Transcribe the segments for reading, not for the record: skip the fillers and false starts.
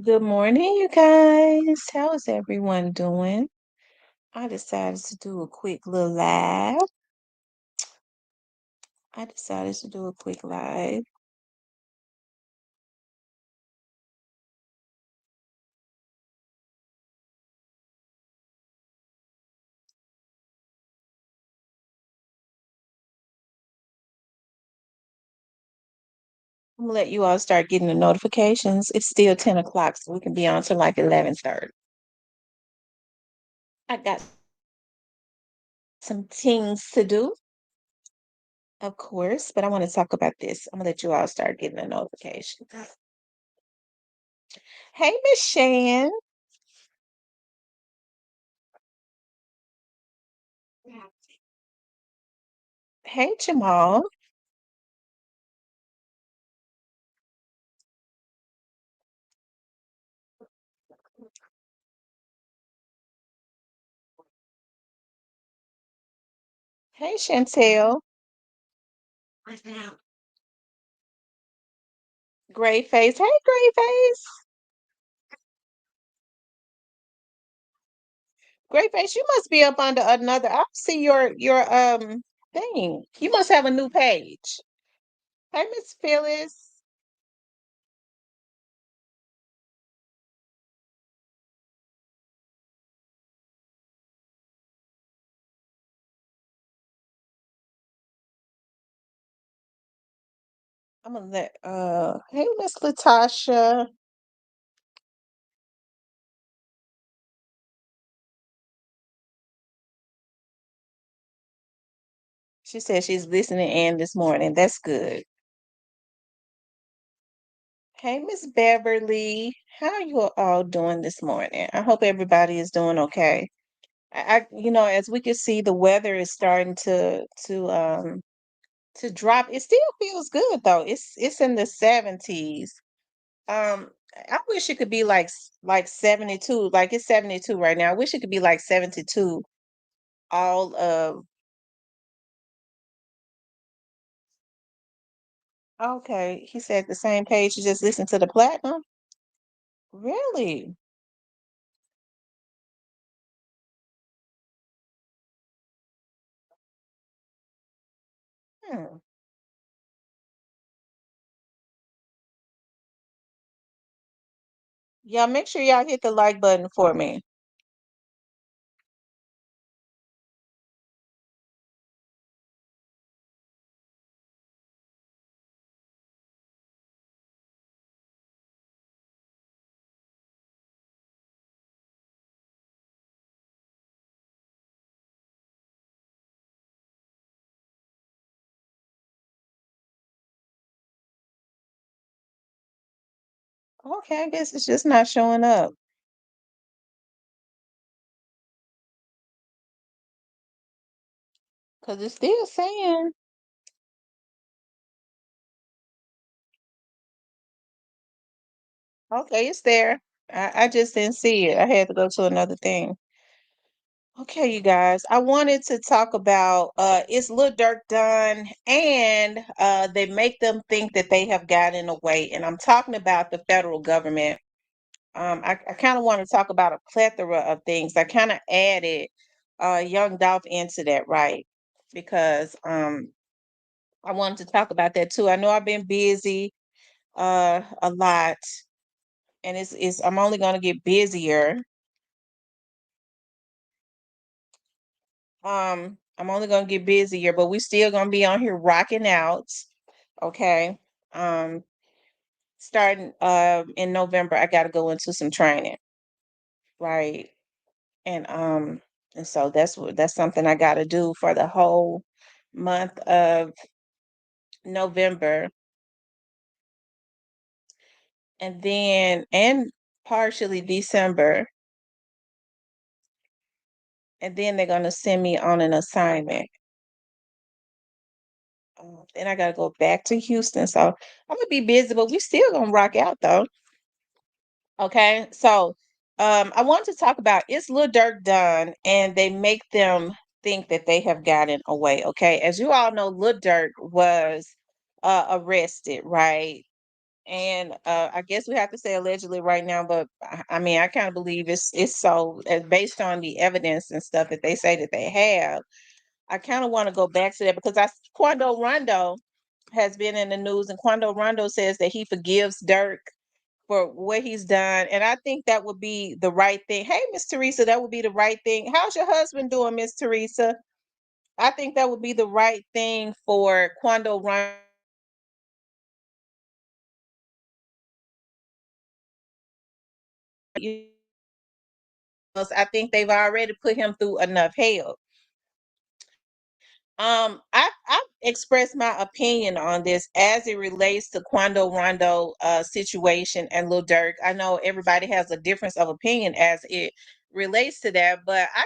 Good morning, you guys. How is everyone doing? I decided to do a quick little live. I decided to do a quick live. I'm gonna let you all start getting the notifications. It's still 10 o'clock, so we can be on till like 11:30. I got some things to do, of course, but I want to talk about this. I'm gonna let you all start getting the notifications. Hey, Miss Shan. Hey, Jamal. Hey, Chantel. Gray face. Hey, Gray face. Great face, you must be up under another. I see your thing. You must have a new page. Hey, Miss Phyllis. I'm gonna let hey Miss Latasha. She said she's listening in this morning. That's good. Hey Miss Beverly. How are you all doing this morning? I hope everybody is doing okay. As we can see, the weather is starting to drop. It still feels good though. It's in the 70s. I wish it could be like 72. Like it's 72 right now. I wish it could be like 72 all of okay. He said the same page, you just listen to the platinum. Really? Hmm. Y'all make sure y'all hit the like button for me. Okay, I guess it's just not showing up. Because it's still saying, okay, it's there. I just didn't see it. I had to go to another thing. Okay, you guys, I wanted to talk about is Lil Durk done? And they make them think that they have gotten away. And I'm talking about the federal government. I kind of want to talk about a plethora of things. I kind of added young Dolph into that, right? Because I wanted to talk about that too. I know I've been busy a lot, and it's I'm only gonna get busier. I'm only gonna get busier, but we still gonna be on here rocking out. Okay. Um, Starting in November, I gotta go into some training, right? And and so that's something I gotta do for the whole month of November, and partially December, and then they're gonna send me on an assignment. Then I gotta go back to Houston, so I'm gonna be busy, but we still gonna rock out though. Okay, so I want to talk about is Lil Durk done, and they make them think that they have gotten away. Okay, as you all know, Lil Durk was arrested, right? And I guess we have to say allegedly right now, but I mean, I kind of believe it's so based on the evidence and stuff that they say that they have. I kind of want to go back to that because Quando Rondo has been in the news, and Quando Rondo says that he forgives Durk for what he's done, and I think that would be the right thing. Hey, Miss Teresa, that would be the right thing. How's your husband doing, Miss Teresa? I think that would be the right thing for Quando Rondo. I think they've already put him through enough hell. I've expressed my opinion on this as it relates to Quando Rondo situation and Lil Durk. I know everybody has a difference of opinion as it relates to that, but I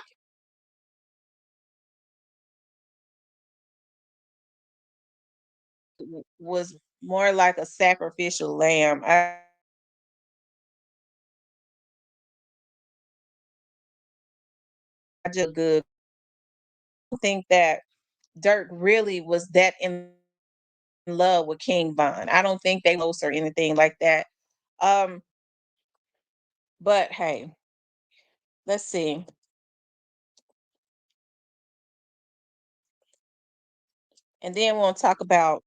was more like a sacrificial lamb. I just good think that Dirk really was that in love with King Von. I don't think they close or anything like that. Um, but hey, let's see. And then we'll talk about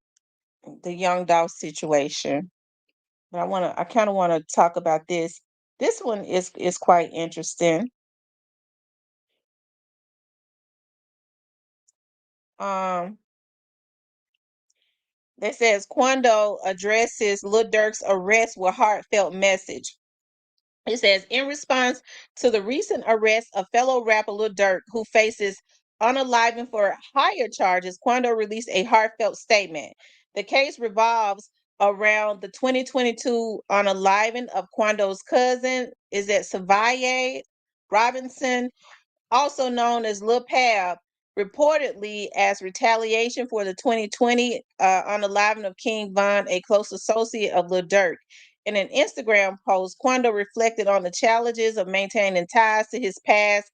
the young Dolph situation. But I kind of want to talk about this. This one is quite interesting. Um, they says Quando addresses Lil Durk's arrest with heartfelt message. It says, in response to the recent arrest of fellow rapper Lil Durk, who faces unaliving for higher charges, Quando released a heartfelt statement. The case revolves around the 2022 unaliving of Quando's cousin, is that Savaye Robinson, also known as Lil Pab, reportedly as retaliation for the 2020 unaliving of King Von, a close associate of Lil Durk. In an Instagram post, Quando reflected on the challenges of maintaining ties to his past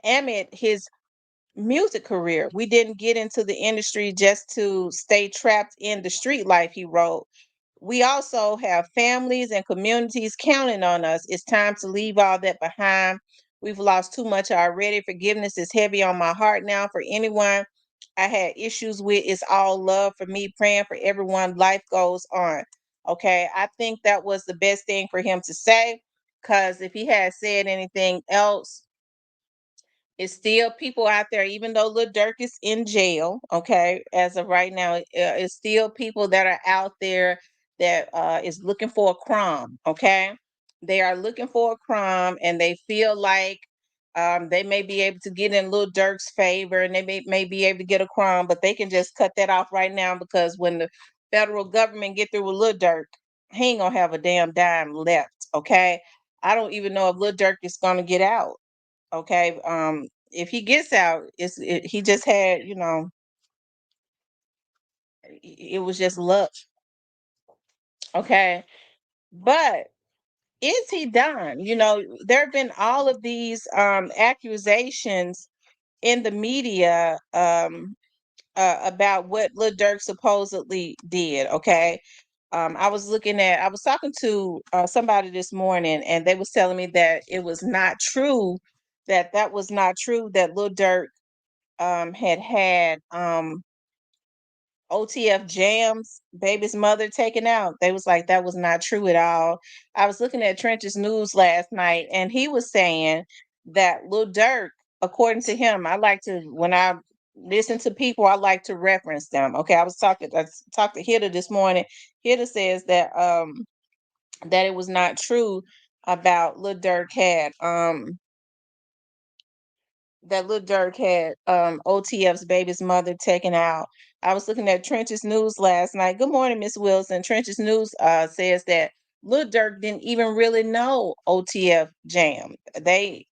amid his music career. We didn't get into the industry just to stay trapped in the street life, he wrote. We also have families and communities counting on us. It's time to leave all that behind. We've lost too much already. Forgiveness is heavy on my heart now for anyone I had issues with. It's all love for me, praying for everyone. Life goes on. Okay. I think that was the best thing for him to say because if he had said anything else, it's still people out there, even though Lil Durk is in jail, okay, as of right now, it's still people that are out there that is looking for a crumb, okay? They are looking for a crumb and they feel like they may be able to get in Lil Durk's favor and they may be able to get a crumb, but they can just cut that off right now because when the federal government get through with Lil Durk, he ain't gonna have a damn dime left, okay? I don't even know if Lil Durk is gonna get out. Okay. If he gets out, he just had, it was just luck. Okay. But is he done? There have been all of these accusations in the media about what Lil Durk supposedly did. Okay. I was talking to somebody this morning and they was telling me that it was not true, that was not true, that Lil Durk had OTF Jam's baby's mother taken out. They was like that was not true at all. I was looking at Trench's news last night, and he was saying that Lil Durk, according to him, I like to when I listen to people, I like to reference them. Okay, I talked to Hitta this morning. Hitta says that it was not true about Lil Durk had that Lil Durk had OTF's baby's mother taken out. I was looking at Trench's news last night. Good morning, Miss Wilson. Trench's news says that Lil Durk didn't even really know OTF Jam.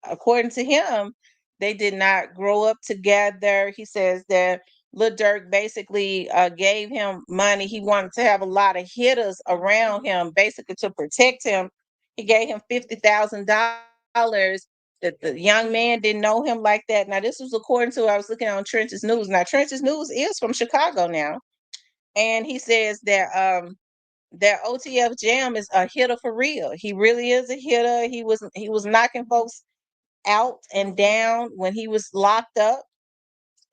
According to him, they did not grow up together. He says that Lil Durk basically gave him money. He wanted to have a lot of hitters around him, basically to protect him. He gave him $50,000 that the young man didn't know him like that. Now, this was according to I was looking on Trench's News. Now, Trench's News is from Chicago now, and he says that that OTF Jam is a hitter for real. He really is a hitter. He was knocking folks out and down when he was locked up,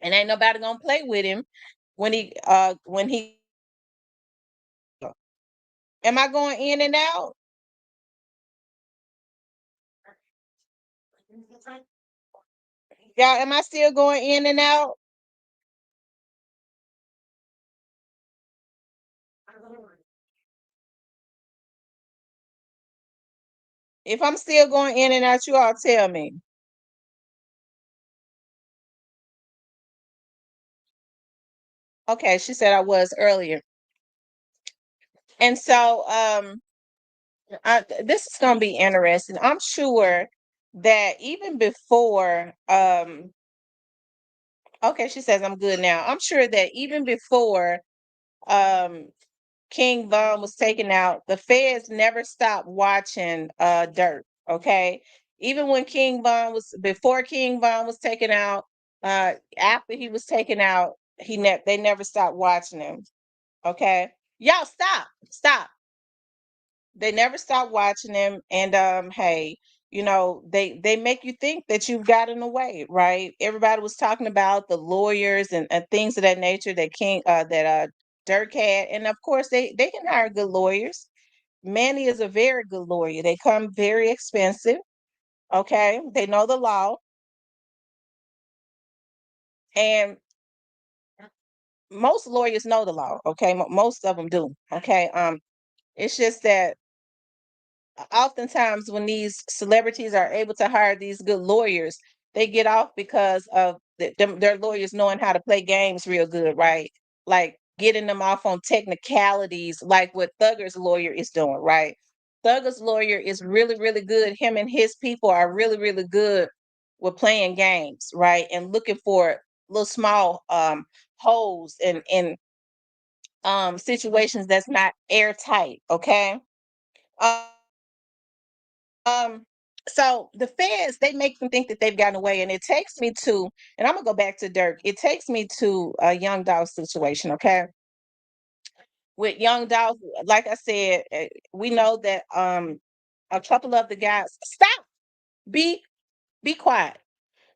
and ain't nobody gonna play with him when he. Am I going in and out? Y'all, am I still going in and out? If I'm still going in and out, you all tell me. Okay, she said I was earlier. And so this is going to be interesting. I'm sure that even before okay, she says I'm good now. I'm sure that even before um King Von was taken out, the feds never stopped watching Durk, okay? Even when King Von was before King Von was taken out, after he was taken out, they never stopped watching him, okay? Y'all stop. Stop. They never stop watching him, and hey, they make you think that you've gotten away, right? Everybody was talking about the lawyers and things of that nature that Dirk had, and of course they can hire good lawyers. Manny is a very good lawyer. They come very expensive, okay? They know the law, and most lawyers know the law, okay? Most of them do, okay? It's just that oftentimes when these celebrities are able to hire these good lawyers, they get off because of their lawyers knowing how to play games real good, right? Like getting them off on technicalities, like what Thugger's lawyer is doing, right? Thugger's lawyer is really, really good. Him and his people are really, really good with playing games, right? And looking for little small holes in situations that's not airtight, okay? Um, um, so the feds, they make them think that they've gotten away, and it takes me to, and I'm gonna go back to Dirk. It takes me to a young Dolph situation. Okay, with young Dolph, like I said, we know that a couple of the guys. Stop. Be be quiet.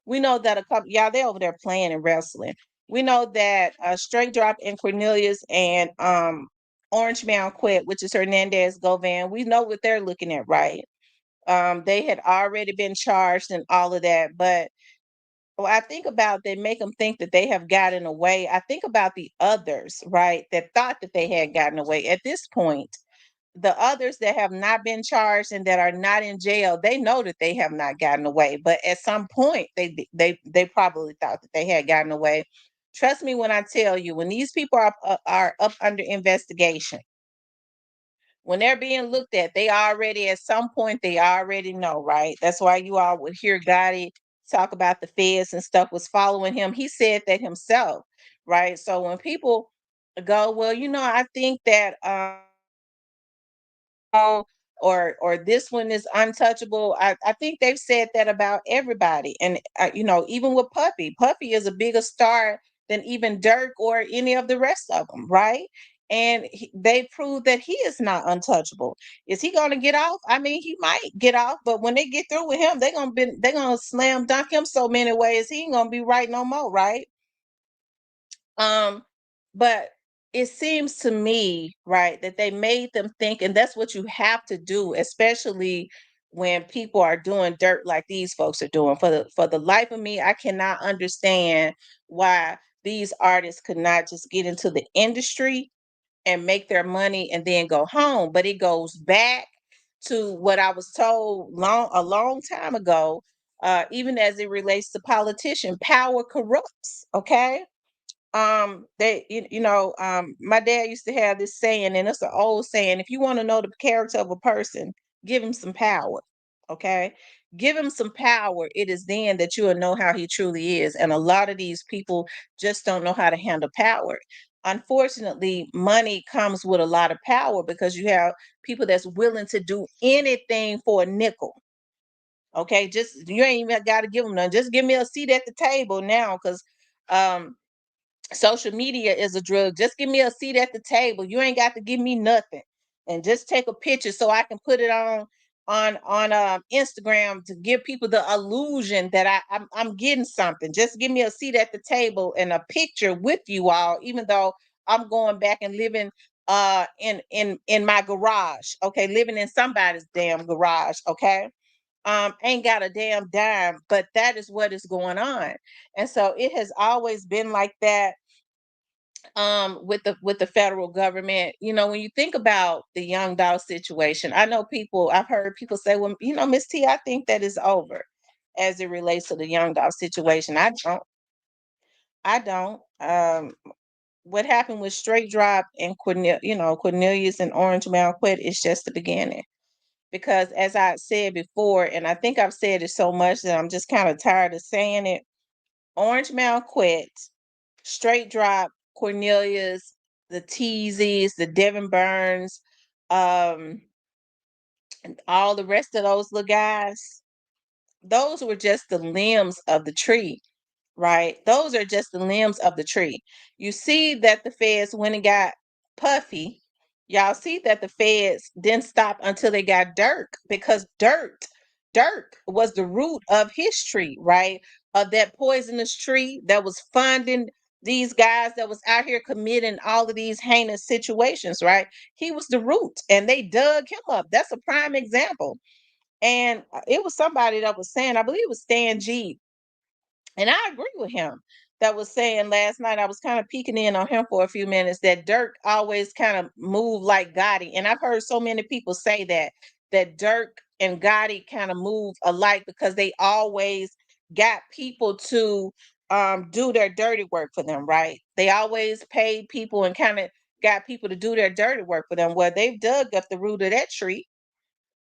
We know that a couple, y'all, they over there playing and wrestling. We know that Straight Drop and Cornelius and Orange Mound quit, which is Hernandez Govan. We know what they're looking at, right? They had already been charged and all of that. But when I think about they make them think that they have gotten away. I think about the others, right, that thought that they had gotten away. At this point, the others that have not been charged and that are not in jail, they know that they have not gotten away. But at some point, they probably thought that they had gotten away. Trust me when I tell you, when these people are up under investigation, when they're being looked at, they already at some point they already know, right? That's why you all would hear Gotti talk about the feds and stuff was following him. He said that himself, right? So when people go, well, I think that oh, or this one is untouchable. I think they've said that about everybody, and even with Puppy is a bigger star than even Dirk or any of the rest of them, right? And they proved that he is not untouchable. Is he going to get off? I mean, he might get off, but when they get through with him, they're gonna slam dunk him so many ways he ain't gonna be right no more, right? Um, but it seems to me, right, that they made them think, and that's what you have to do, especially when people are doing dirt like these folks are doing. For the life of me, I cannot understand why these artists could not just get into the industry and make their money and then go home. But it goes back to what I was told a long time ago, even as it relates to politician, power corrupts. Okay, my dad used to have this saying, and it's an old saying: if you want to know the character of a person, give him some power. Okay, give him some power. It is then that you will know how he truly is. And a lot of these people just don't know how to handle power. Unfortunately, money comes with a lot of power because you have people that's willing to do anything for a nickel. Okay, just you ain't even got to give them none. Just give me a seat at the table now, because um social media is a drug. Just give me a seat at the table. You ain't got to give me nothing. and just take a picture so I can put it on Instagram to give people the illusion that I'm getting something. Just give me a seat at the table and a picture with you all, even though I'm going back and living in my garage. Okay, living in somebody's damn garage. Okay. Ain't got a damn dime, but that is what is going on. And so it has always been like that with the federal government. When you think about the young Dolph situation, I've heard people say, well, Miss T, I think that is over as it relates to the young Dolph situation. I don't. What happened with Straight Drop and Cornelius and Orange Malquet is just the beginning. Because as I said before, and I think I've said it so much that I'm just kind of tired of saying it, Orange Malquet, Straight Drop, Cornelius, the Teasies, the Devin Burns, um, and all the rest of those little guys, those were just the limbs of the tree, right? Those are just the limbs of the tree. You see that the feds went and got Puffy. Y'all see that the feds didn't stop until they got Durk, because Durk was the root of his tree, right? Of that poisonous tree that was funding these guys that was out here committing all of these heinous situations, right? He was the root, and they dug him up. That's a prime example. And it was somebody that was saying, I believe it was Stan G, and I agree with him, that was saying last night, I was kind of peeking in on him for a few minutes, that Durk always kind of moved like Gotti. And I've heard so many people say that Durk and Gotti kind of move alike, because they always got people to do their dirty work for them, right? They always paid people and kind of got people to do their dirty work for them. Well, they've dug up the root of that tree,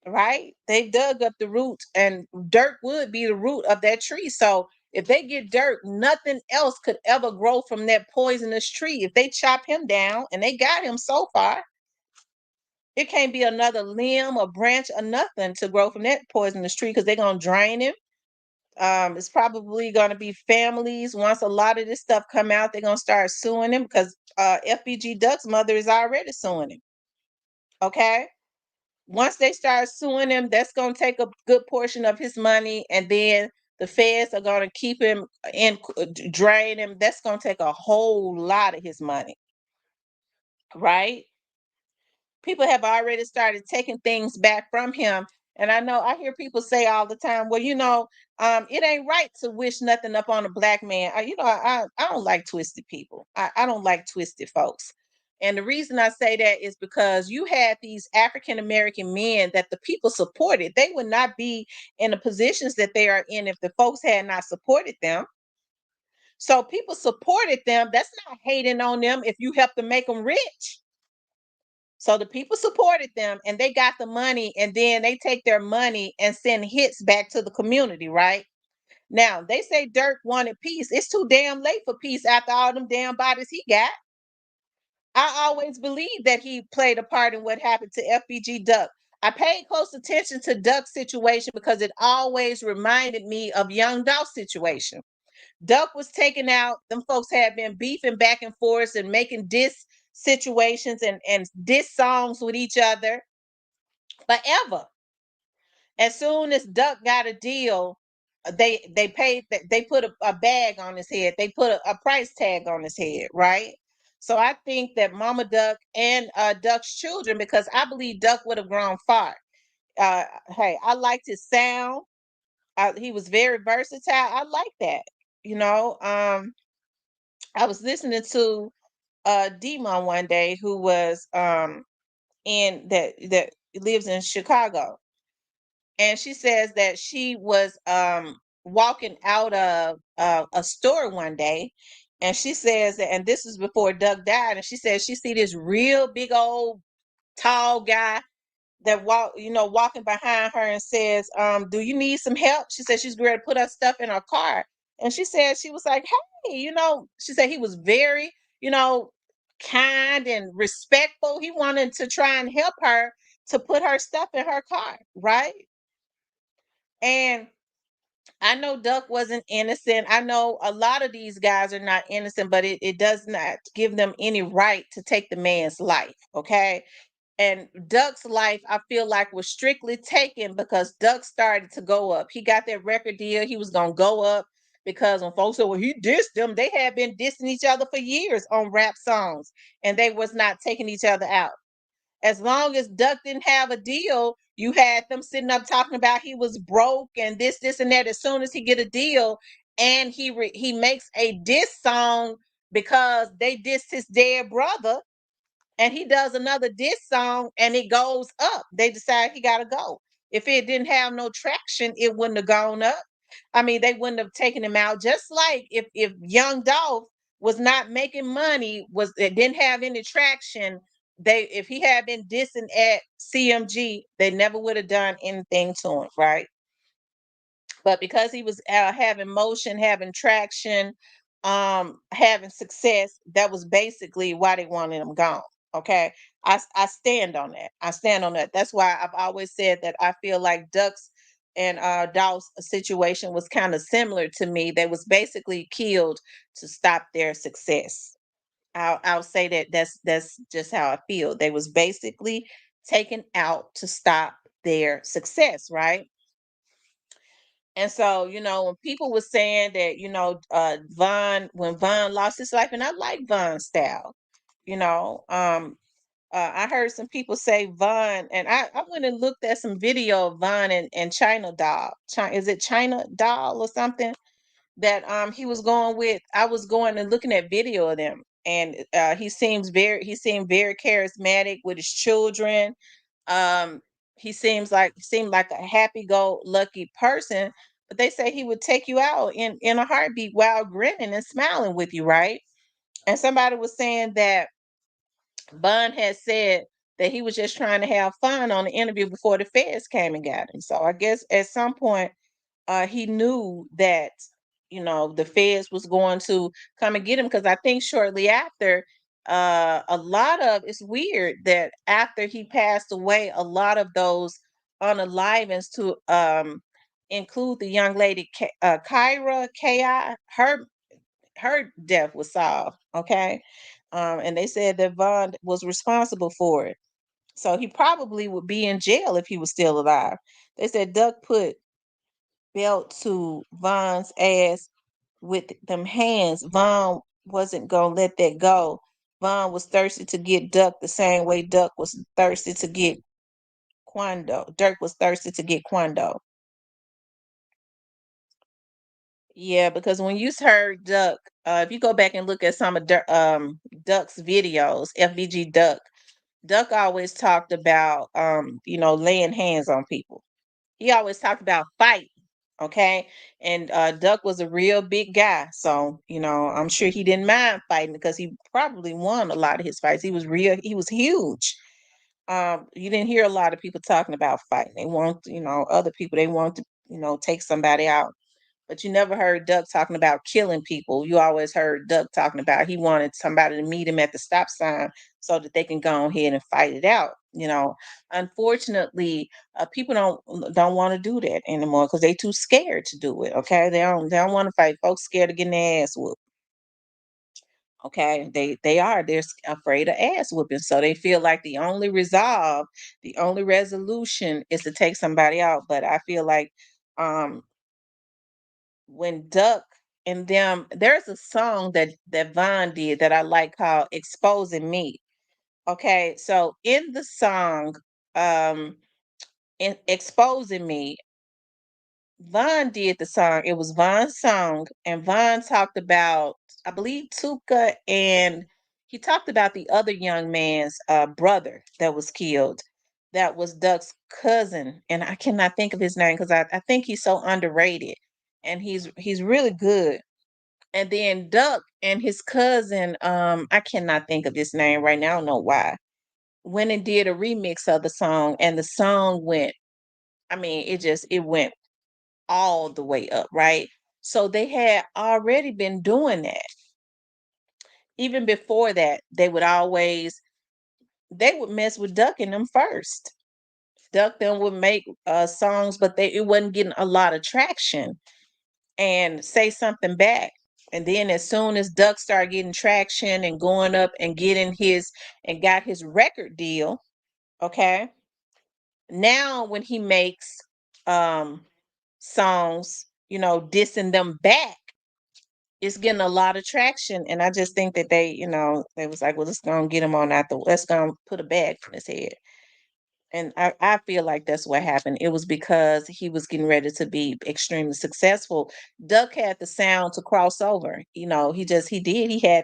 right? They've dug up the roots, and Durk would be the root of that tree. So if they get Durk, nothing else could ever grow from that poisonous tree. If they chop him down, and they got him so far, it can't be another limb or branch or nothing to grow from that poisonous tree, because they're gonna drain him. It's probably gonna be families. Once a lot of this stuff come out, they're gonna start suing him, because FBG Duck's mother is already suing him. Okay. Once they start suing him, that's going to take a good portion of his money, and then the feds are going to keep him drain him. That's going to take a whole lot of his money, right? People have already started taking things back from him. And I know I hear people say all the time, well, it ain't right to wish nothing up on a black man. I don't like twisted people. I don't like twisted folks. And the reason I say that is because you had these African American men that the people supported. They would not be in the positions that they are in if the folks had not supported them. So people supported them. That's not hating on them if you help to make them rich. So the people supported them, and they got the money, and then they take their money and send hits back to the community, right? Now, they say Durk wanted peace. It's too damn late for peace after all them damn bodies he got. I always believed that he played a part in what happened to FBG Duck. I paid close attention to Duck's situation because it always reminded me of Young Dolph's situation. Duck was taken out. Them folks had been beefing back and forth and making diss situations and diss songs with each other forever. As soon as Duck got a deal, they put a bag on his head. They put a price tag on his head, right? So I think that Mama Duck and Duck's children, because I believe Duck would have grown far. Hey, I liked his sound. He was very versatile. I like that. You know, I was listening to Demon one day, who was in that lives in Chicago, and she says that she was walking out of a store one day, and she says that, and this is before Doug died, and she says she see this real big old tall guy that walking behind her, and says, do you need some help? She said she's ready to put her stuff in her car. And she said, she was like, hey, she said he was very, kind and respectful. He wanted to try and help her to put her stuff in her car, right? And I know Duck wasn't innocent. I know a lot of these guys are not innocent, but it does not give them any right to take the man's life. Okay. And Duck's life, I feel like, was strictly taken because Duck started to go up. He got that record deal. He was gonna go up because when folks said, "Well, he dissed them," they had been dissing each other for years on rap songs, and they was not taking each other out. As long as Duck didn't have a deal, you had them sitting up talking about he was broke and this, and that. As soon as he get a deal, and he makes a diss song because they dissed his dead brother, and he does another diss song and it goes up. They decide he got to go. If it didn't have no traction, it wouldn't have gone up. I mean, they wouldn't have taken him out. Just like if young Dolph was not making money, was it didn't have any traction, they if he had been dissing at CMG, they never would have done anything to him, right? But because he was having motion, having traction, having success, that was basically why they wanted him gone. Okay, I stand on that. I stand on that. That's why I've always said that I feel like Ducks and Dolph's situation was kind of similar to me. They was basically killed to stop their success. I'll say that that's just how I feel. They was basically taken out to stop their success, right? And so, when people were saying that, when Von lost his life, and I like Von's style, you know, I heard some people say Von, and I went and looked at some video of Von and China Doll. Is it China Doll or something that he was going with? I was going and looking at video of them, and he seemed very charismatic with his children. um seemed like a happy go lucky person, but they say he would take you out in a heartbeat while grinning and smiling with you, right? And somebody was saying that Bun had said that he was just trying to have fun on the interview before the feds came and got him. So I guess at some point he knew that the feds was going to come and get him, because I think shortly after, a lot of it's weird that after he passed away, a lot of those unalivings to include the young lady Kyra Ki, her death was solved. Okay, and they said that Vaughn was responsible for it, so he probably would be in jail if he was still alive. They said Duck put belt to Von's ass with them hands. Von wasn't gonna let that go. Von was thirsty to get Duck the same way Duck was thirsty to get Quando. Dirk was thirsty to get Quando. Yeah, because when you heard Duck, if you go back and look at some of Duck's videos, FBG Duck, Duck always talked about laying hands on people. He always talked about fight. Okay. And Duck was a real big guy. So, I'm sure he didn't mind fighting because he probably won a lot of his fights. He was huge. You didn't hear a lot of people talking about fighting. They want, other people, they want to, take somebody out. But you never heard Duck talking about killing people. You always heard Duck talking about he wanted somebody to meet him at the stop sign so that they can go ahead and fight it out. Unfortunately, people don't want to do that anymore because they too scared to do it. Okay, they don't want to fight. Folks scared of getting their ass whooped. Okay, they're afraid of ass whooping, so they feel like the only resolution is to take somebody out. But I feel like um when Duck and them, there's a song that Vaughn did that I like called "Exposing Me." Okay, so in the song, in "Exposing Me," Vaughn did the song. It was Vaughn's song, and Vaughn talked about, I believe, Tuka, and he talked about the other young man's brother that was killed. That was Duck's cousin, and I cannot think of his name because I think he's so underrated, and he's really good. And then Duck and his cousin, I cannot think of his name right now. I don't know why. Went and did a remix of the song, and the song went. I mean, it went all the way up, right? So they had already been doing that. Even before that, they would mess with Duck and them first. Duck them would make songs, but it wasn't getting a lot of traction, and say something back. And then as soon as Duck started getting traction and going up and got his record deal, Okay. Now when he makes um songs, dissing them back, it's getting a lot of traction. And I just think that they was like, well, let's go and get him on out let's go and put a bag on his head. And I feel like that's what happened. It was because he was getting ready to be extremely successful. Duck had the sound to cross over. He had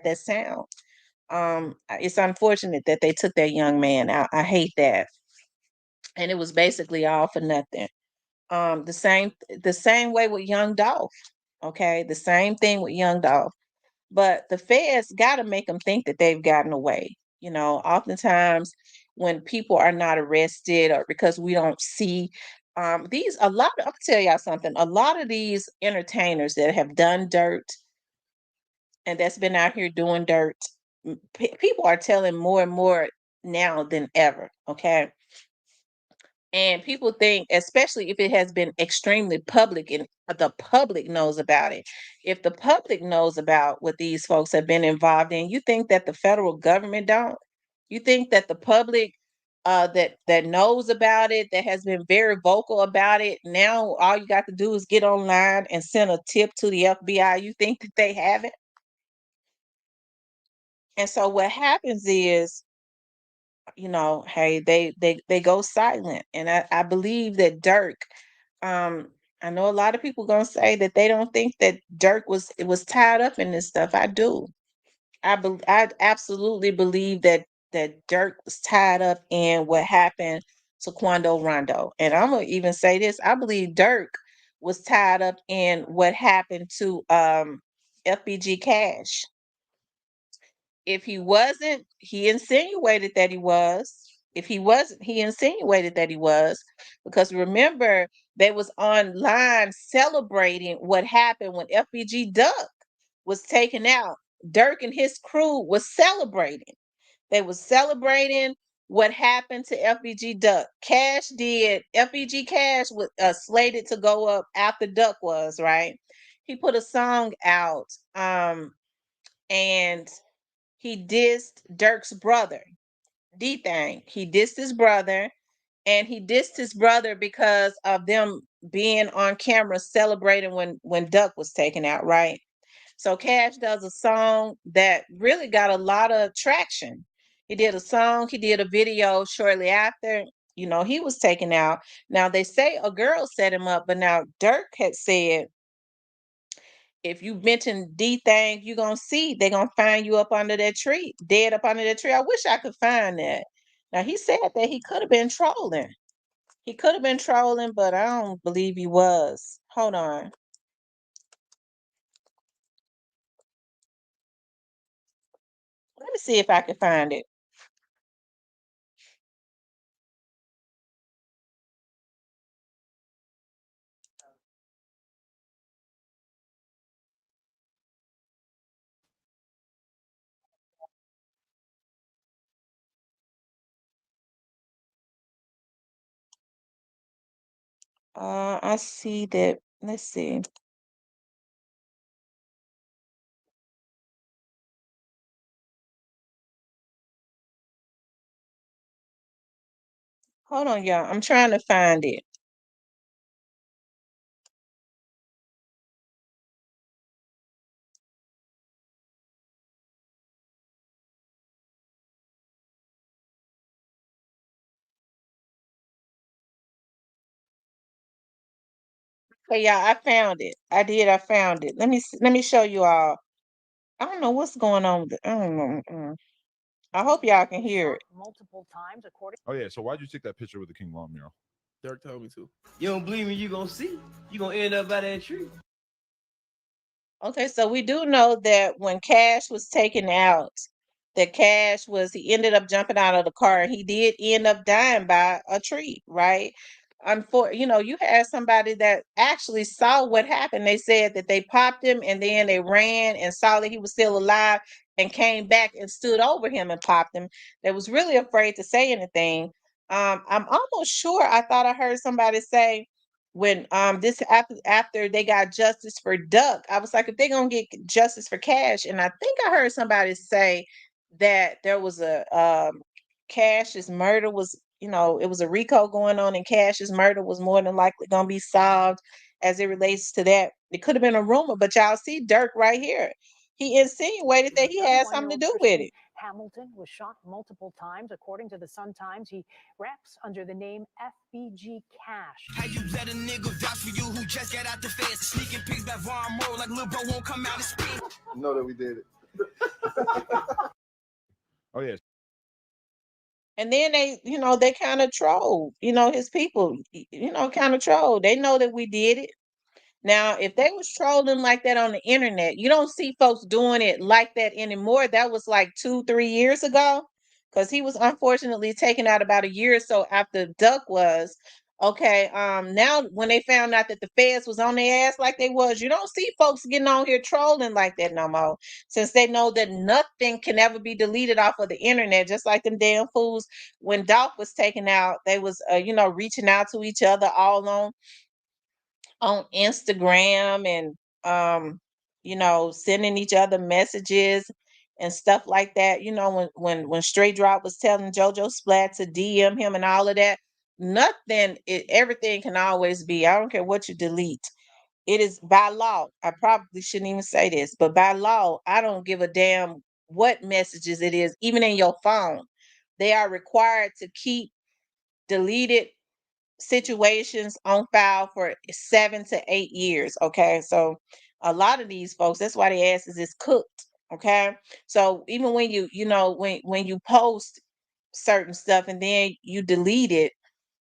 that sound. It's unfortunate that they took that young man out. I hate that. And it was basically all for nothing. The same way with young Dolph. Okay, the same thing with young Dolph. But the feds got to make them think that they've gotten away. Oftentimes when people are not arrested or because we don't see I'll tell y'all something. A lot of these entertainers that have done dirt and that's been out here doing dirt, people are telling more and more now than ever. Okay. And people think, especially if it has been extremely public and the public knows about it. If the public knows about what these folks have been involved in, you think that the federal government don't? You think that the public that knows about it, that has been very vocal about it, now all you got to do is get online and send a tip to the FBI. You think that they haven't? And so what happens is, hey, they go silent. And I believe that Durk, um, I know a lot of people gonna say that they don't think that Durk was tied up in this stuff. I do. I absolutely believe that Durk was tied up in what happened to Quando Rondo. And I'm gonna even say this: I believe Durk was tied up in what happened to FBG Cash. If he wasn't, he insinuated that he was. If he wasn't, he insinuated that he was. Because remember, they was online celebrating what happened when FBG Duck was taken out. Durk and his crew was celebrating. They was celebrating what happened to FBG Duck. FBG Cash was slated to go up after Duck was, right? He put a song out, and he dissed Dirk's brother, D Thing. He dissed his brother, and he dissed his brother because of them being on camera celebrating when Duck was taken out, right? So Cash does a song that really got a lot of traction. He did a song, he did a video shortly after, he was taken out. Now they say a girl set him up, but now Dirk had said if you mention D thing, you gonna see they gonna find you up under that tree, dead up under that tree. I wish I could find that. Now he said that he could have been trolling. He could have been trolling, but I don't believe he was. Hold on. Let me see if I can find it. I see that. Let's see. Hold on, y'all. I'm trying to find it. Okay, y'all, I found it. I did. I found it. Let me show you all. I don't know what's going on with it. I don't know. I hope y'all can hear it. Oh yeah. So why'd you take that picture with the King Von mural? Durk told me to. You don't believe me? You gonna see. You gonna end up by that tree. Okay, so we do know that when Cash was taken out, that he ended up jumping out of the car and he did end up dying by a tree, right? You had somebody that actually saw what happened. They said that they popped him and then they ran and saw that he was still alive and came back and stood over him and popped him. They was really afraid to say anything. I'm almost sure I thought I heard somebody say when this after they got justice for Duck, I was like, if they're gonna get justice for Cash, and I think I heard somebody say that there was a Cash's murder was it was a RICO going on, and Cash's murder was more than likely gonna be solved as it relates to that. It could have been a rumor, but y'all see Durk right here. He insinuated that he had something to do with it. Hamilton was shot multiple times. According to the Sun-Times, he raps under the name FBG Cash. How you let a nigga vouch for you who just got out the feds, sneaking pigs back Von Moore like Lil Bro won't come out and speak. Know that we did it. Oh yeah. And then they kind of trolled, his people, kind of trolled. They know that we did it. Now, if they was trolling like that on the internet, you don't see folks doing it like that anymore. That was like 2-3 years ago, because he was unfortunately taken out about a year or so after Duck was. Okay, now when they found out that the feds was on their ass like they was, you don't see folks getting on here trolling like that no more, since they know that nothing can ever be deleted off of the internet. Just like them damn fools when Dolph was taken out, they was reaching out to each other all on Instagram, and sending each other messages and stuff like that. When Stray Drop was telling JoJo Splat to DM him and all of that, everything can always be. I don't care what you delete. It is by law. I probably shouldn't even say this, but by law, I don't give a damn what messages it is, even in your phone. They are required to keep deleted situations on file for 7 to 8 years. Okay, so a lot of these folks, that's why their asses is cooked. Okay, so even when when you post certain stuff and then you delete it,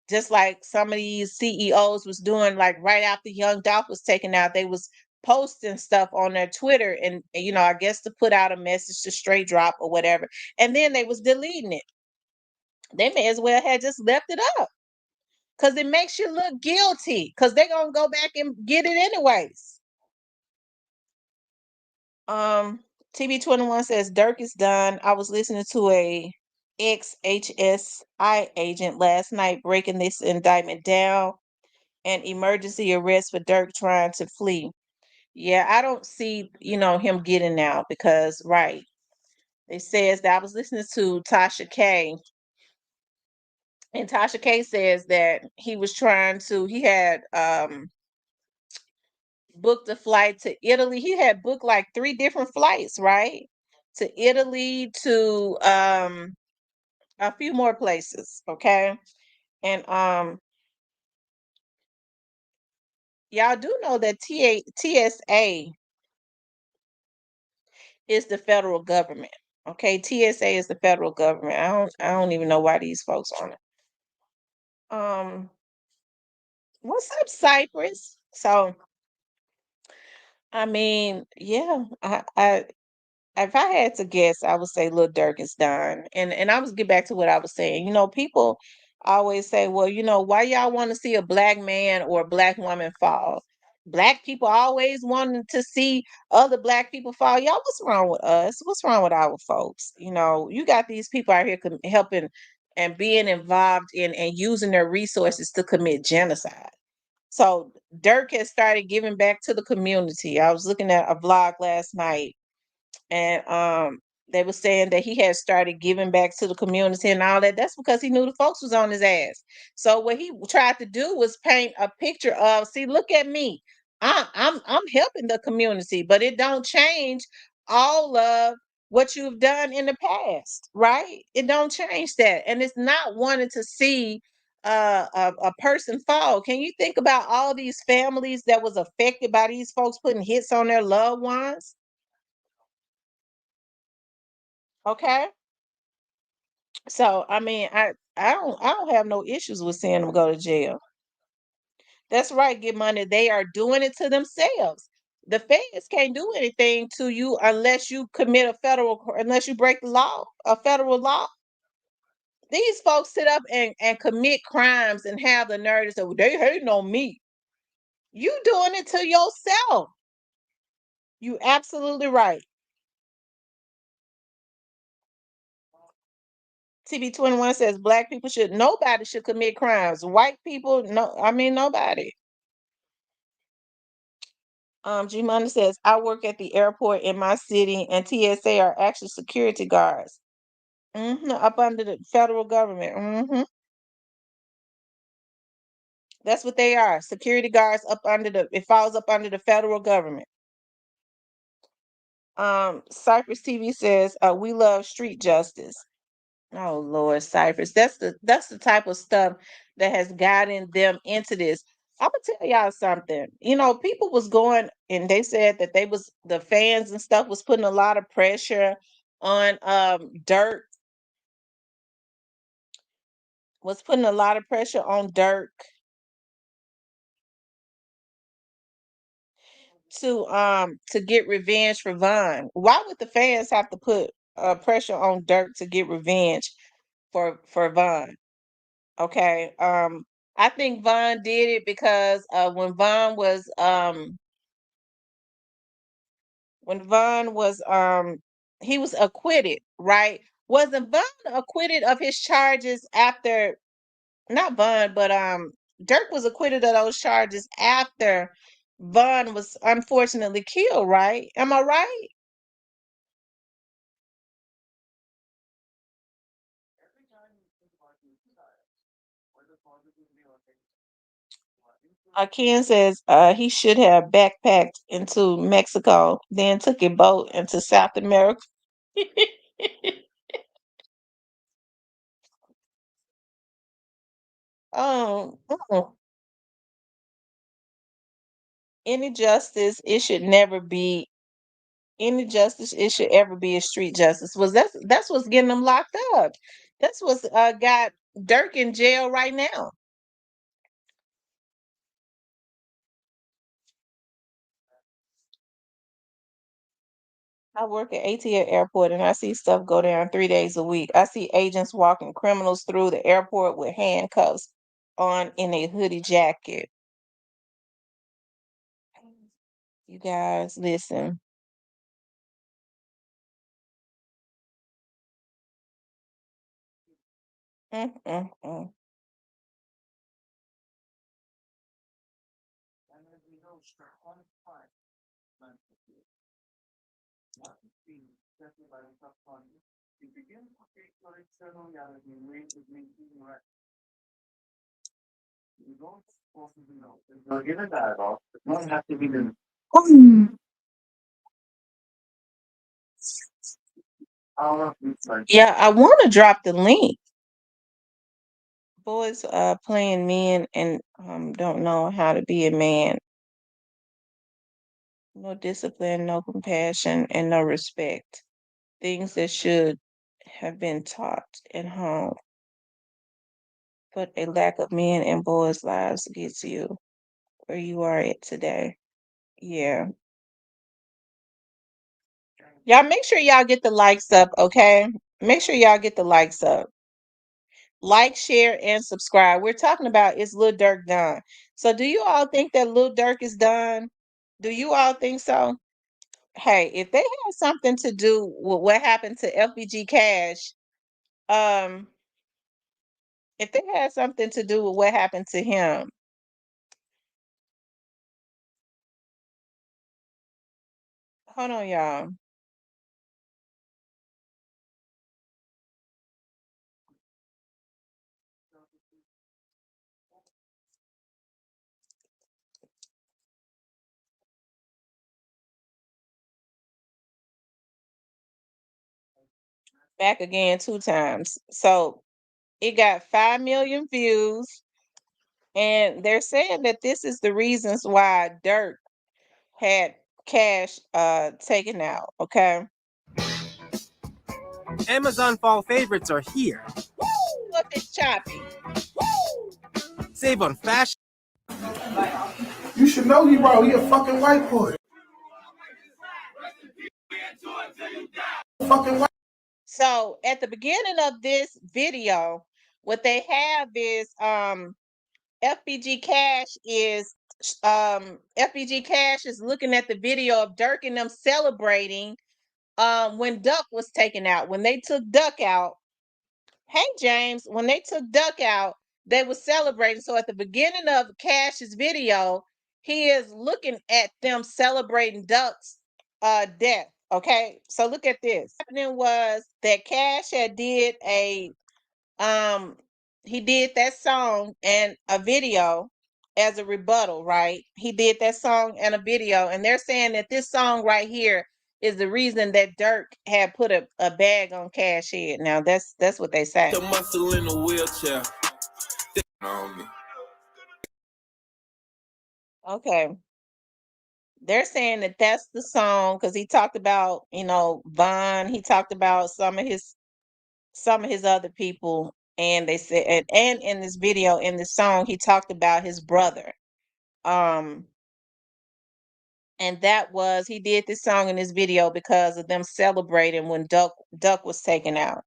just like some of these CEOs was doing, like right after Young Dolph was taken out, they was posting stuff on their Twitter, and I guess to put out a message to Straight Drop or whatever, and then they was deleting it. They may as well have just left it up, because it makes you look guilty, because they're gonna go back and get it anyways. TB21 says Durk is done. I was listening to a ex-HSI agent last night breaking this indictment down, and emergency arrest for Durk trying to flee. Yeah, I don't see him getting out, because right, it says that I was listening to Tasha K, and Tasha K says that he had booked a flight to Italy. He had booked like 3 different flights, right? To Italy, to a few more places, okay? And y'all do know that TSA is the federal government. Okay, TSA is the federal government. I don't even know why these folks on it. What's up, Cypress? So I mean, yeah, I if I had to guess, I would say Lil Durk is done. And I was get back to what I was saying. People always say, well, why y'all want to see a black man or a black woman fall? Black people always wanted to see other black people fall. Y'all, what's wrong with us? What's wrong with our folks? You got these people out here helping and being involved in and using their resources to commit genocide. So Durk has started giving back to the community. I was looking at a vlog last night, and they were saying that he had started giving back to the community and all that. That's because he knew the folks was on his ass. So what he tried to do was paint a picture of, see, look at me, I'm helping the community, but it don't change all of what you've done in the past, right? It don't change that, and it's not wanting to see a person fall. Can you think about all these families that was affected by these folks putting hits on their loved ones? Okay. So I mean, I don't have no issues with seeing them go to jail. That's right, get money. They are doing it to themselves. The feds can't do anything to you unless you commit unless you break the law, a federal law. These folks sit up and commit crimes and have the nerve to say, well, they hating on me. You doing it to yourself. You absolutely right. TB21 says black people nobody should commit crimes. White people, no, I mean nobody. G Money says, I work at the airport in my city, and TSA are actually security guards. Up under the federal government. That's what they are. Security guards it falls up under the federal government. Cypress TV says, we love street justice. Oh Lord, Cypress. That's the type of stuff that has gotten them into this. I'm gonna tell y'all something. You know, people was going and they said that the fans and stuff was putting a lot of pressure on Durk, was putting a lot of pressure on Durk to get revenge for Von. Why would the fans have to put pressure on Durk to get revenge for Von? Okay. I think Von did it because when Von was he was acquitted, right? Wasn't Von acquitted of his charges after, not Von, but Durk was acquitted of those charges after Von was unfortunately killed, right? Am I right? Ken says he should have backpacked into Mexico, then took a boat into South America. Mm. Any justice, it should never be any justice. It should ever be a street justice. That's what's getting them locked up. That's what's got Durk in jail right now. I work at ATL Airport and I see stuff go down 3 days a week. I see agents walking criminals through the airport with handcuffs on in a hoodie jacket. You guys, listen. Mm, mm, mm. Yeah, I want to drop the link. Boys playing men and don't know how to be a man. No discipline, no compassion, and no respect. Things that should have been taught at home. But a lack of men and boys' lives gets you where you are at today. Yeah. Y'all make sure y'all get the likes up, okay? Make sure y'all get the likes up. Like, share, and subscribe. We're talking about, is Lil Durk done? So do you all think that Lil Durk is done? Do you all think so? Hey, if they had something to do with what happened to FBG Cash, um, if they had something to do with what happened to him, hold on, y'all. Back again 2 times. So it got 5 million views, and they're saying that this is the reasons why Durk had Cash taken out. Okay. Amazon fall favorites are here. Look, it's choppy. Save on fashion. You should know he wrong. He a fucking white boy. Fucking white. So at the beginning of this video, what they have is FBG Cash is FBG Cash is looking at the video of Durk and them celebrating when Duck was taken out. When they took Duck out, hey James, when they took Duck out, they were celebrating. So at the beginning of Cash's video, he is looking at them celebrating Duck's death. Okay, so look at this. What happening was that Cash had did a he did that song and a video, as a rebuttal, right? He did that song and a video, and they're saying that this song right here is the reason that Durk had put a bag on Cash head. Now that's what they say. The muscle in a wheelchair. Okay. They're saying that that's the song because he talked about, Von. He talked about some of his other people, and they said, and in this video, in this song, he talked about his brother. And that was, he did this song in this video because of them celebrating when Duck was taken out.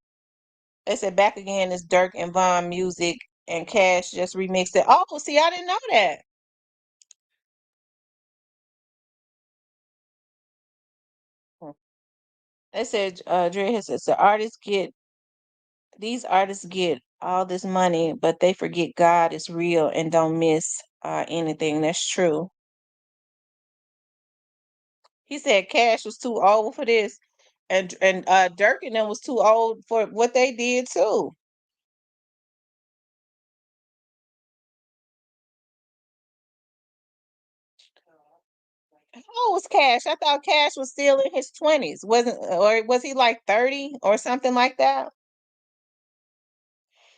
They said back again is Durk and Von music, and Cash just remixed it. Oh, see, I didn't know that. They said, Dre has said, these artists get all this money, but they forget God is real and don't miss anything. That's true. He said Cash was too old for this, and Durk and them was too old for what they did too. How old was Cash? I thought Cash was still in his 20s. Wasn't, or was he like 30 or something like that?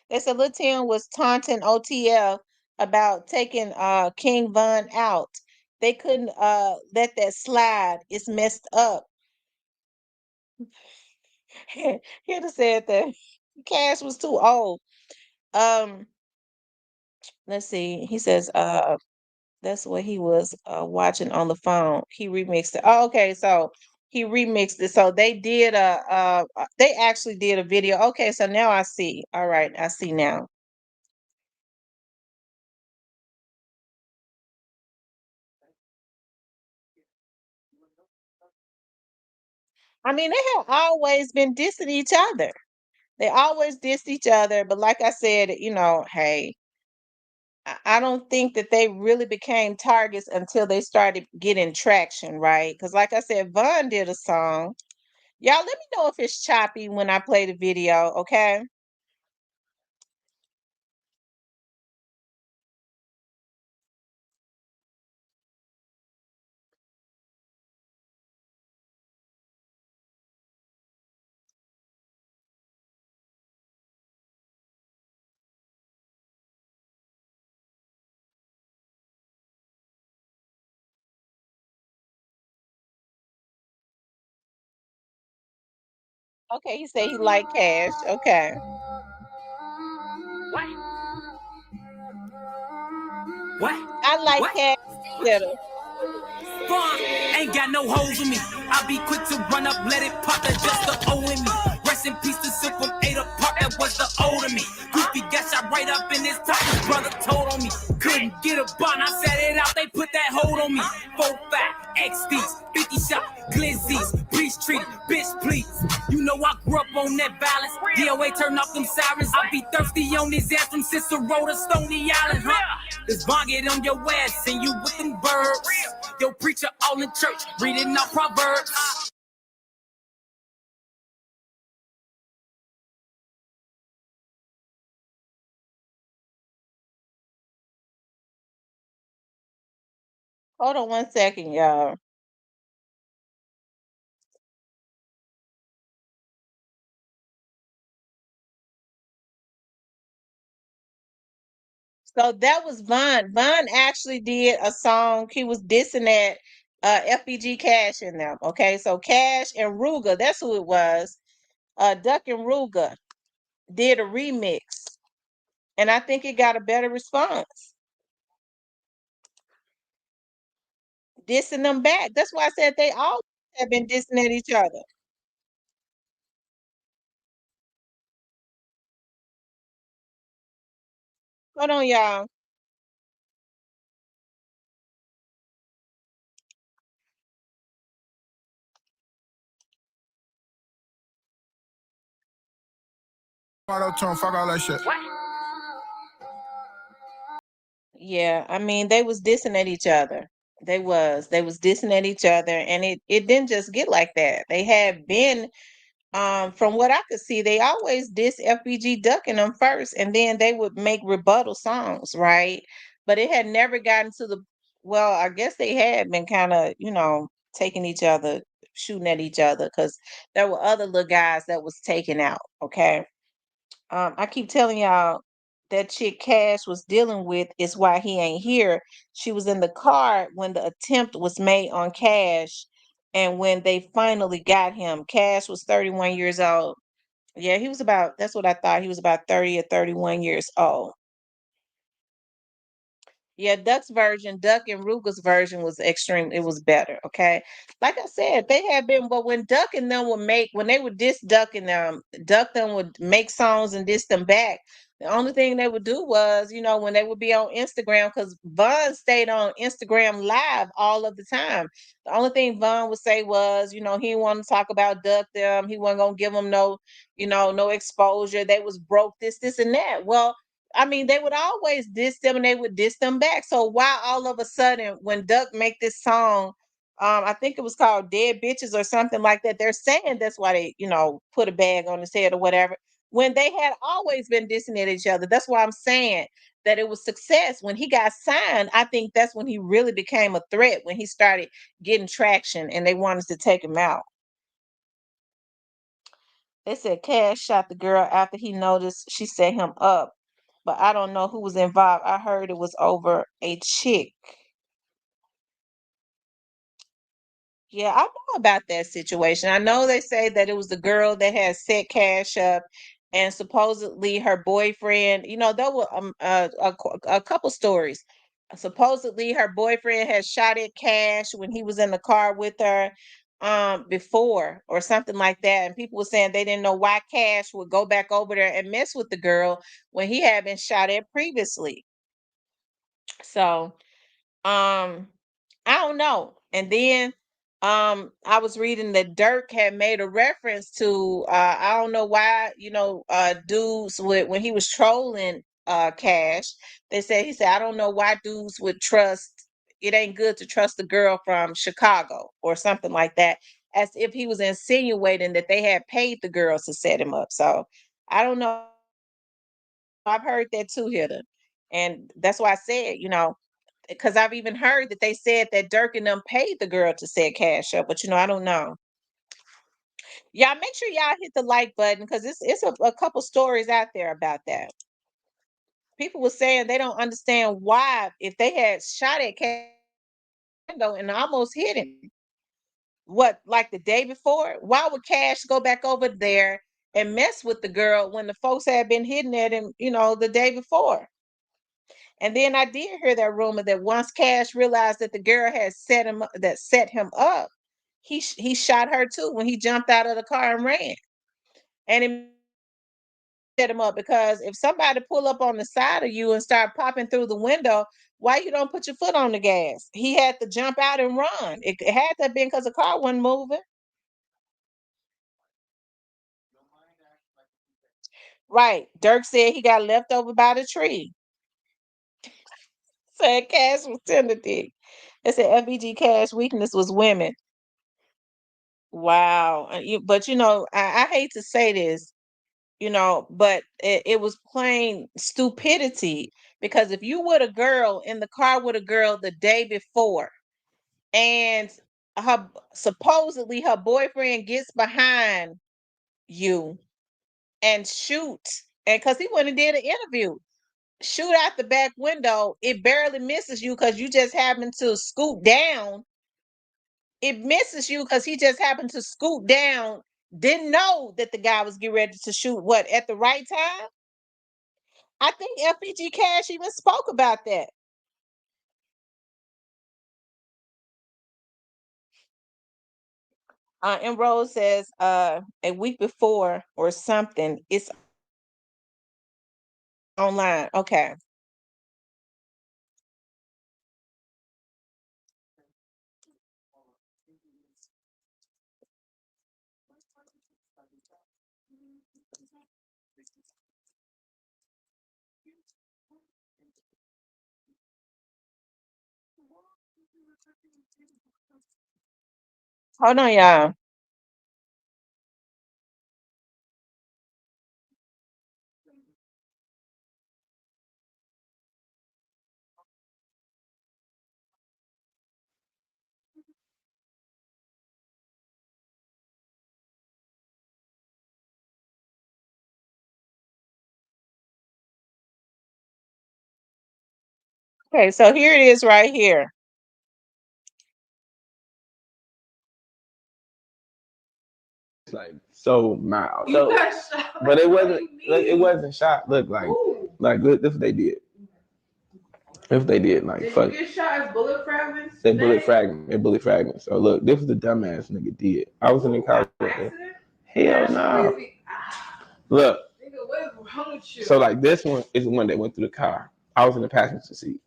They said Lil Tim was taunting OTF about taking King Von out. They couldn't let that slide. It's messed up. He'd have said that Cash was too old. Um, let's see. He says that's what he was watching on the phone. He remixed it. Oh, okay, so he remixed it. So they did they actually did a video. Okay, so now I see. All right, I see now. I mean, they have always been dissing each other. They always dissed each other, but like I said, hey, I don't think that they really became targets until they started getting traction, right? Because like I said, Von did a song. Y'all, let me know if it's choppy when I play the video, okay? Okay, he said he liked Cash. Okay. What? I like What? Cash better. Fun. Ain't got no holes in me. I'll be quick to run up, let it pop, that's just the O in me. Rest in peace to Silk from 8 apart, that was the O to me. Goofy got shot right up in his top, his brother told on me. Couldn't get a bond, I set it out, they put that hold on me. 4-5, XDs, 50 shot, glizzies, breach treated, bitch please. You know I grew up on that balance. DOA turn off them sirens. I be thirsty on his ass from Cicero to Stony Island, huh? This bond get on your ass and you with them birds. Yo, preacher all in church, reading out Proverbs. Hold on one second, y'all. So that was Von. Von actually did a song. He was dissing at FBG Cash in them. Okay, so Cash and Ruga, that's who it was. Duck and Ruga did a remix, and I think it got a better response. Dissing them back. That's why I said they all have been dissing at each other. Hold on, y'all. Auto-tune, fuck all that shit. Yeah, I mean they was dissing at each other. They was dissing at each other, and it didn't just get like that. They had been, from what I could see, they always diss FBG ducking them first, and then they would make rebuttal songs, right? but it had never gotten to the. Well, I guess they had been kind of, taking each other, shooting at each other, because there were other little guys that was taken out. Okay. I keep telling y'all that chick Cash was dealing with is why he ain't here. She was in the car when the attempt was made on Cash, and when they finally got him, Cash was 31 years old. Yeah, he was about, that's what I thought. He was about 30 or 31 years old. Yeah, Duck and Ruger's version was extreme. It was better. Okay. Like I said, they had been, but when Duck and them would make, when they would diss Duck and them, Duck them would make songs and diss them back. The only thing they would do was, when they would be on Instagram, because Vaughn stayed on Instagram live all of the time. The only thing Vaughn would say was, he didn't want to talk about Duck them. He wasn't going to give them no, no exposure. They was broke, this, and that. Well, I mean, they would always diss them and they would diss them back. So why all of a sudden when Duck make this song, I think it was called Dead Bitches or something like that, they're saying that's why they, put a bag on his head or whatever, when they had always been dissing at each other. That's why I'm saying that it was success. When he got signed, I think that's when he really became a threat, when he started getting traction and they wanted to take him out. They said Cash shot the girl after he noticed she set him up, but I don't know who was involved. I heard it was over a chick. Yeah, I know about that situation. I know they say that it was the girl that had set Cash up, and supposedly her boyfriend. There were a couple stories. Supposedly her boyfriend had shot at Cash when he was in the car with her before or something like that, and people were saying they didn't know why Cash would go back over there and mess with the girl when he had been shot at previously. So um, I don't know. And then I was reading that Durk had made a reference to I don't know why, dudes would, when he was trolling Cash, he said, I don't know why dudes would trust, it ain't good to trust a girl from Chicago or something like that, as if he was insinuating that they had paid the girls to set him up. So I don't know. I've heard that too, Hitter. And that's why I said, because I've even heard that they said that Durk and them paid the girl to set Cash up, but I don't know. Y'all make sure y'all hit the like button, because it's a couple stories out there about that. People were saying they don't understand why, if they had shot at Cash window and almost hit him, what, like the day before, why would Cash go back over there and mess with the girl when the folks had been hitting at him, the day before? And then I did hear that rumor that once Cash realized that the girl had set him up, he shot her too when he jumped out of the car and ran. And it set him up, because if somebody pull up on the side of you and start popping through the window, why you don't put your foot on the gas? He had to jump out and run. It had to have been because the car wasn't moving. Right. Durk said he got left over by the tree. Said Cash was tender dick. They said FBG Cash weakness was women. Wow. But I hate to say this, but it was plain stupidity, because if you with a girl in the car with a girl the day before, and her supposedly her boyfriend gets behind you and shoot, and because he went and did an interview, shoot out the back window, it barely misses you because you just happen to scoot down. It misses you because he just happened to scoot down, didn't know that the guy was getting ready to shoot what at the right time. I think FBG Cash even spoke about that. And Rose says a week before or something, it's online. Okay. Hold on, y'all. Okay, so here it is right here. It's like so mild. So, but it wasn't. Like, it wasn't shot. Look like look, this what they did. If they did, like, fuck. Did you get shot as bullet fragments? They bullet fragments. So look, this was the dumbass nigga did. I was in the car with him. Hell no. Look. So like this one is the one that went through the car. I was in the passenger seat.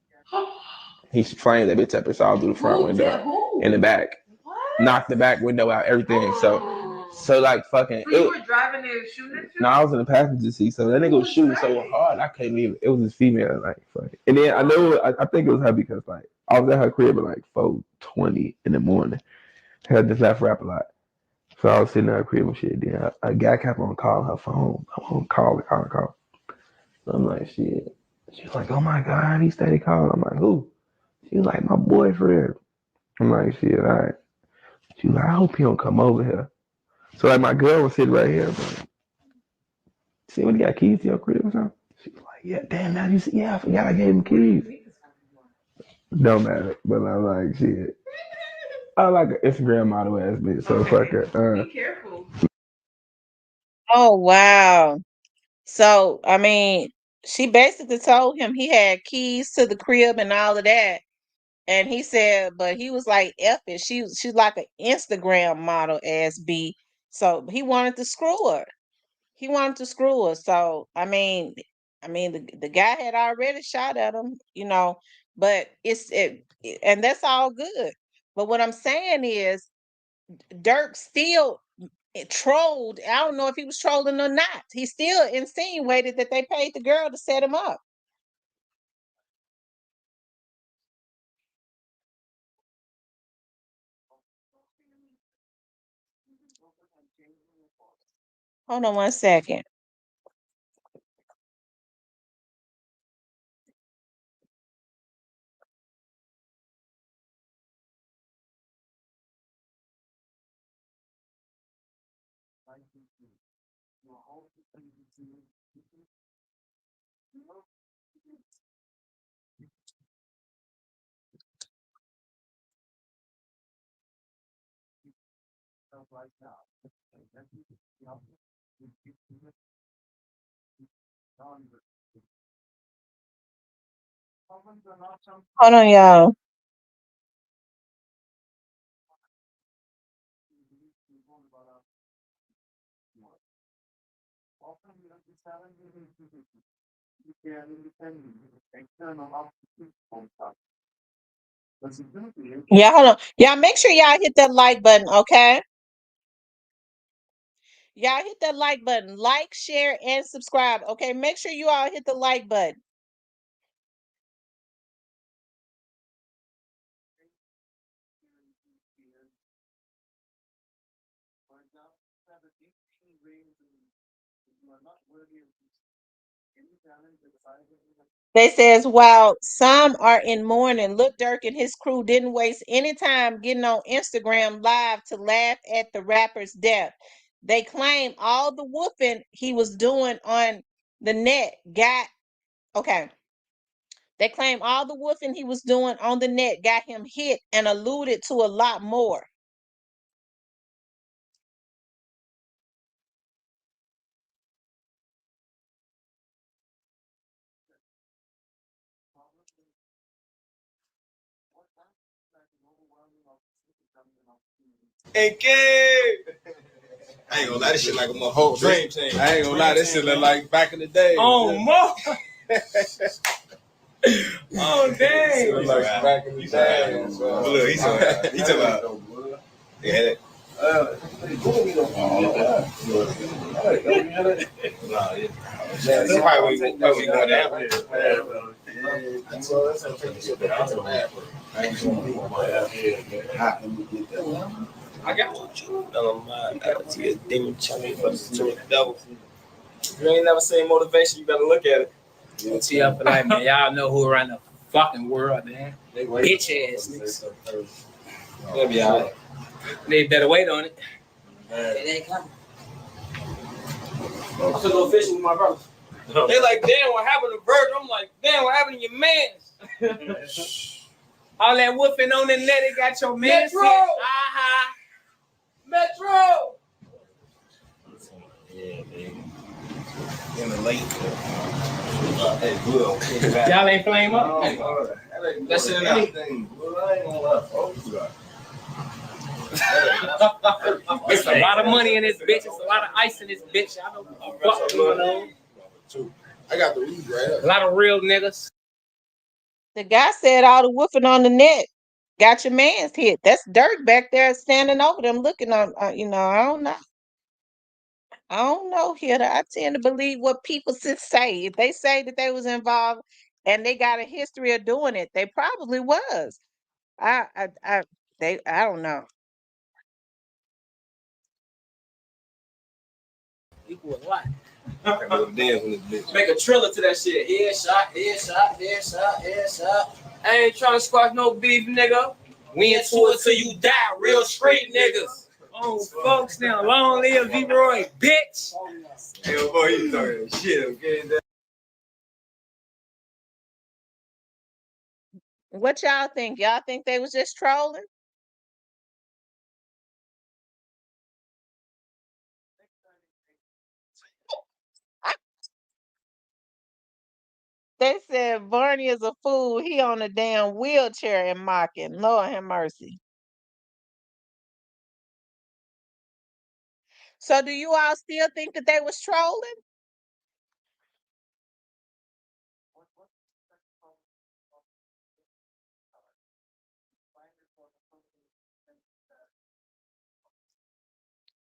He flamed that bitch up. It's all through the front window, in the back. What? Knocked the back window out, everything. So like fucking. So you were driving and shooting at you? No, I was in the passenger seat. So that nigga was shooting so hard, I couldn't even. It was this female, like, fuck. And then I think it was her because like I was at her crib at like 4:20 in the morning. I just left rap a lot. So I was sitting at her crib and shit. Then a guy kept on calling her phone. I'm on call. So I'm like, shit. She was like, oh my God, he steady calling. I'm like, who? She was like, my boyfriend. I'm like, shit, all right. She was like, I hope he don't come over here. So like my girl was sitting right here. But, see when you got keys to your crib or something? She was like, yeah, damn, now you see, yeah, I forgot I gave him keys. Don't matter. But I'm like, shit. I like an Instagram model ass bitch, so fuck her. Be careful. Oh wow. So I mean, she basically told him he had keys to the crib and all of that. And he said, but he was like, F it. She's like an Instagram model ass B. So he wanted to screw her. So I mean, the guy had already shot at him, but and that's all good. But what I'm saying is, Durk still trolled. I don't know if he was trolling or not. He still insinuated that they paid the girl to set him up. Hold on one second. Hold on, y'all. Yeah, hold on. Y'all make sure y'all hit that like button, okay? Y'all hit that like button. Like, share, and subscribe. Okay, make sure you all hit the like button. They says while some are in mourning, Lil Durk and his crew didn't waste any time getting on Instagram Live to laugh at the rapper's death. They claim all the whooping he was doing on the net got okay. They claim all the woofing he was doing on the net got him hit and alluded to a lot more. Hey, kid! I ain't gonna lie, this shit like a whole dream team. I ain't gonna lie, this shit look like back in the day. Oh, mo! Oh, dang! Look like back in the day. Look, he's talking about. Yeah. That's probably we going down. I got you. A demon chummy for the devil. If you ain't never seen motivation, you better look at it. OTF like, man, y'all know who around the fucking world, man. They bitch ass niggas. They'll be all right. They better wait on it. It ain't coming. I'm gonna go fishing with my brother. They like, damn, what happened to Virgil? I'm like, damn, what happened to your mans? All that whooping on the net, it got your man. Metro! Metro! Yeah, baby. In the late. Y'all ain't flame up? That's it. Anything. I ain't gonna lie. It's a lot of money in this bitch. It's a lot of ice in this bitch. I don't know what's going on. I got the weed right up. A lot of real niggas. The guy said all the woofing on the net got your man's hit. That's Durk back there standing over them looking on, I don't know. I don't know, Hitter. I tend to believe what people say. If they say that they was involved and they got a history of doing it, they probably was. I don't know. Equal what? Make a trailer to that shit. Headshot. I ain't trying to squash no beef, nigga. We into it till you die. Real street niggas. Oh, folks, now long live V-Roy, bitch. Hey, boy, you talking shit, okay? What y'all think? Y'all think they was just trolling? They said Barney is a fool. He on a damn wheelchair and mocking. Lord have mercy. So do you all still think that they was trolling?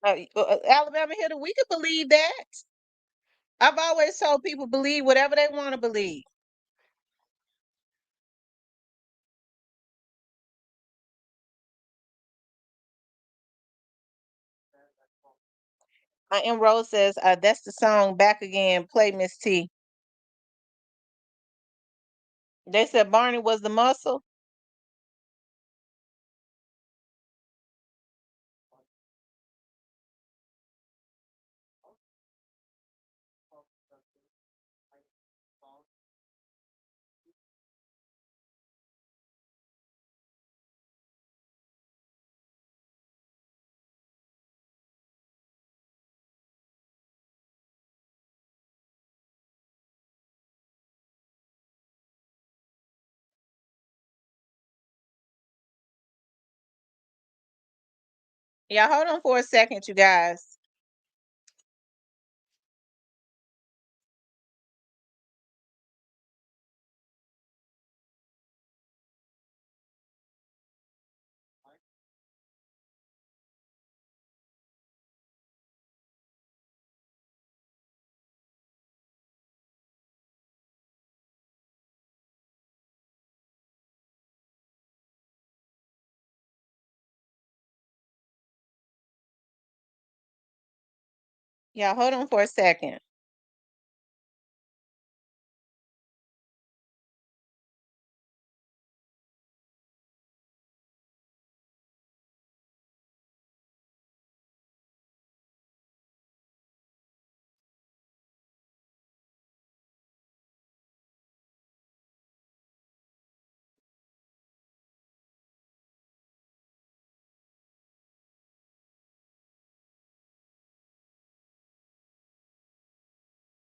Alabama Hitter, we could believe that. I've always told people believe whatever they want to believe. And Rose says, that's the song Back Again, play Miss T. They said Barney was the muscle. Yeah, hold on for a second, you guys. Yeah, hold on for a second.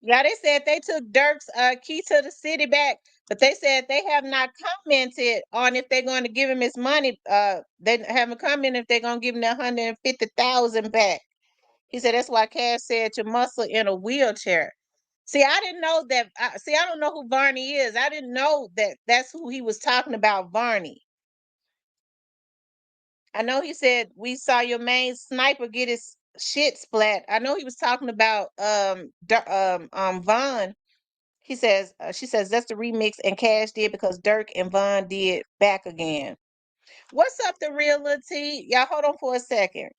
Yeah, they said they took Durk's key to the city back, but they said they have not commented on if they're going to give him his money. They haven't commented if they're going to give him the 150,000 back. He said that's why Cash said your muscle in a wheelchair. See, I didn't know that. I don't know who Varney is. I didn't know that that's who he was talking about, Varney. I know he said we saw your main sniper get his shit splat. I know he was talking about Von. She says that's the remix and Cash did because Durk and Von did Back Again. What's up, the real Lil T? Y'all hold on for a second.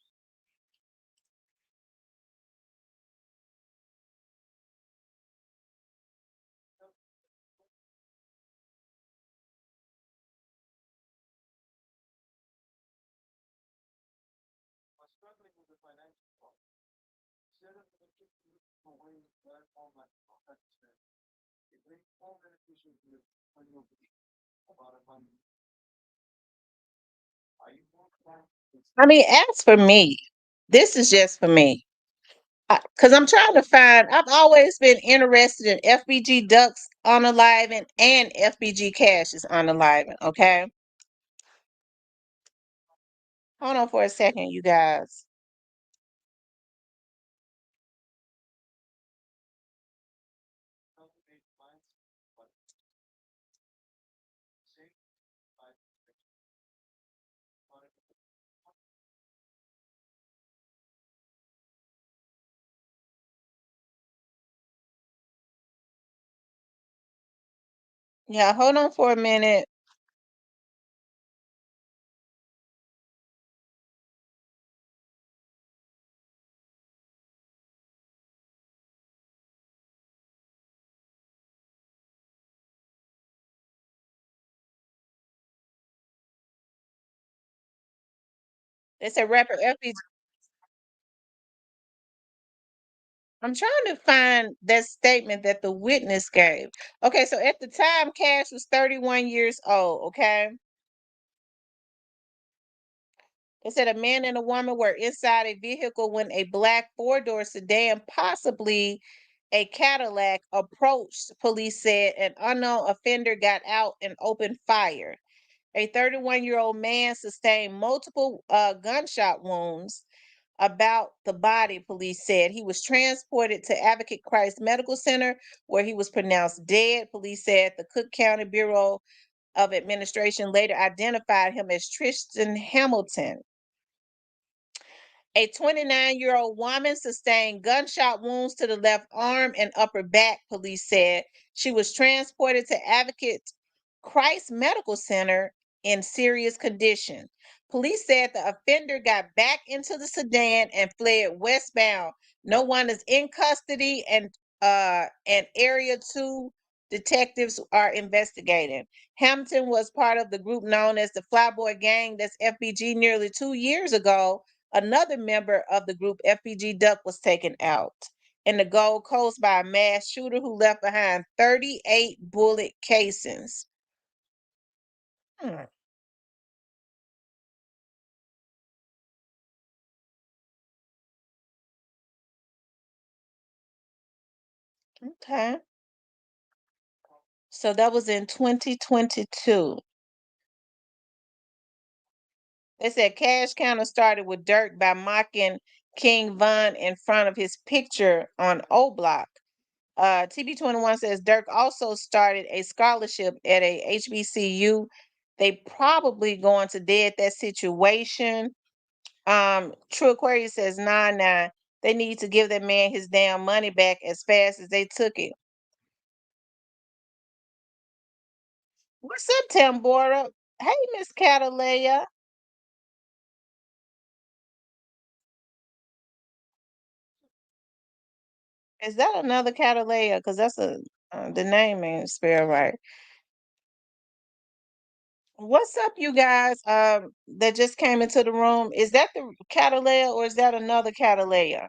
I mean, as for me, this is just for me. Because I'm trying to find, I've always been interested in FBG Ducks on Unaliving and FBG Cash is Unaliving, okay? Hold on for a second, you guys. Yeah, hold on for a minute. They said rapper FBG. I'm trying to find that statement that the witness gave. Okay, so at the time, Cash was 31 years old, okay? They said a man and a woman were inside a vehicle when a black four-door sedan, possibly a Cadillac, approached, police said. An unknown offender got out and opened fire. A 31-year-old man sustained multiple gunshot wounds about the body, police said. He was transported to Advocate Christ Medical Center, where he was pronounced dead. Police said the Cook County Bureau of Administration later identified him as Tristan Hamilton. A 29-year-old woman sustained gunshot wounds to the left arm and upper back, police said. She was transported to Advocate Christ Medical Center in serious condition. Police said the offender got back into the sedan and fled westbound. No one is in custody, and Area 2 detectives are investigating. Hamilton was part of the group known as the Flyboy Gang, that's FBG. Nearly 2 years ago, another member of the group, FBG Duck, was taken out in the Gold Coast by a mass shooter who left behind 38 bullet casings. Okay. So that was in 2022. They said cash counter started with Durk by mocking King Von in front of his picture on O Block. TB21 says Durk also started a scholarship at a HBCU. They probably going to dead that situation. True Aquarius says, nah. They need to give that man his damn money back as fast as they took it. What's up, Tambora? Hey, Miss Catalea. Is that another Catalea? Because that's the name ain't spelled right. What's up, you guys? That just came into the room. Is that the Catalea or is that another Catalea?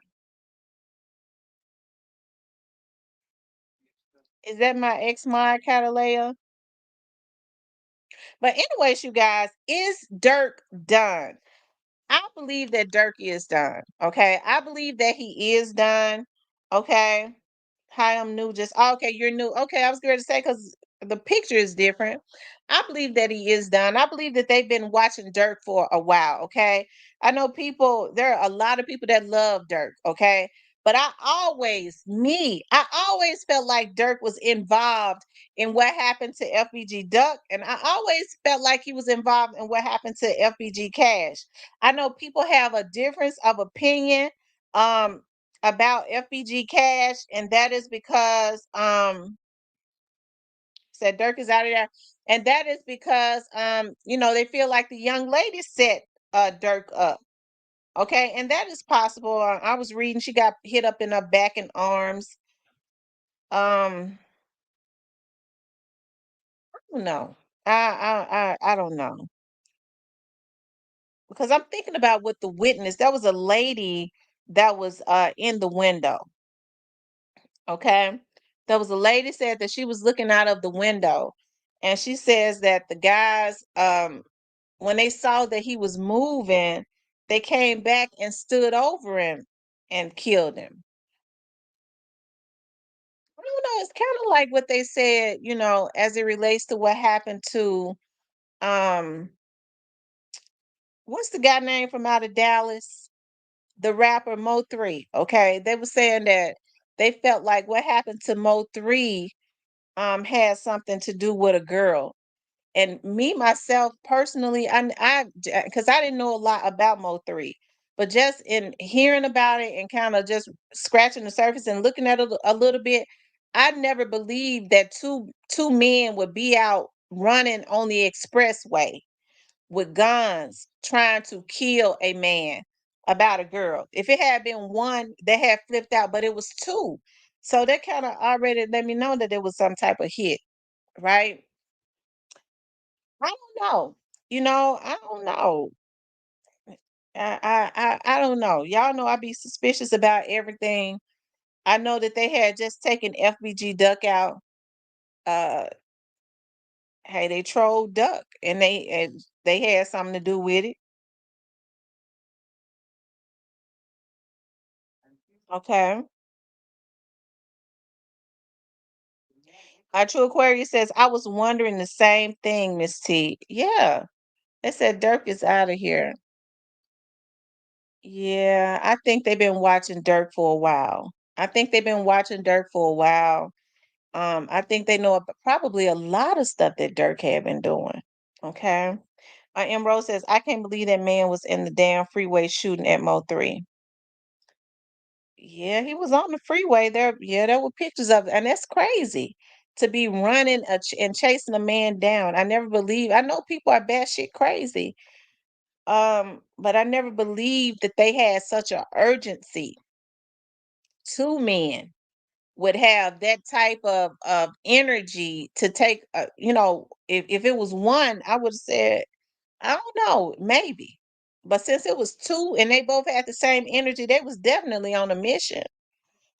Is that my ex-mod Catalea? But anyways, you guys, is Durk done? I believe that Durk is done. Okay. I believe that he is done. Okay. Hi, I'm new. Just okay, you're new. Okay, I was going to say because the picture is different. I believe that he is done. I believe that they've been watching Durk for a while. Okay. I know people, there are a lot of people that love Durk. Okay. But I always felt like Durk was involved in what happened to FBG Duck. And I always felt like he was involved in what happened to FBG Cash. I know people have a difference of opinion about FBG Cash, and that is because said Durk is out of there, and that is because they feel like the young lady set Durk up. Okay, and that is possible. I was reading she got hit up in her back and arms. I don't know. I don't know, because I'm thinking about what the witness. That was a lady that was in the window. Okay, There was a lady said that she was looking out of the window, and she says that the guys, when they saw that he was moving, they came back and stood over him and killed him. I don't know. It's kind of like what they said, as it relates to what happened to um, what's the guy name from out of Dallas? The rapper Mo3. Okay, they were saying that they felt like what happened to Mo3 had something to do with a girl. And me myself personally, I because I didn't know a lot about Mo3, but just in hearing about it and kind of just scratching the surface and looking at it a little bit, I never believed that two men would be out running on the expressway with guns trying to kill a man about a girl. If it had been one, they had flipped out, but it was two. So that kind of already let me know that it was some type of hit, right? I don't know. I don't know. I don't know. Y'all know I be suspicious about everything. I know that they had just taken FBG Duck out. Uh, hey, they trolled Duck, and they had something to do with it. Okay. True Aquarius says, I was wondering the same thing, Miss T. Yeah. They said Durk is out of here. Yeah, I think they've been watching Durk for a while. I think they've been watching Durk for a while. I think they know probably a lot of stuff that Durk had been doing. Okay. M. Rose says, I can't believe that man was in the damn freeway shooting at Mo 3. Yeah, he was on the freeway there. Yeah, there were pictures of it. And that's crazy to be running and chasing a man down. I never believe. I know people are batshit crazy. But I never believed that they had such an urgency. Two men would have that type of energy to take, if it was one, I would have said, I don't know, maybe. But since it was two and they both had the same energy, they was definitely on a mission.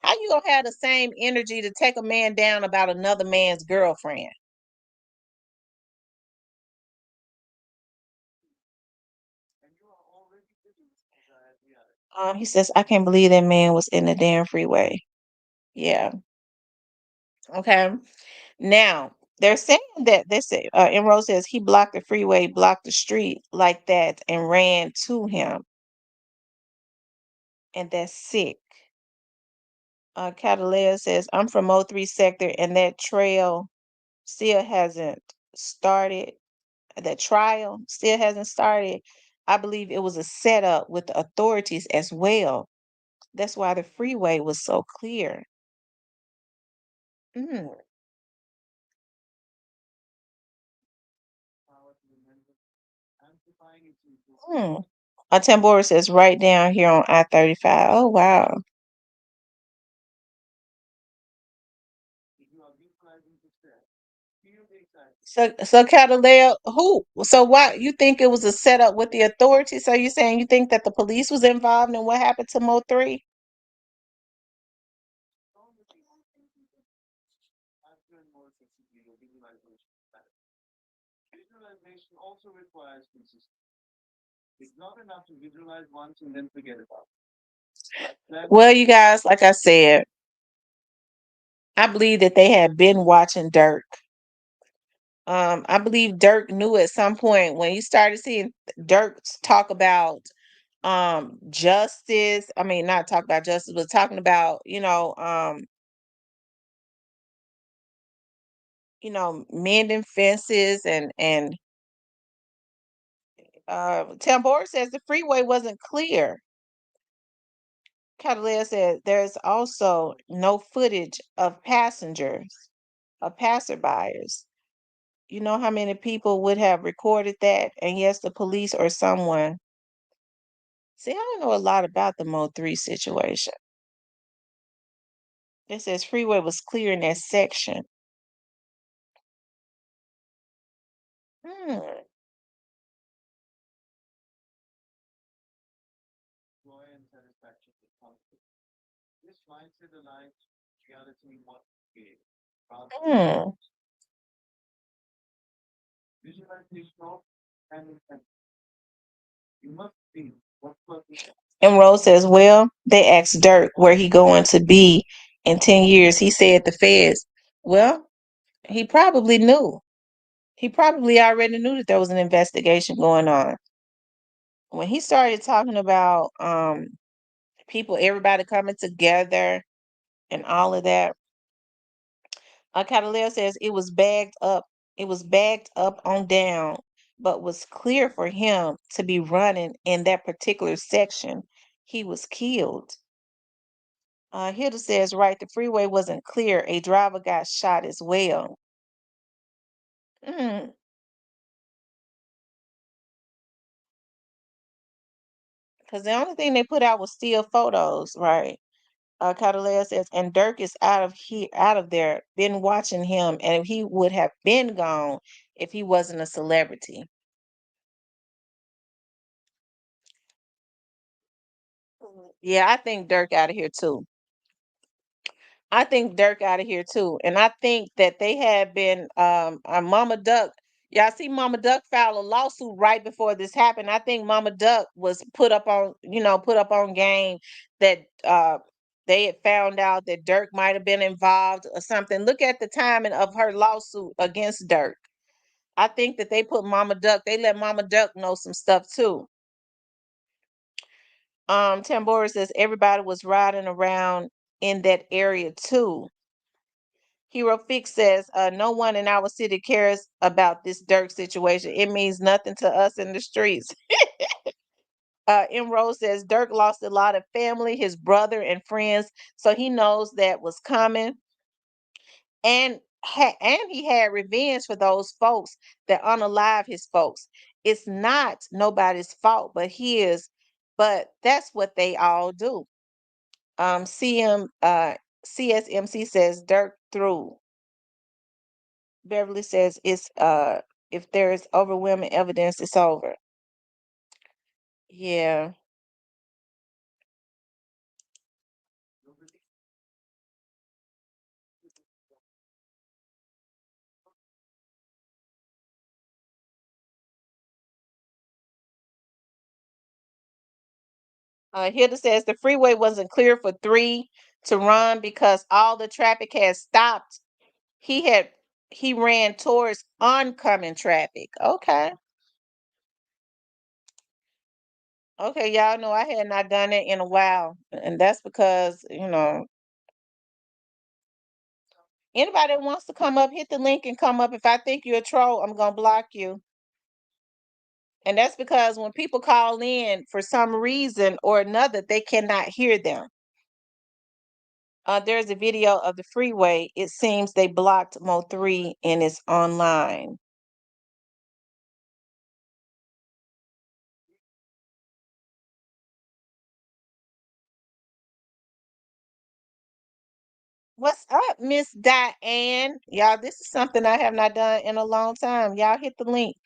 How you gonna have the same energy to take a man down about another man's girlfriend? He says, I can't believe that man was in the damn freeway. Yeah. Okay. Now they're saying that they say Emerald says he blocked the freeway, blocked the street like that, and ran to him, and that's sick. Catalea says I'm from O3 sector, and that trail still hasn't started. The trial still hasn't started. I believe it was a setup with the authorities as well. That's why the freeway was so clear. Mm. Mm. Tambora says right down here on I-35. Oh wow. So Catalea, so why you think it was a setup with the authorities? So you're saying you think that the police was involved in what happened to Mo 3? Well, you guys, like I said, I believe that they had been watching Durk. I believe Durk knew at some point when you started seeing Durk talk about justice. I mean, not talk about justice, but talking about, mending fences and Tambora says the freeway wasn't clear. Catalina said there's also no footage of passengers, of passerbyers. You know how many people would have recorded that? And yes, the police or someone. See, I don't know a lot about the Mo 3 situation. It says freeway was clear in that section. Hmm. Hmm. And Rose says, well, they asked Durk where he going to be in 10 years. He said the feds. Well, he probably knew. He probably already knew that there was an investigation going on. When he started talking about people, everybody coming together and all of that, Catalina says it was bagged up. It was bagged up on down, but was clear for him to be running in that particular section. He was killed. Hilda says, right, the freeway wasn't clear. A driver got shot as well. Because the only thing they put out was still photos, right? Catalina says, and Durk is out of there. Been watching him, and he would have been gone if he wasn't a celebrity. Yeah, I think Durk out of here too. I think Durk out of here too. And I think that they had been Mama Duck. Y'all see Mama Duck filed a lawsuit right before this happened. I think Mama Duck was put up on, put up on game that they had found out that Durk might have been involved or something. Look at the timing of her lawsuit against Durk. I think that they put Mama Duck, they let Mama Duck know some stuff too. Tambora says everybody was riding around in that area too. Hero Fix says, no one in our city cares about this Durk situation. It means nothing to us in the streets. Emerald says Durk lost a lot of family, his brother and friends, so he knows that was coming. And he had revenge for those folks that unalive his folks. It's not nobody's fault but his, but that's what they all do. CSMC says Durk through. Beverly says it's if there is overwhelming evidence, it's over. Yeah. Hilda says the freeway wasn't clear for 3 to run because all the traffic had stopped. He ran towards oncoming traffic. Okay. Okay, y'all know I had not done it in a while. And that's because, anybody that wants to come up, hit the link and come up. If I think you're a troll, I'm gonna block you. And that's because when people call in for some reason or another, they cannot hear them. There's a video of the freeway. It seems they blocked Mo 3 and it's online. What's up, Miss Diane? Y'all, this is something I have not done in a long time. Y'all hit the link.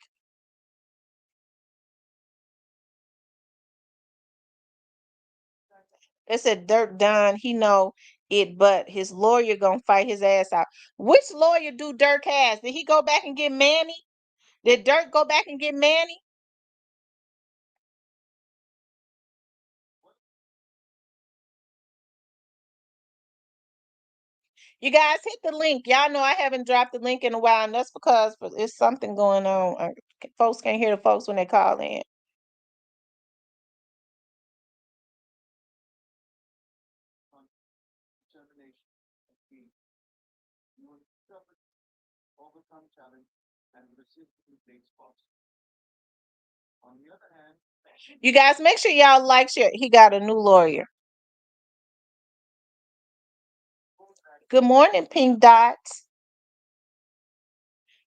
They said Durk done. He know it, but his lawyer gonna fight his ass out. Which lawyer do Durk has? Did he go back and get Manny? Did Durk go back and get Manny? You guys hit the link. Y'all know I haven't dropped the link in a while, and that's because it's something going on. Folks can't hear the folks when they call in. You guys make sure y'all share. He got a new lawyer. Good morning, Pink Dots.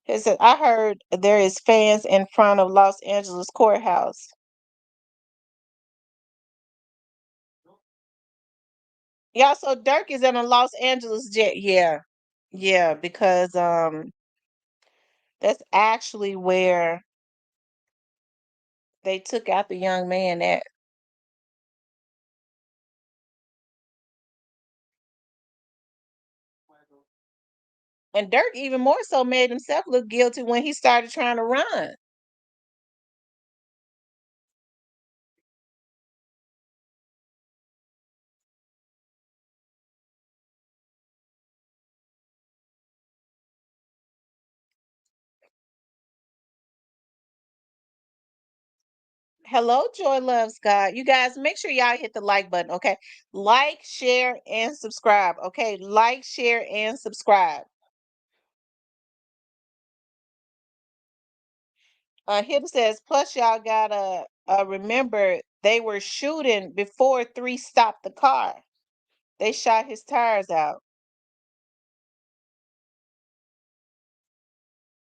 He said, I heard there is fans in front of Los Angeles courthouse. Yeah, so Durk is in a Los Angeles jet. Yeah. Yeah, because that's actually where they took out the young man at. And Durk even more so made himself look guilty when he started trying to run. Hello, Joy Loves God. You guys, make sure y'all hit the like button, okay? Like, share, and subscribe, okay? Like, share, and subscribe. Here says, plus y'all gotta remember they were shooting before 3 stopped the car. They shot his tires out.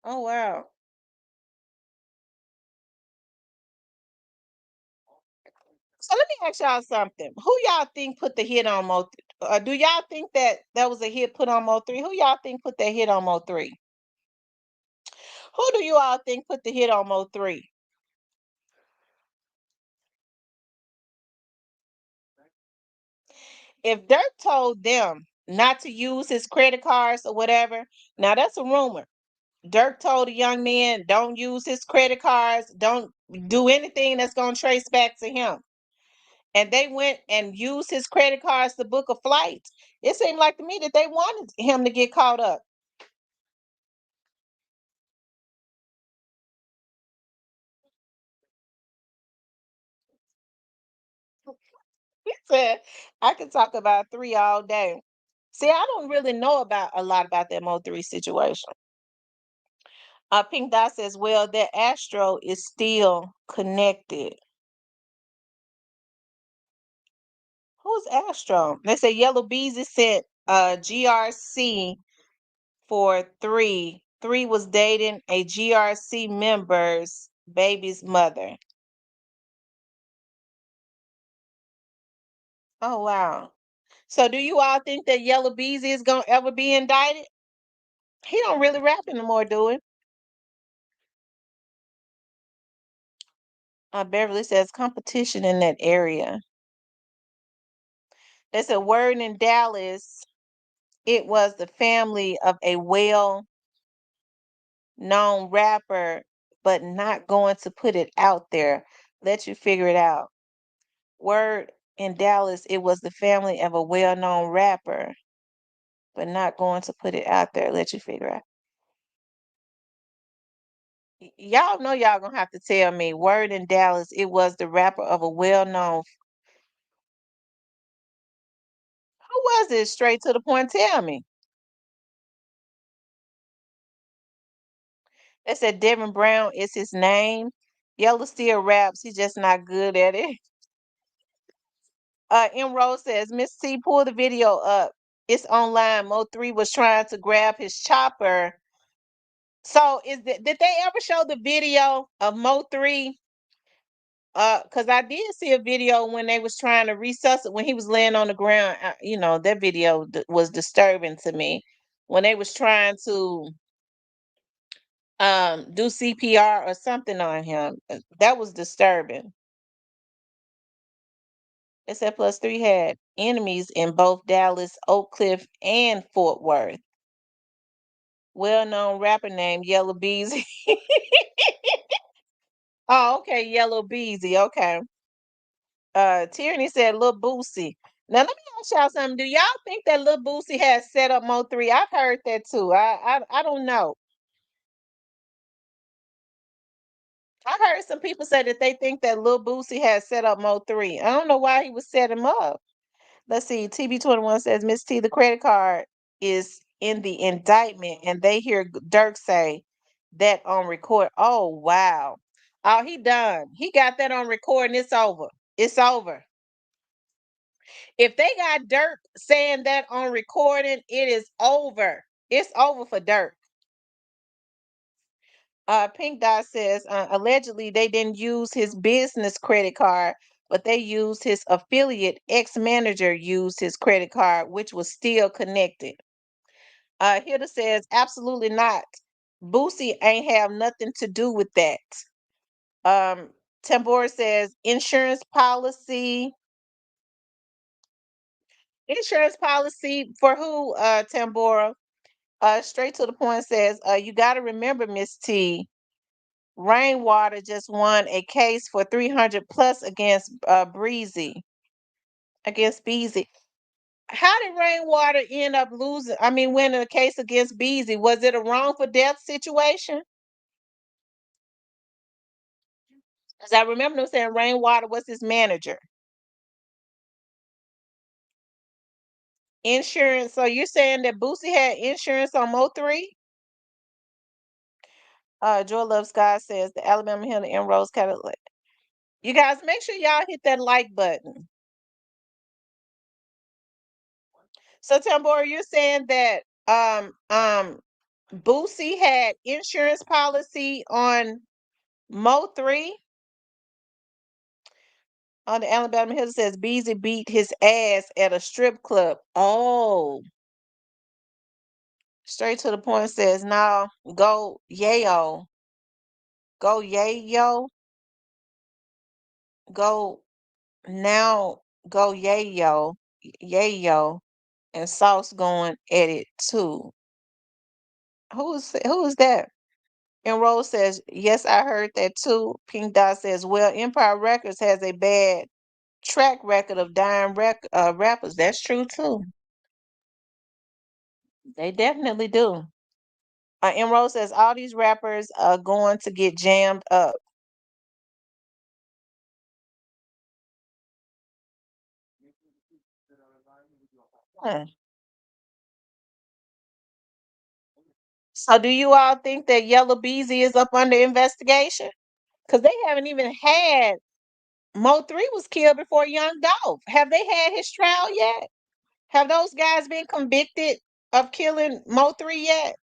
Oh, wow. So let me ask y'all something. Who y'all think put the hit on Mo? Do y'all think that was a hit put on Mo 3? Who y'all think put that hit on Mo 3? Who do you all think put the hit on Mo 3? If Dirk told them not to use his credit cards or whatever, now that's a rumor. Dirk told the young man, don't use his credit cards, don't do anything that's going to trace back to him. And they went and used his credit cards to book a flight. It seemed like to me that they wanted him to get caught up. He said, I could talk about 3 all day. See, I don't really know about a lot about that Mo 3 situation. Pink Dot says, well, that Astro is still connected. Who's Astro? They say Yellow Beezy sent GRC for 3. 3 was dating a GRC member's baby's mother. Oh, wow. So do you all think that Yellow Beezy is going to ever be indicted? He don't really rap anymore, do he? Beverly says competition in that area. There's a word in Dallas. It was the family of a well-known rapper, but not going to put it out there. Let you figure it out. Word in Dallas, it was the family of a well-known rapper, but not going to put it out there. Let you figure out. Y'all know y'all gonna have to tell me. Word in Dallas, it was the rapper of a well-known. Who was it? Straight to the point. Tell me. They said Devin Brown is his name. Yellow still raps. He's just not good at it. Emerald says, Miss T, pull the video up. It's online. Mo 3 was trying to grab his chopper. So did they ever show the video of Mo 3? Because I did see a video when they was trying to resuscitate when he was laying on the ground. That video was disturbing to me. When they was trying to do CPR or something on him. That was disturbing. It said plus 3 had enemies in both Dallas, Oak Cliff, and Fort Worth. Well-known rapper named Yellow Beezy. Oh, okay, Yellow Beezy. Okay. Tierney said Lil Boosie. Now let me ask y'all something. Do y'all think that Lil Boosie has set up Mo 3? I've heard that too. I don't know. I heard some people say that they think that Lil Boosie has set up Mo 3. I don't know why he would set him up. Let's see. TB21 says, Miss T, the credit card is in the indictment, and they hear Durk say that on record. Oh, wow. Oh, he done. He got that on record, and it's over. It's over. If they got Durk saying that on recording, it is over. It's over for Durk. Pink Dot says, allegedly they didn't use his business credit card, but they used his affiliate. Ex-manager used his credit card, which was still connected. Hilda says, absolutely not. Boosie ain't have nothing to do with that. Tambora says, insurance policy. Insurance policy for who, Tambora? Straight to the point says, you got to remember, Miss T, Rainwater just won a case for 300 plus against Breezy, against Beezy. How did Rainwater end up losing? I mean, winning a case against Beezy? Was it a wrongful death situation? Because I remember them saying Rainwater was his manager. Insurance. So you're saying that Boosie had insurance on Mo3? Joy Love Scott says the Alabama Hill and Rose Cadillac. You guys, make sure y'all hit that like button. So Tambora, you're saying that Boosie had insurance policy on Mo3? On the Alabama Hill says Beezy beat his ass at a strip club. Oh. Straight to the point says, no, go yayo. Go yayo. Go now, go yayo. Yayo. And Sauce going at it too. Who is that? And Rose says, yes, I heard that too. Pink Dot says, well, Empire Records has a bad track record of dying rappers. That's true too. They definitely do. And Rose says, all these rappers are going to get jammed up. Hmm. So do you all think that Yellow Beezy is up under investigation? Because they haven't even had Mo3 was killed before Young Dolph. Have they had his trial yet? Have those guys been convicted of killing Mo3 yet?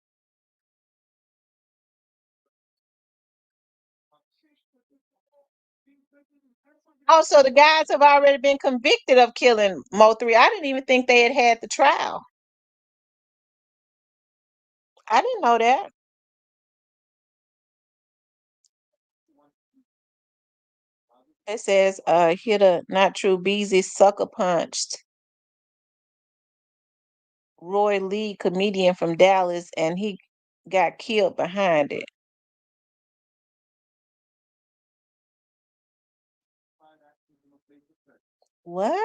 Oh, so the guys have already been convicted of killing Mo3. I didn't even think they had the trial. I didn't know that. It says, hit a not true Beezy sucker punched Roy Lee, comedian from Dallas, and he got killed behind it. What?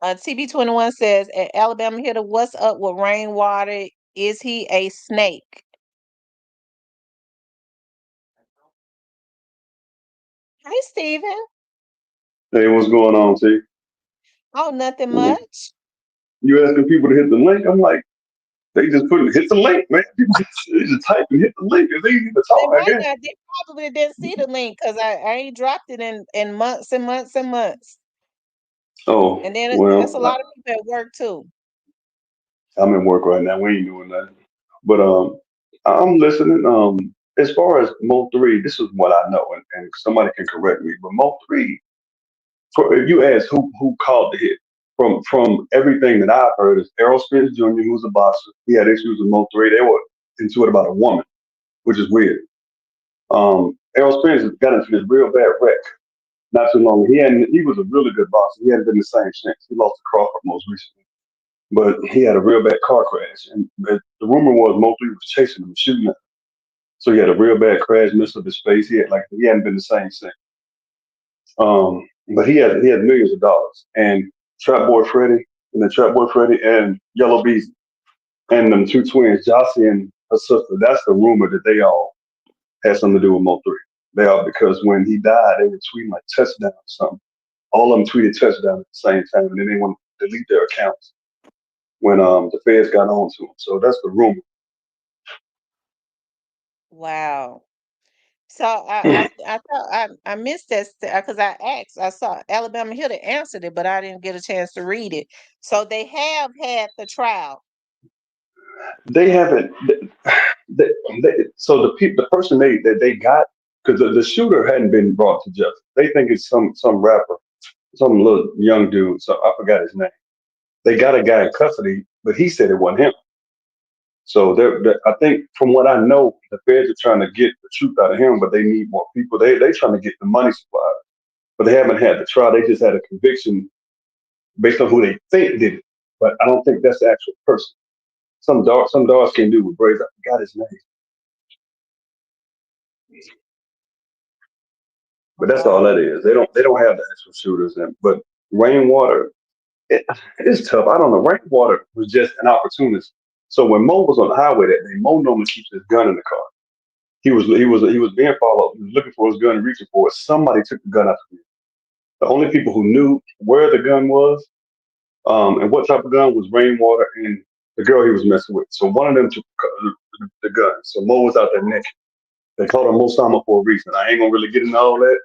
TB21 says, Alabama hitter, what's up with Rainwater? Is he a snake? Hey, Steven. Hey, what's going on, T? Oh, nothing much. You asking people to hit the link? I'm like, they just hit the link, man. People just type and hit the link. It's easy to They talk, I might guess. not. They probably didn't see the link because I ain't dropped it in months and months and months. Oh, And then it's a well, lot of people at work too. I'm at work right now. We ain't doing that. But I'm listening. As far as Mo3, this is what I know, and somebody can correct me. But Mo3, if you ask who called the hit, from everything that I've heard, is Errol Spence Jr., who's a boxer. He had issues with Mo3. They were into it about a woman, which is weird. Errol Spence got into this real bad wreck not too long. He was a really good boxer. He hadn't been the same since. He lost to Crawford most recently. But he had a real bad car crash. And the rumor was Mo3 was chasing him, shooting him. So he had a real bad crash, missed up his face. He hadn't been the same since. But he had millions of dollars. And Trap Boy Freddy and Yellow Beezy and them two twins, Jossie and her sister, that's the rumor that they all had something to do with Mo3. They all, because when he died, they were tweeting like touchdown or something. All of them tweeted touchdown at the same time, and then they want to delete their accounts when the feds got on to them. So that's the rumor. Wow. So I thought I missed that because I asked. I saw Alabama Hill that answered it, but I didn't get a chance to read it. So they have had the trial. They haven't. So the person that they got, because the shooter hadn't been brought to justice. They think it's some rapper, some little young dude. So I forgot his name. They got a guy in custody, but he said it wasn't him. So I think from what I know, the feds are trying to get the truth out of him, but they need more people. They trying to get the money supply, but they haven't had the trial. They just had a conviction based on who they think did it. but I don't think that's the actual person. Some dogs can do with braids. I forgot his name, but that's all that is. They don't have the actual shooters, but Rainwater, it's tough. I don't know. Rainwater was just an opportunist. So when Mo was on the highway that day, Mo normally keeps his gun in the car. He was being followed. He was looking for his gun and reaching for it. Somebody took the gun out of him. The only people who knew where the gun was, and what type of gun was Rainwater and the girl he was messing with. So one of them took the gun. So Mo was out there naked. They called him Mo Sama for a reason. I ain't gonna really get into all that,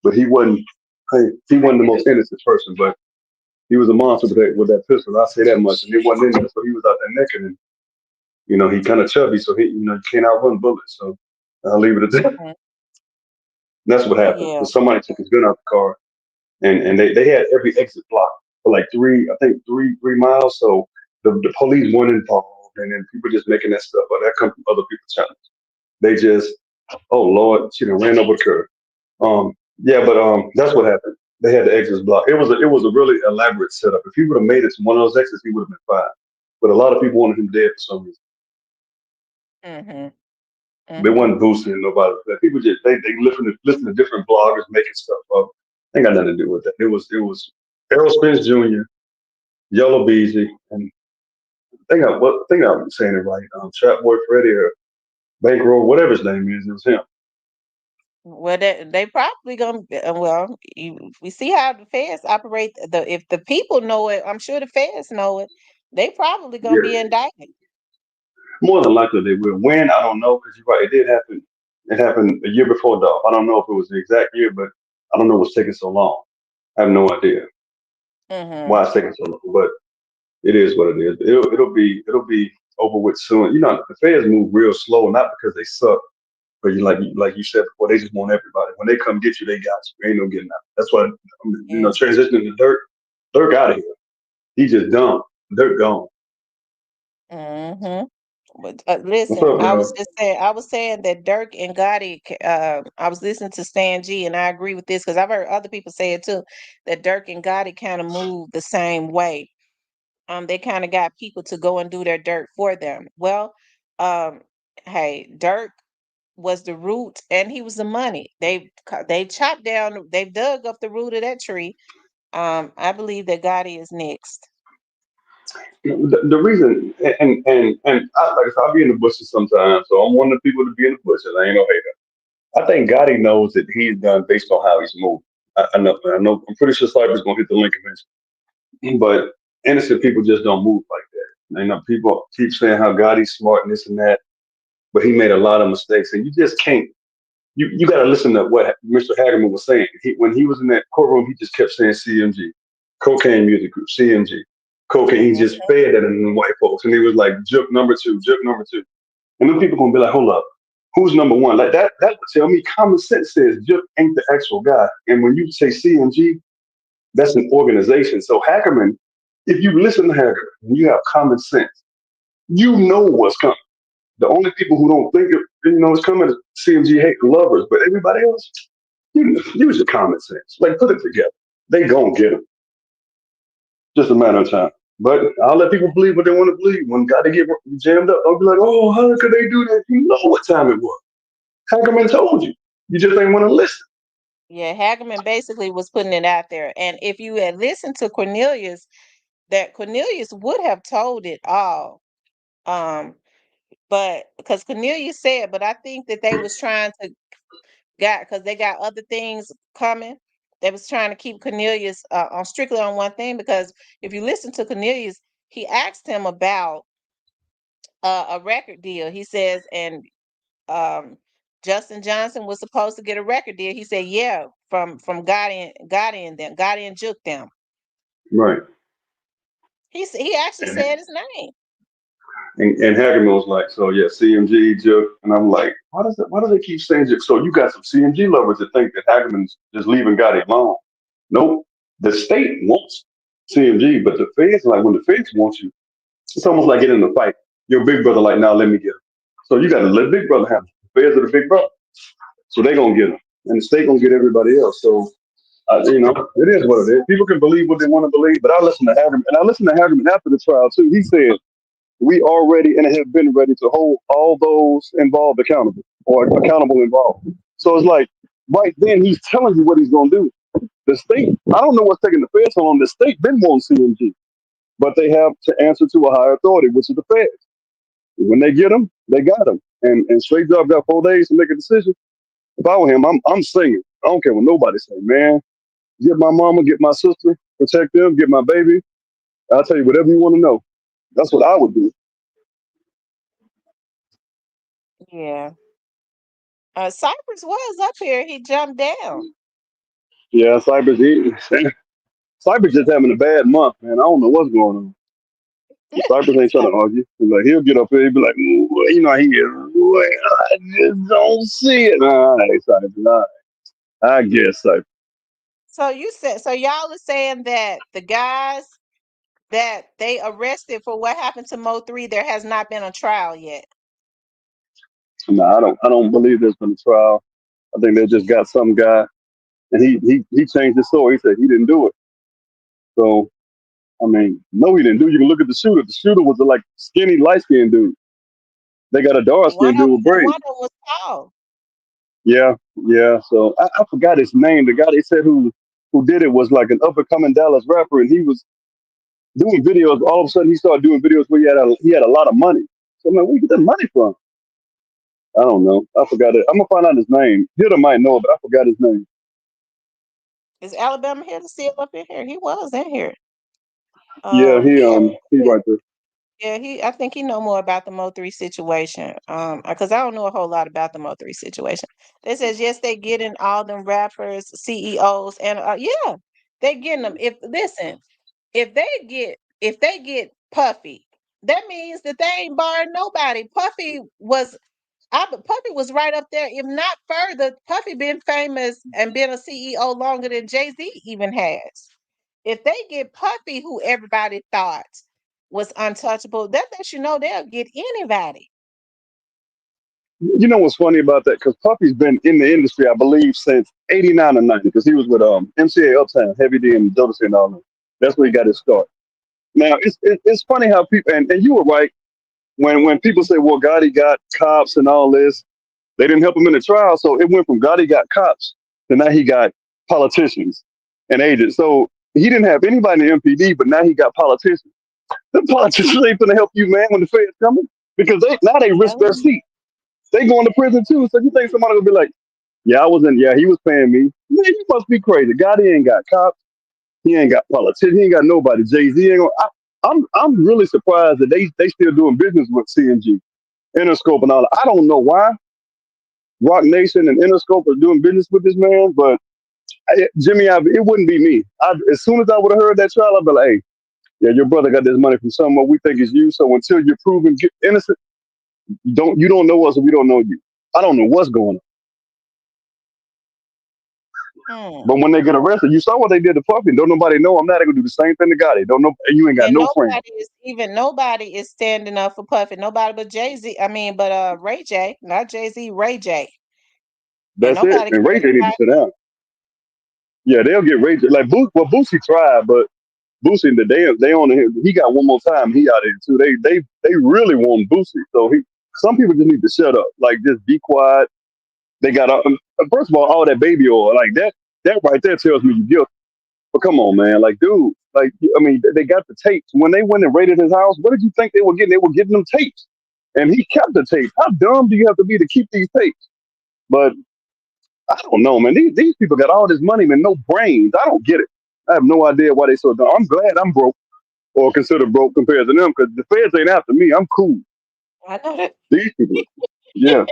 but he wasn't the most innocent person, but he was a monster with that pistol. I'll say that much. And it wasn't in there, so he was out there naked, and he kind of chubby, so he can't outrun bullets. So I'll leave it at that. Mhm. That's what happened. Yeah. So somebody took his gun out the car, and they had every exit block for like three miles. So the police weren't involved, and then people just making that stuff up. That comes from other people's channels. They just, oh Lord, she done ran over the curb. Yeah, but that's what happened. They had the exits blocked. It was a really elaborate setup. If he would have made it to one of those exits, he would have been fine. But a lot of people wanted him dead for some reason. Mhm. They Mhm. wasn't boosting nobody. People just they listen to different bloggers making stuff up. Ain't got nothing to do with that. It was Errol Spence Jr., Yellow Beezy, and I think I'm saying it right. Trap Boy Freddy or Bankroll, whatever his name is, it was him. Well, they probably gonna. We see how the feds operate. If the people know it, I'm sure the feds know it. They probably gonna be Yeah, indicted. more than likely they will. When I don't know, because you're right, it did happen. It happened a year before Dolph. I don't know if it was the exact year, but I don't know what's taking so long. I have no idea Mhm. why it's taking so long, but it is what it is. It'll be over with soon. The feds move real slow, not because they suck, but like you said before, they just want everybody. When they come get you, they got you. Ain't no getting out. That's why Yeah. transitioning to Durk out of here. He just dumb. Durk gone. Mhm. But What's listen, up, y'all? I was saying that Dirk and Gotti. I was listening to Stan G, and I agree with this because I've heard other people say it too. That Dirk and Gotti kind of move the same way. They kind of got people to go and do their dirt for them. Well, um, hey, Dirk was the root and he was the money. They chopped down, they dug up the root of that tree. I believe that Gotti is next. The reason, and like I said, I'll be in the bushes sometimes, so I'm one of the people to be in the bushes. I ain't no hater. I think Gotti knows that he's done based on how he's moved. I know. I'm pretty sure Cyber's gonna hit the link eventually, but innocent people just don't move like that. People keep saying how Gotti's smart and this and that, but he made a lot of mistakes, and you just can't. You got to listen to what Mr. Hagerman was saying. When he was in that courtroom, he just kept saying CMG, Cocaine Music Group, CMG, cocaine. He Mhm. just fed that in the white folks, and he was like, "Juke number two, Juke number two." And then people gonna be like, "Hold up, who's number one?" Like that would tell me common sense says Juke ain't the actual guy. And when you say CMG, that's an organization. So Hackerman, if you listen to Hackerman and you have common sense, you know what's coming. The only people who don't think it's coming is CMG hate lovers, but everybody else, you use your common sense. Like put it together. They gonna get them. Just a matter of time. But I'll let people believe what they want to believe. When got to get jammed up, I'll be like, oh, how could they do that? You know what time it was. Hackerman told you. You just ain't want to listen. Yeah, Hagerman basically was putting it out there. And if you had listened to Cornelius, that Cornelius would have told it all. Um, but because Cornelius said, but I think that they was trying to because they got other things coming. They was trying to keep Cornelius on strictly on one thing because if you listen to Cornelius, he asked him about a record deal. He says, and Justin Johnson was supposed to get a record deal. He said, yeah, from Gotti and them, Gotti and Juke them. Right. He actually And, said his name. and Hackerman was like, so yeah, CMG, Juke. And I'm like, why do they keep saying Juke? So you got some CMG lovers that think that Hackerman's just leaving Gotti alone. Nope. The state wants CMG, but the feds, like when the feds want you, it's almost like getting in a fight. Your big brother, like, now let me get him. So you got to let big brother have him. The feds are the big brother. So they going to get him. And the state going to get everybody else. So You know, it is what it is. People can believe what they want to believe, but I listen to Hagerman, and I listened to Hagerman after the trial too. He said we already and have been ready to hold all those involved accountable or accountable involved. So it's like right then he's telling you what he's going to do. The state, I don't know what's taking the feds on. The state been wanting CMG, but they have to answer to a higher authority, which is the feds. When they get him, they got him. And Straight Job got 4 days to make a decision. If I were him, I'm singing. I don't care what nobody say, man. Get my mama, get my sister, protect them, get my baby. I'll tell you whatever you want to know. That's what I would do. Yeah. Cypress was up here. He jumped down. Yeah, Cypress just having a bad month, man. I don't know what's going on. Cypress ain't trying to argue. He's like, he'll get up here, he'll be like, you know, he is, well, I just don't see it. All right, Cypress, all right. I guess Cypress. So y'all are saying that the guys that they arrested for what happened to Mo3, there has not been a trial yet. No, I don't believe there's been a trial. I think they just got some guy, and he changed his story. He said he didn't do it. So, I mean, no, he didn't do it. You can look at the shooter. The shooter was a like skinny, light skinned dude. They got a dark skinned dude with braids. One of them was tall. Yeah. So I forgot his name. The guy they said who did it was like an up and coming Dallas rapper, and he was doing videos. All of a sudden, he started doing videos where he had a lot of money. So I'm like, where you get that money from? I don't know. I forgot it. I'm gonna find out his name. Hitter might know it, but I forgot his name. Is Alabama here to seal up in here? He was in here. Yeah, he's right there. Yeah, I think he know more about the Mo3 situation. Because I don't know a whole lot about the Mo3 situation. They says yes, they getting all them rappers, CEOs, and yeah, they getting them. If they get Puffy, that means that they ain't barring nobody. Puffy was right up there, if not further. Puffy been famous and been a CEO longer than Jay-Z even has. If they get Puffy, who everybody thought was untouchable, that lets you know they'll get anybody. You know what's funny about that? Because Puffy's been in the industry, I believe, since '89 or '90. Because he was with MCA Uptown, Heavy D, and Jodeci and all that. That's where he got his start. Now it's funny how people and you were right when people say, well, Gotti got cops and all this, they didn't help him in the trial, so it went from Gotti got cops to now he got politicians and agents. So he didn't have anybody in the MPD, but now he got politicians. The politicians ain't gonna help you, man, when the feds coming because they risk their seat. They going to prison too. So you think somebody gonna be like, yeah, he was paying me. Man, you must be crazy. Gotti ain't got cops. He ain't got politicians. He ain't got nobody. Jay-Z ain't gonna. I'm really surprised that they still doing business with CMG, Interscope, and all that. I don't know why Rock Nation and Interscope are doing business with this man, but Jimmy, it wouldn't be me. As soon as I would have heard that trial, I'd be like, hey, yeah, your brother got this money from somewhere. We think it's you. So until you're proven innocent, you don't know us and we don't know you. I don't know what's going on. But when they get arrested, you saw what they did to Puffy. Don't nobody know. I'm not gonna do the same thing to Gotti. Don't know. You ain't got no friends. Nobody is standing up for Puffy. Nobody but Ray J, not Jay-Z, Ray J. That's it. And Ray J need to sit down. Yeah, they'll get Ray J. Like Boosie tried, but Boosie, they on him. He got one more time. He out here too. They really want Boosie. So some people just need to shut up. Like just be quiet. They got first of all that baby oil like that right there tells me you guilty. But come on, man. Like, dude. Like, I mean, they got the tapes. When they went and raided his house, what did you think they were getting? They were getting them tapes, and he kept the tapes. How dumb do you have to be to keep these tapes? But I don't know, man. These people got all this money, man, no brains. I don't get it. I have no idea why they so dumb. I'm glad I'm broke or considered broke compared to them because the feds ain't after me. I'm cool. I know that. These people, yeah.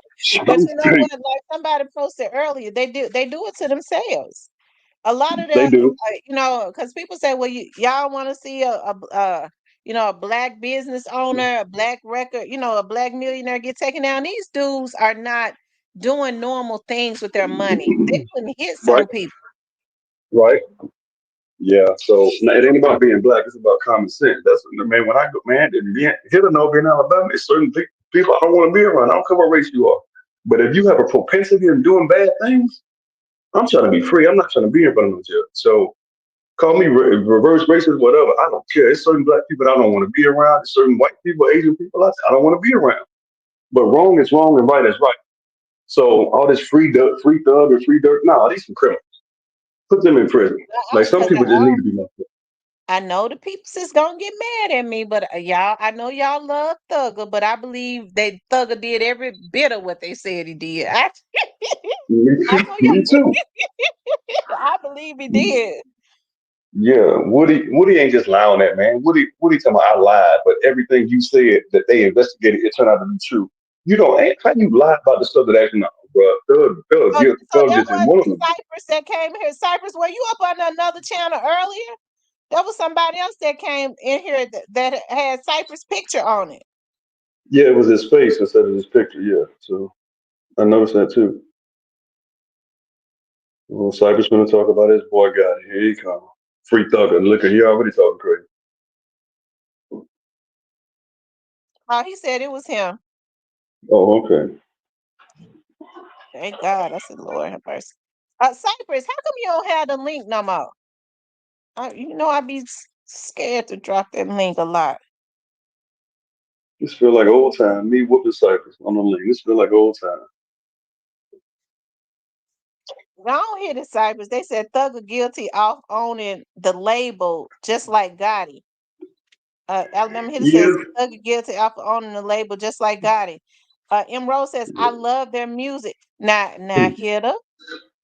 But you know what? Like somebody posted earlier, they do it to themselves. A lot of them, they do. Because people say, well, y'all want to see a black business owner, a black record, a black millionaire get taken down. These dudes are not doing normal things with their money. They putting hits on people. Right. Yeah. So it ain't about being black. It's about common sense. That's man. When I go, man, hit a no in Alabama, it's certain people I don't want to be around. I don't care what race you are. But if you have a propensity of doing bad things, I'm trying to be free. I'm not trying to be in front of no judge. So call me reverse racist, whatever. I don't care. There's certain black people I don't want to be around. There's certain white people, Asian people I don't want to be around. But wrong is wrong and right is right. So all this free thug or free dirt, nah, these some criminals. Put them in prison. Like some people just need to be locked up. I know the people is gonna get mad at me, but y'all, I know y'all love Thugger, but I believe that Thugger did every bit of what they said he did. I know Me too. I believe he did. Yeah, Woody ain't just lying that man. Woody talking about I lied, but everything you said that they investigated, it turned out to be true. You don't how you lie about the stuff that actually no, bro. So Thug that just in one of wasn't them. Cypress that came here. Cypress, were you up on another channel earlier? There was somebody else that came in here that had Cypress' picture on it. Yeah, it was his face instead of his picture. Yeah, so I noticed that too. Well, Cypress gonna talk about his boy guy. Here he come. Free thugger. Look at he already talking crazy. Oh, he said it was him. Oh, okay. Thank God. I said, Lord have mercy. Cypress, how come you don't have the link no more? I be scared to drop that link a lot. This feel like old time. Me whooping Cypress on the link. This feel like old time. I don't hear the Cypress. They said Thugger guilty off owning the label just like Gotti. Alabama Hitter Yeah. says Thugger guilty off owning the label just like Gotti. M. Rose says, I love their music. Now Hitter,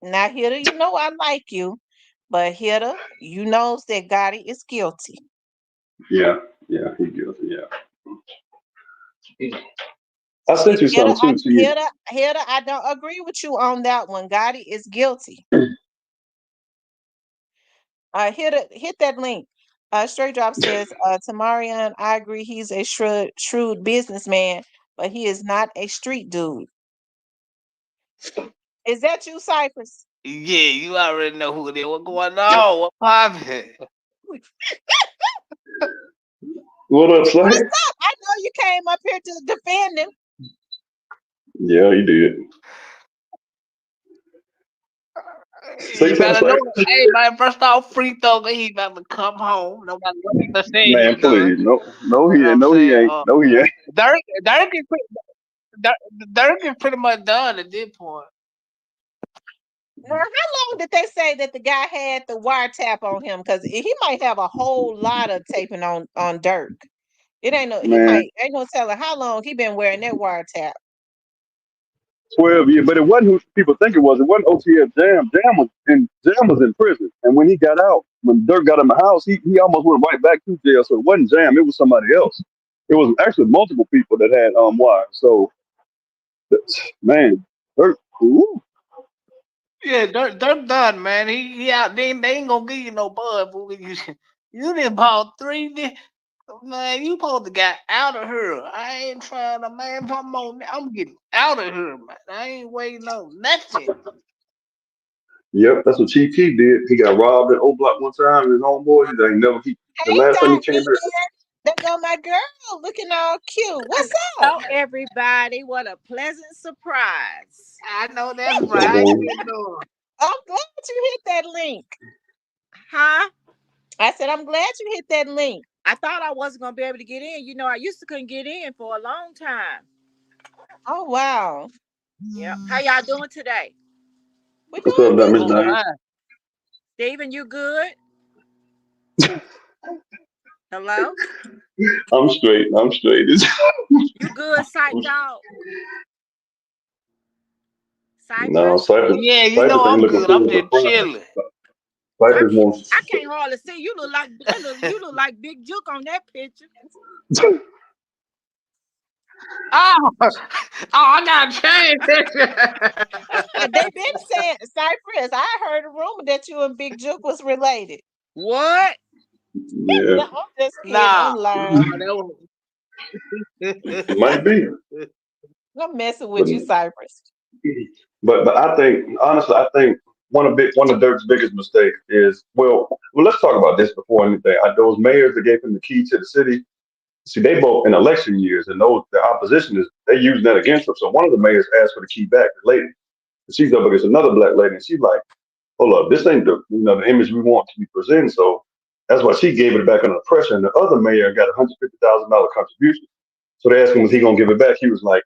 you know I like you, but Hitter, you knows that Gotti is guilty. Yeah, he guilty. Yeah. I sent you something too to you. Hitter, I don't agree with you on that one. Gotti is guilty. Hit that link. Straight Drop says, Tamarian, I agree he's a shrewd businessman, but he is not a street dude. Is that you, Cypress? Yeah, you already know who it is. What's going on? What poppin'? What up, Sly? What's up? I know you came up here to defend him. Yeah, he did. You better know. Hey, man, first off, Free Thugger, he about to come home. Nobody what he say Man, he done. please. No, he ain't. No, he ain't. No, he ain't. Durk is pretty much done at this point. Now, how long did they say that the guy had the wiretap on him? Because he might have a whole lot of taping on Durk. It ain't no. Ain't no telling how long he been wearing that wiretap. 12 years, but it wasn't who people think it was. It wasn't OTF Jam. Jam was in prison, and when he got out, when Durk got in the house, he almost went right back to jail. So it wasn't Jam. It was somebody else. It was actually multiple people that had wire. So, man, Durk. Ooh. Yeah, Durk done, man. He out. They ain't gonna give you no bud. You done bought 3. Man, you supposed to get out of here. I ain't trying to, man. I'm getting out of here, man. I ain't waiting on nothing. Yep, that's what Chief Keef did. He got robbed at O Block one time. His homeboy, the last time he came here. There go my girl, looking all cute. What's Hello, up? everybody. What a pleasant surprise. I know that's right. How you been doing? I'm glad you hit that link. Huh? I said, I'm glad you hit that link. I thought I wasn't going to be able to get in. You know, I used to couldn't get in for a long time. Oh, wow. Yep. How y'all doing today? We're What's up, doing Miss good. Diane? Steven, you good? Hello? I'm straight. You good, Sight Dog? No, Cypress. Yeah, you Cypress know ain't I'm looking good. I'm forward to just Friday. chilling. Cypress wants. I can't hardly see. You look like Big Juke on that picture. Oh, I got changed. They been saying, Cypress, I heard a rumor that you and Big Juke was related. What? Yeah. No, I'm just kidding. I'm lying. Might be. I'm messing with you, Cypress. But I think honestly, I think one of Dirk's biggest mistakes is let's talk about this before anything. Those mayors that gave him the key to the city, see they both in election years, and the opposition is they using that against him. So one of the mayors asked for the key back later. She's up against another black lady, and she's like, hold up, this ain't the image we want to be presenting. So that's why she gave it back under pressure. And the other mayor got $150,000 contribution. So they asked him, was he gonna give it back? He was like,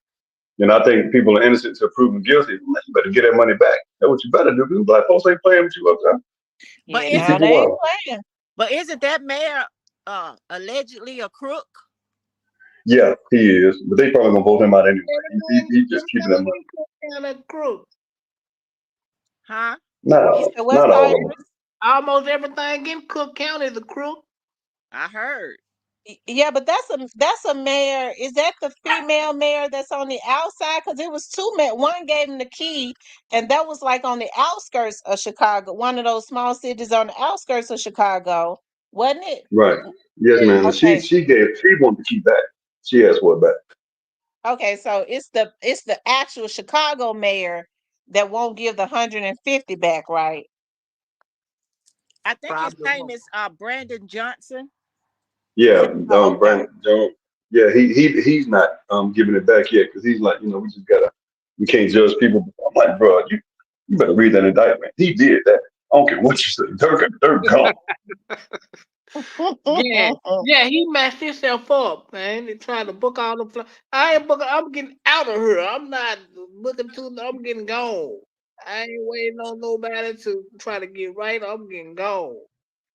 I think people are innocent until proven guilty. You better get that money back. That's what you better do. Because black folks ain't playing with you up there. But Yeah, isn't they ain't playing. But isn't that mayor allegedly a crook? Yeah, he is. But they probably gonna vote him out anyway. He's just keeping that money. Kind of crook. Huh? You said what, Not all of Cyrus? them. Almost everything in Cook County is a crook. I heard. Yeah, but that's a mayor. Is that the female mayor that's on the outside? Because it was two men. One gave him the key, and that was like on the outskirts of Chicago, one of those small cities on the outskirts of Chicago, wasn't it? Right. Yes, Yeah. ma'am. Okay. She wanted to keep back. She asked for it back. Okay, so it's the actual Chicago mayor that won't give the 150 back, right? I think his Probably name won't. is Brandon Johnson. Yeah, Oh, okay. Brandon Jones. Yeah, he's not giving it back yet because he's like, we can't judge people. I'm like, bro, you better read that indictment. He did that. I don't care what you say. Durk gone. Yeah, he messed himself up, man. They trying to book all the I ain't booking. I'm getting out of here. I'm not booking I'm getting gone. I ain't waiting on nobody to try to get right. I'm getting gone.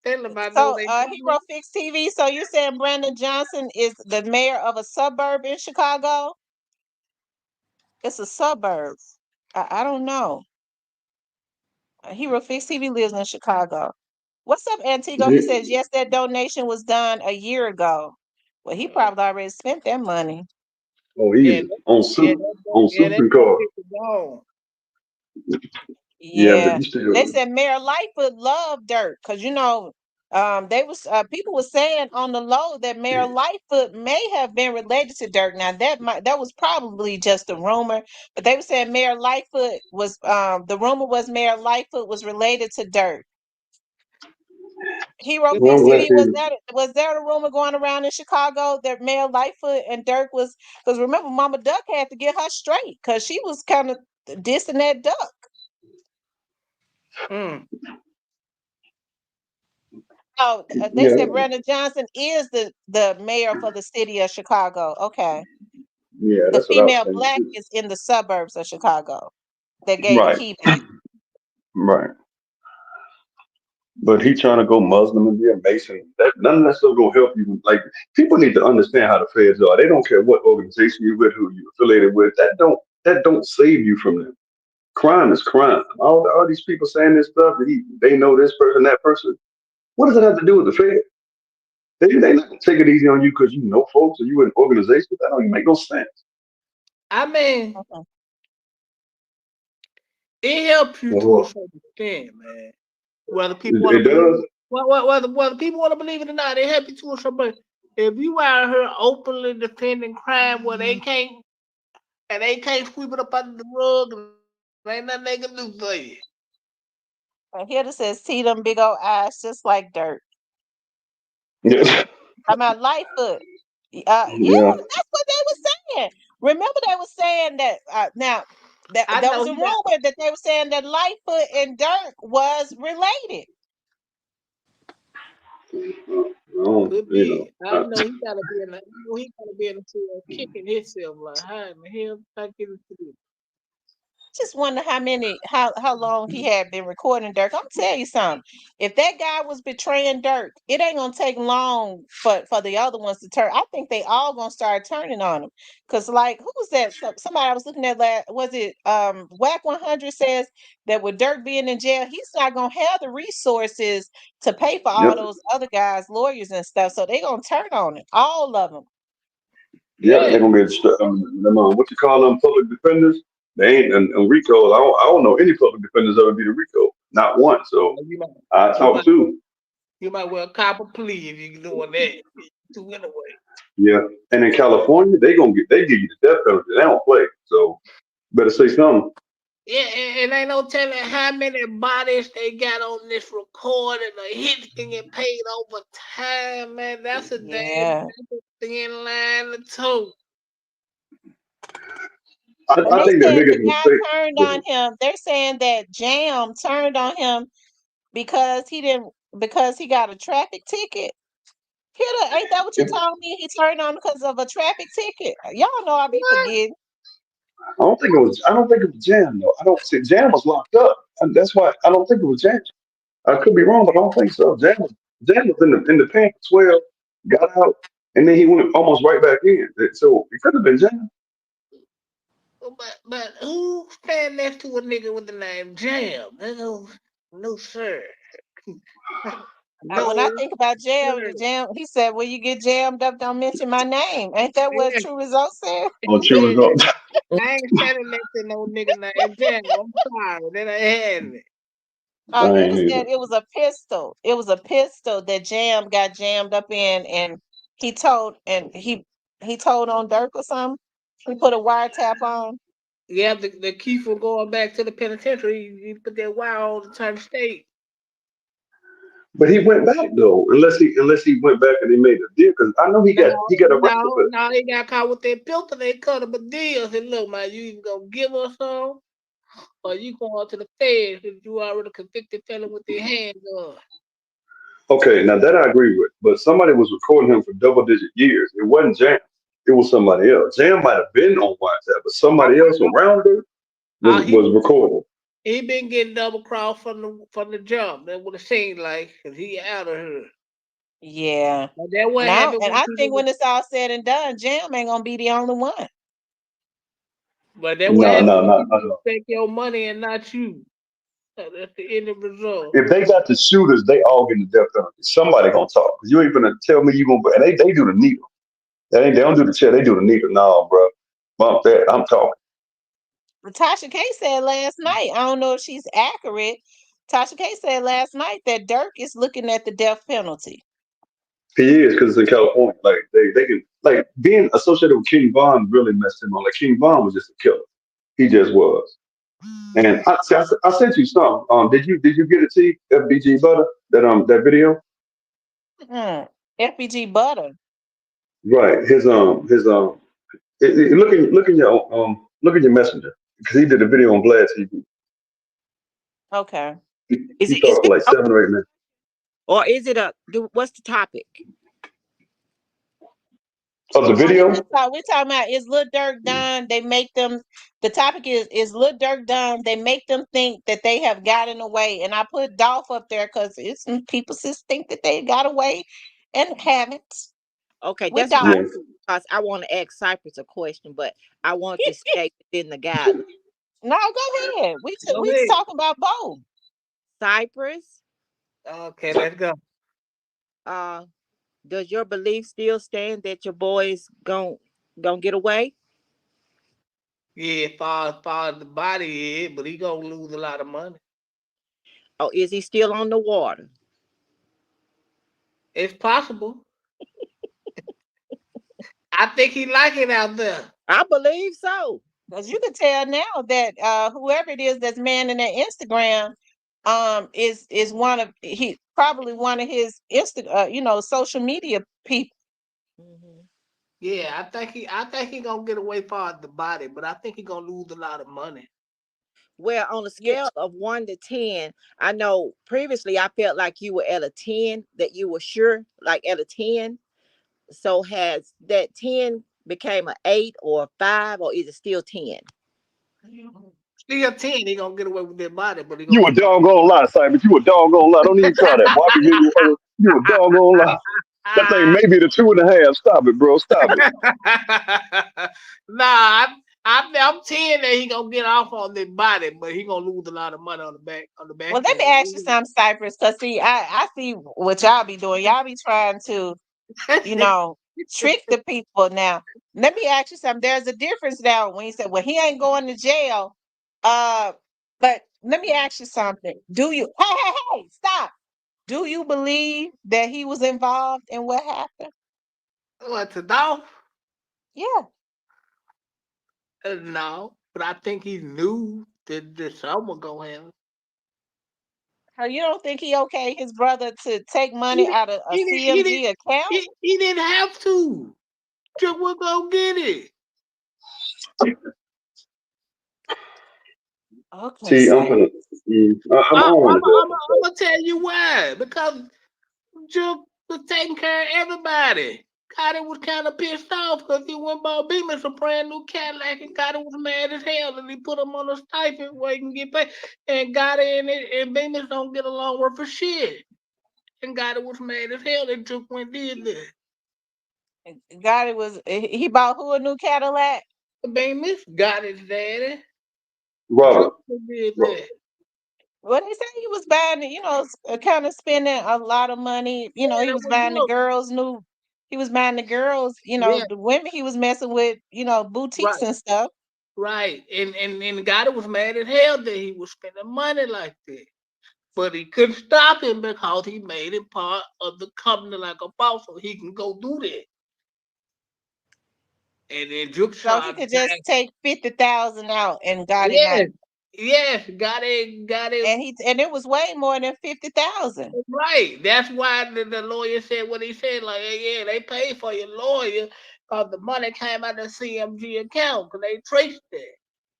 Tell them I know So, they. Hero Fix TV. So you're saying Brandon Johnson is the mayor of a suburb in Chicago? It's a suburb. I don't know. Hero Fix TV lives in Chicago. What's up, Antigo? He says yes, that donation was done a year ago. Well, he probably already spent that money. Oh, Yeah, easy. On soup that and don't car. get the gone. Yeah, but Yeah, you still. they said Mayor Lightfoot loved Durk because they was people were saying on the low that Mayor Lightfoot may have been related to Durk. Now that was probably just a rumor, but they were saying Mayor Lightfoot was the rumor was Mayor Lightfoot was related to Durk. Hero Well, I'm glad PCV, was you. there a rumor going around in Chicago that Mayor Lightfoot and Durk was, because remember Mama Duck had to get her straight because she was kind of dissing that Duck. Mm. Oh, they Yeah, said Brandon Johnson is the mayor for the city of Chicago. Okay. yeah, The that's what I was female saying black too. is in the suburbs of Chicago that gave the Right, key back. right. But he trying to go Muslim and be a Mason. None of that stuff gonna help you. Like people need to understand how the feds are. They don't care what organization you with, who you affiliated with. That don't save you from them. Crime is crime. All these people saying this stuff that they know this person, that person. What does it have to do with the Fed? They not gonna take it easy on you because you know folks or you in organizations. That don't even make no sense. I mean, Okay. it helps you to a Well, certain extent, man. Whether people want it to believe does. it, whether people want to believe it or not, it helps you to a certain extent. If you out here openly defending crime where they can't sweep it up under the rug, and ain't nothing they can do for you. And here it says, see them big old eyes just like dirt. Yeah. I'm at Lightfoot. Yeah, Yeah. that's what they were saying. Remember, they were saying that now that I there know was a he got rumor that they were saying that Lightfoot and Dirk was related. No, could be. I know he gotta be in the. I know he gotta be in the field kicking himself like, how in the hell did I get into this? Just wonder how long he had been recording Dirk. I'm tell you something. If that guy was betraying Dirk, it ain't gonna take long for the other ones to turn. I think they all gonna start turning on him. Cause like who was that? Somebody I was looking at was it Whack 100 says that with Dirk being in jail, he's not gonna have the resources to pay for all Yep. those other guys' lawyers and stuff. So they gonna turn on him, all of them. Yep. They're Yeah. gonna get what you call them public defenders. They ain't and RICO. I don't know any public defenders ever be the RICO. Not one. So You might I you talked might to. you might well cop a plea if you're doing that. To anyway. Yeah. And in California, they give you the death penalty. They don't play. So better say something. Yeah, and ain't no telling how many bodies they got on this recording. The hits can get paid over time, man. That's Yeah. a thin line to toe. And I they think the said the biggest guy mistake. turned on him. They're saying that Jam turned on him because he got a traffic ticket. Kidda, ain't that what you told me? He turned on because of a traffic ticket. Y'all know I be forgetting. I don't think it was. I don't think it was Jam though. I don't see Jam was locked up, and that's why I don't think it was Jam. I could be wrong, but I don't think so. Jam was in the pen for 12, got out, and then he went almost right back in. So it could have been Jam. But who stand next to a nigga with the name Jam? No sir. When I No think about sir. Jam, he said, "When you get jammed up, don't mention my name." Ain't that what Yeah, True Result said? On true yeah. results. I ain't standing next to no nigga named Jam. I'm sorry. That ain't happening. I Here ain't it either. said it was a pistol. It was a pistol that Jam got jammed up in, and he told and he told on Durk or something. He put a wiretap on. Yeah, the key for going back to the penitentiary, you put that wire on the time state. But he went back though, unless he went back and he made a deal. Because I know No, he got arrested for. no, they got caught with that filter. They cut him a deal. Said, look, man, you either gonna give us some, or you going to the feds if you already convicted felon with their hands on. Okay, now that I agree with, but somebody was recording him for double digit years. It wasn't Jam. It was somebody else. Jam might have been on WhatsApp, but somebody else around her He was recording. he been getting double crossed from the jump. That would have seemed like, cause he out of here. Yeah. But that what Now, happened and when I think people. when it's all said and done, Jam ain't gonna be the only one. But that what No, happened no, when no, no, people no. take your money and not you. That's the end of result. If they got the shooters, they all getting the death penalty. Somebody gonna talk. Cause you ain't gonna tell me you gonna. And they do the needle. They don't do the chair. They do the needle. No, bro. Bump that. I'm talking. Tasha K said last night. I don't know if she's accurate. Tasha K said last night that Durk is looking at the death penalty. He is because it's in California. Like they can like being associated with King Von really messed him on. Like King Von was just a killer. He just was. And I sent you some. Did you get it? See FBG Butter that video? FBG Butter. Right. Look in your messenger because he did a video on Vlad TV. Okay. Is He it talked for like 7 or 8 minutes. or is it what's the topic? Of the video? We're talking about is Lil Durk done? They make them. The topic is Lil Durk done? They make them think that they have gotten away, and I put Dolph up there because it's people just think that they got away and haven't. Okay, With that's why Dolph. I want to ask Cypress a question, but I want to stay within the guidelines. No, go ahead. Go We ahead. talking about both. Cypress, Okay, let's go. does your belief still stand that your boy is gonna get away? Yeah, far as the body is, but he gonna lose a lot of money. Or is he still on the water? It's possible. I think he like it out there. I believe so. Because you can tell now that whoever it is that's manning that Instagram is probably one of his social media people. Mm-hmm. Yeah, I think he gonna get away far as the body, but I think he gonna lose a lot of money. Well, on a Yeah. scale of 1 to 10, I know previously I felt like you were at a 10, that you were sure, like at a 10. So has that 10 became an 8 or a 5, or is it still 10? Still 10, he gonna get away with that body, but he gonna You a get doggone lie, Simon. You a doggone lie. Don't even try that. Boy, I can hear you. You a doggone lie. That thing maybe the 2.5. Stop it, bro. Stop it. Nah, I'm 10 that he gonna get off on that body, but he gonna lose a lot of money on the back Well, let me end. ask you something, Cypress, because see, I see what y'all be doing. Y'all be trying to, trick the people now. Let me ask you something. There's a difference now when you say, well, he ain't going to jail. But let me ask you something. Do you hey, stop. Do you believe that he was involved in what happened? What, to Dolph? Yeah. No, but I think he knew that someone gonna have. You don't think he okay his brother to take money out of a CMG account? He didn't have to. Just was gonna get it. Okay, See, I'm so gonna. I'm I'm on it though. gonna tell you why. Because Duke was taking care of everybody. Gotti was kind of pissed off because he went bought Bemis a brand new Cadillac, and Gotti was mad as hell, and he put him on a stipend where he can get paid. And Gotti and Bemis don't get along worth for shit. And Gotti was mad as hell that Duke went did that. Gotti he bought who a new Cadillac? Bemis, Gotti's daddy. Robert. Duke did that. Well, they say he was buying, kind of spending a lot of money. Yeah, He that was was buying the Duke. girls new. He was buying the girls, Yeah, the women he was messing with, boutiques right. and stuff. Right. And Gotti was mad as hell that he was spending money like that. But he couldn't stop him because he made it part of the company like a boss, so he can go do that. And then Duke So he tried could just back. take 50,000 out and got it not. Yes, yes, got it. And it was way more than 50,000. Right. That's why the lawyer said what he said. Like, hey, yeah, they paid for your lawyer because the money came out of the CMG account because they traced it.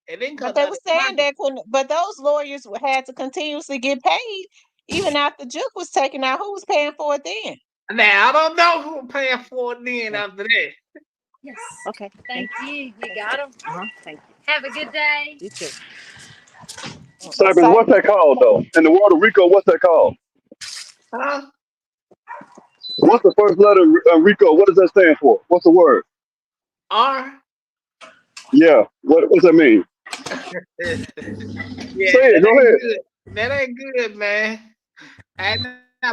It didn't But come they out were of saying pocket. that but those lawyers had to continuously get paid even after Juke was taken out. Who was paying for it then? Now I don't know who paying for it then after that. Yes. Okay. Thank you. You got them. Thank you. Have a good day. You too. Cybers, what's that called though? In the world of RICO, what's that called? Huh? What's the first letter of RICO? What does that stand for? What's the word? R. Yeah. What's that mean? Yeah, Say it. that Go ain't ahead. good. That ain't good, man.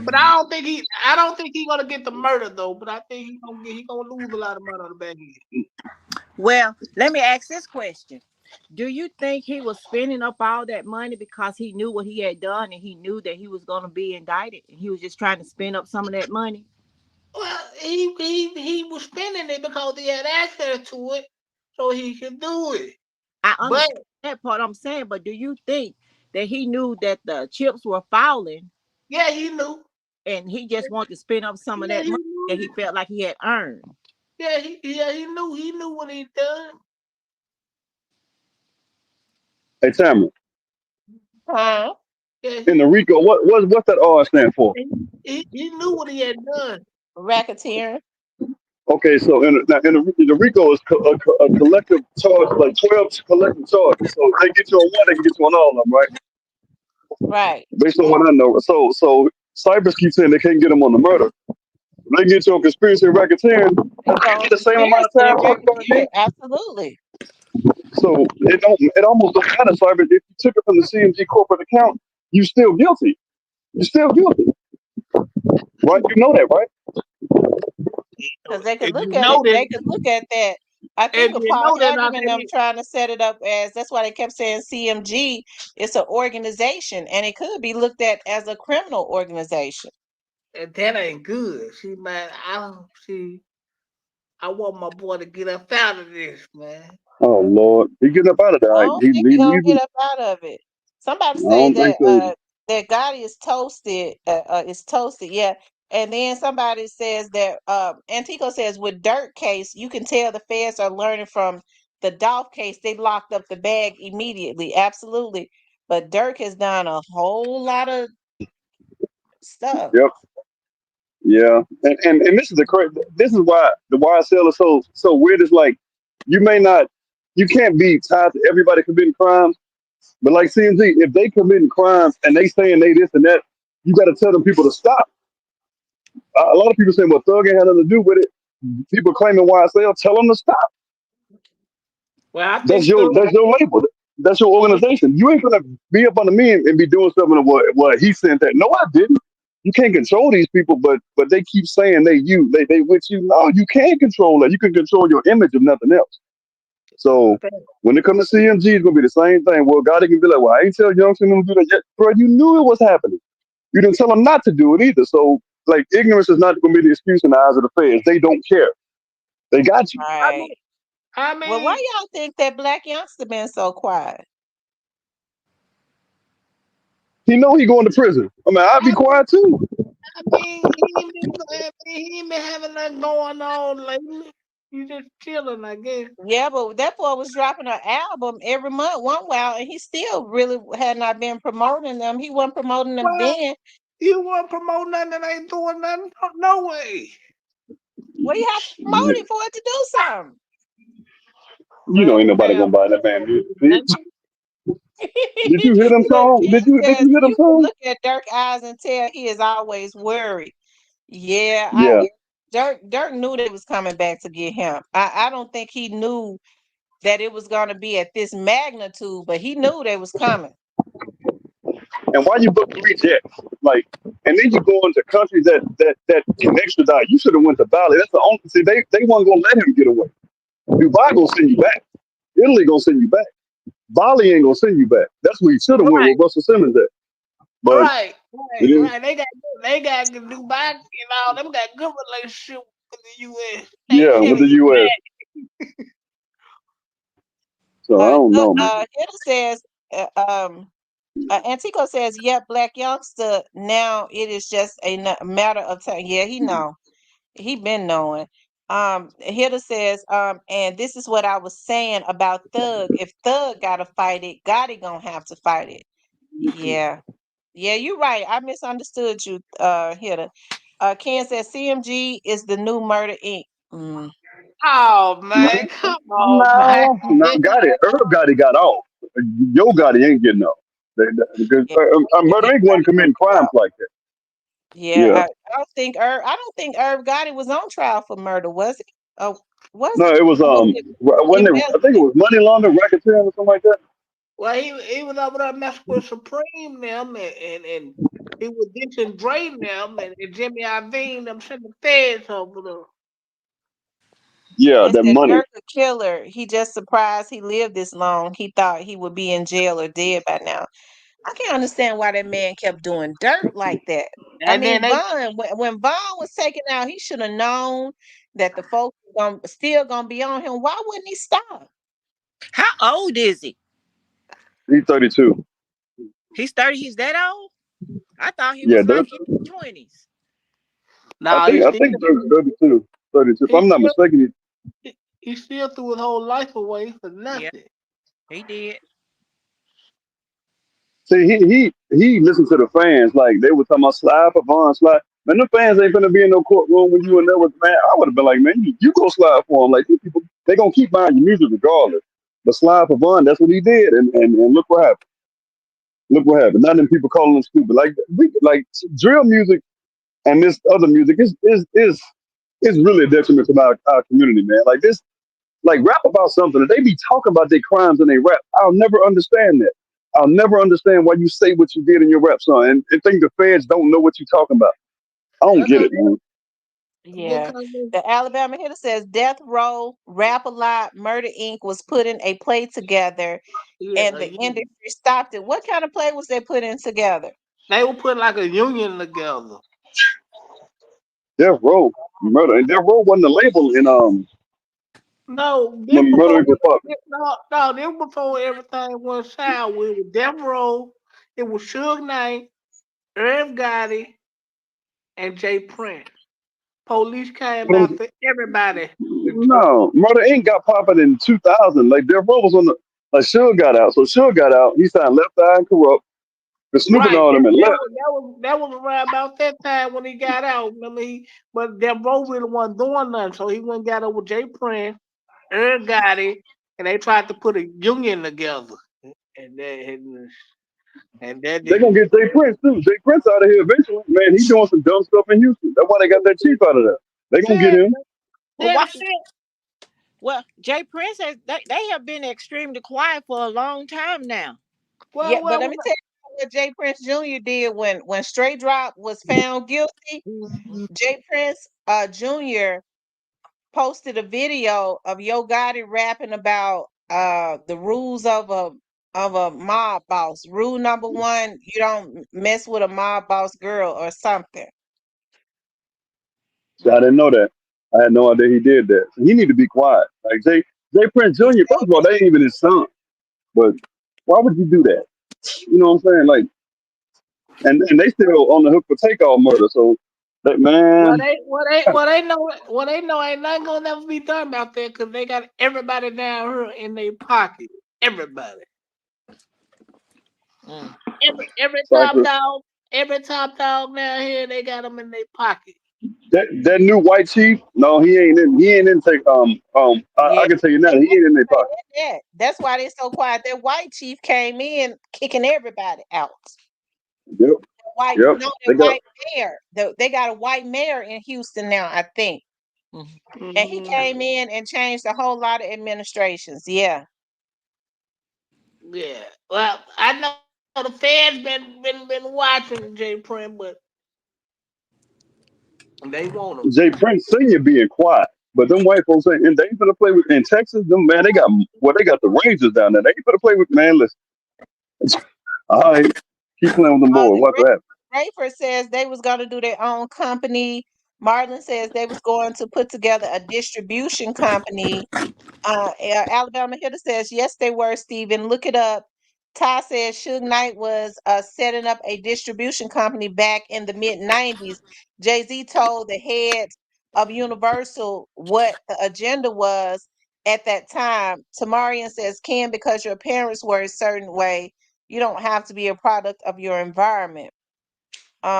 But I don't think he gonna get the murder though. But I think he gonna lose a lot of money on the back end. Well, let me ask this question. Do you think he was spending up all that money because he knew what he had done and he knew that he was going to be indicted and he was just trying to spend up some of that money? Well, he was spending it because he had access to it, so he could do it. I But understand that part I'm saying, but do you think that he knew that the chips were falling yeah, he knew. and he just wanted to spend up some of Yeah, that he money that knew. he felt like he had earned? Yeah, he knew. He knew what he done. Hey, Tamara. Huh? Yeah, In the RICO, what's that R stand for? he knew what he had done. Racketeering. Okay, so in the RICO is a collective charge, like 12 collective charges. So if they get you on one, they can get you on all of them, right? Right. Based on what I know. So Cypress keeps saying they can't get them on the murder. If they get you on conspiracy and racketeering, They they go on get the same amount conspiracy of time and for it, yeah, me. absolutely. So it almost don't matter, Cypress. If you took it from the CMG corporate account, you still guilty. You're still guilty. Right? You know that, right? Because they could If look you at it. know that, They could look at that. I if think of you Paul know that, I Haggerman and them think trying to set it up as, that's why they kept saying CMG. It's an organization and it could be looked at as a criminal organization. that ain't good. See, man, I want my boy to get up out of this, man. Oh Lord, he getting up out of there. I Right? don't He think he's gonna get leaving. up out of it. Somebody I say don't think so. that Gotti is toasted, yeah. And then somebody says that Antico says with Durk case, you can tell the feds are learning from the Dolph case. They locked up the bag immediately, absolutely. But Durk has done a whole lot of stuff. Yep. Yeah. And this is this is why the YSL is so weird. It's like you may not, you can't be tied to everybody committing crimes, but like CMG, if they committing crimes and they saying they this and that, you got to tell them people to stop. A lot of people saying, well, Thug ain't had nothing to do with it. People claiming YSL, tell them to stop. Well, I That's think so. your label. That's your organization. You ain't gonna be up under me and be doing something of what he sent that. No, I didn't. You can't control these people, but they keep saying they with you. No, you can't control that. You can control your image if nothing else. So when it comes to CMG, it's gonna be the same thing. Well, God can be like, well, I ain't tell Youngster them to do that yet, bro. You knew it was happening. You didn't tell them not to do it either. So like, ignorance is not gonna be the excuse in the eyes of the feds. They don't care. They got you. Right. I Well, why mean, y'all think that black youngster been so quiet? He know he going to prison. I mean, I'd be quiet too. he ain't been having nothing going on lately. You just chilling, I guess. Yeah, but that boy was dropping an album every month, one while, and he still really had not been promoting them. He wasn't promoting them Well, then. you want to promote nothing that ain't doing nothing? No way. Well, you have to promote it for it to do something. You know, ain't nobody gonna buy that man music. Did you hear them Look, songs? Ken Did you says hear them you can songs? look at Dirk's eyes and tell he is always worried. Yeah, Yeah. Dirk knew they was coming back to get him. I don't think he knew that it was gonna be at this magnitude, but he knew they was coming. And why you book 3 jets? Like, and then you go into countries that can extradite. You should have went to Bali. That's the only. See, they weren't gonna let him get away. Dubai gonna send you back. Italy gonna send you back. Bali ain't gonna send you back. That's where you should have went Right, with Russell Simmons at. But right, it is, right. They got Dubai and all them got good relationship with the U.S. They yeah, with sending the you U.S. back. So I don't Look, know, man. Hitter says, Antico says, "Yep, Black Youngster. Now it is just a matter of time." Yeah, he know. He been knowing. Hitter says, and this is what I was saying about Thug. If Thug gotta fight it, Gotti gonna have to fight it. Yeah. Yeah, you're right. I misunderstood you, Hitter. Ken says CMG is the new Murder Inc. Mm. Oh man, come on, man. No, not got it. Herb Gotti got off. Yo Gotti ain't getting off. Because Yeah, Murder Inc. wasn't committing crimes like that. yeah. Yeah. I don't think Herb Gotti was on trial for murder, was he? Oh, was No, he? it was Was it wasn't it, I think it embezzlement? was money laundering, racketeering, or something like that. Well, he was over there messing with Supreme them and he was dissing Dre them and Jimmy Iovine them sent the feds over there. Yeah, It that said money. Dirk a killer. He just surprised he lived this long. He thought he would be in jail or dead by now. I can't understand why that man kept doing dirt like that. I And then mean, they when Vaughn was taken out, he should have known that the folks still gonna be on him. Why wouldn't he stop? How old is he? He's 32. He's 30. He's that old? I thought he Yeah, was like in his 20s. nah, I think Dirk's 32. 32. If he I'm not still mistaken, he still threw his whole life away for Yeah, nothing. he did. see, he listened to the fans like they were talking about slide for Vaughn, slide. Man, the fans ain't gonna be in no courtroom when you in there with man. I would have been like, man, you go slide for him. Like these people, they gonna keep buying your music regardless. But slide for Vaughn, that's what he did, and look what happened. Look what happened. None of them people calling him stupid. Like drill music and this other music is really a detriment to our community, man. Like this, like rap about something. If they be talking about their crimes and they rap, I'll never understand that. I'll never understand why you say what you did in your rap song and think the feds don't know what you're talking about. I don't get Because it, man. Yeah. The Alabama hitter says Death Row, Rap a Lot, Murder Inc. was putting a play together yeah, and the industry stopped it. What kind of play was they putting together? they were putting like a union together. Death Row Murder and Death Row wasn't the label in No, this when before Murder Inc. was popping. no, this before everything went south. We were Death Row. It was Suge Knight, Irv Gotti, and Jay Prince. Police came after everybody. No, Murder Inc. got popping in 2000. Like Death Row was on the like Suge got out. So Suge got out. He signed Left Eye and Corrupt. The Snoop and Right. all them and left. That was around about that time when he got out. Remember but Death Row really wasn't doing nothing. So he went and got over Jay Prince, Irv Gotti, and they tried to put a union together. And that They're gonna didn't. get Jay Prince too. Jay Prince out of here eventually. Man, he's doing some dumb stuff in Houston. That's why they got that chief out of there. They gonna get Yeah, him. Well, yeah, why? Well, Jay Prince has they have been extremely quiet for a long time now. Yeah, but let well, me tell you what Jay Prince Jr. did when Straight Drop was found guilty. Jay Prince Jr. posted a video of Yo Gotti rapping about the rules of a mob boss. Rule number one, you don't mess with a mob boss girl or something. So I didn't know that. I had no idea he did that. So he need to be quiet. Like Jay Prince He Jr. First showed of all, they ain't even his son. But why would you do that? You know what I'm saying? Like, and they still on the hook for takeoff murder. So Man, Well, they know ain't nothing gonna never be done out there because they got everybody down here in their pocket. Everybody. Cypress. Every top dog down here, they got them in their pocket. That new white chief, no, he ain't in take I Yeah, can tell you now, he ain't in their pocket. yeah. That's why they're so quiet. That white chief came in kicking everybody out. Yep, White, yep. no, the They got white mayor. They got a white mayor in Houston now, I think. And he came in and changed a whole lot of administrations. Yeah. Yeah. Well, I know the feds been watching J Prim, but they want him. Jay Prince Senior being quiet. But them white folks ain't, and they ain't gonna play with in Texas. Them man, they got the Rangers down there. They ain't gonna play with man. Listen, all right, keep playing with them boys. What happen? Rayford says they was going to do their own company. Marlon says they was going to put together a distribution company. Alabama Hitter says, yes, they were, Stephen. Look it up. Ty says Suge Knight was setting up a distribution company back in the mid-90s. Jay-Z told the head of Universal what the agenda was at that time. Tamarian says, Ken, because your parents were a certain way, you don't have to be a product of your environment.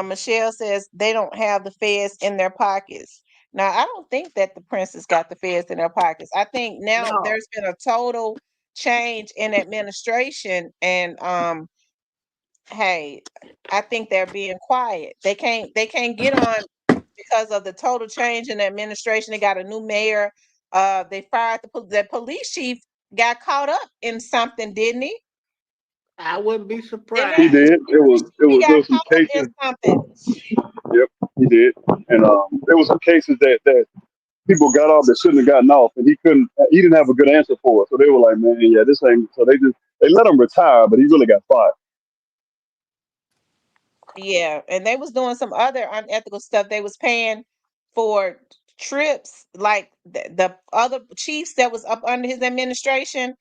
Michelle says they don't have the feds in their pockets. Now, I don't think that the princes got the feds in their pockets. I think now No. there's been a total change in administration, and hey, I think they're being quiet. They can't get on because of the total change in the administration. They got a new mayor. They fired the police chief. Got caught up in something, didn't he? I wouldn't be Didn't He surprised. did. he There got was some caught up in cases. something? Yep, he did. And there was some cases that people got off that shouldn't have gotten off, and he couldn't. He didn't have a good answer for it. So they were like, man, yeah, this ain't. So they let him retire, but he really got fired. Yeah, and they was doing some other unethical stuff. They was paying for trips, like the other chiefs that was up under his administration.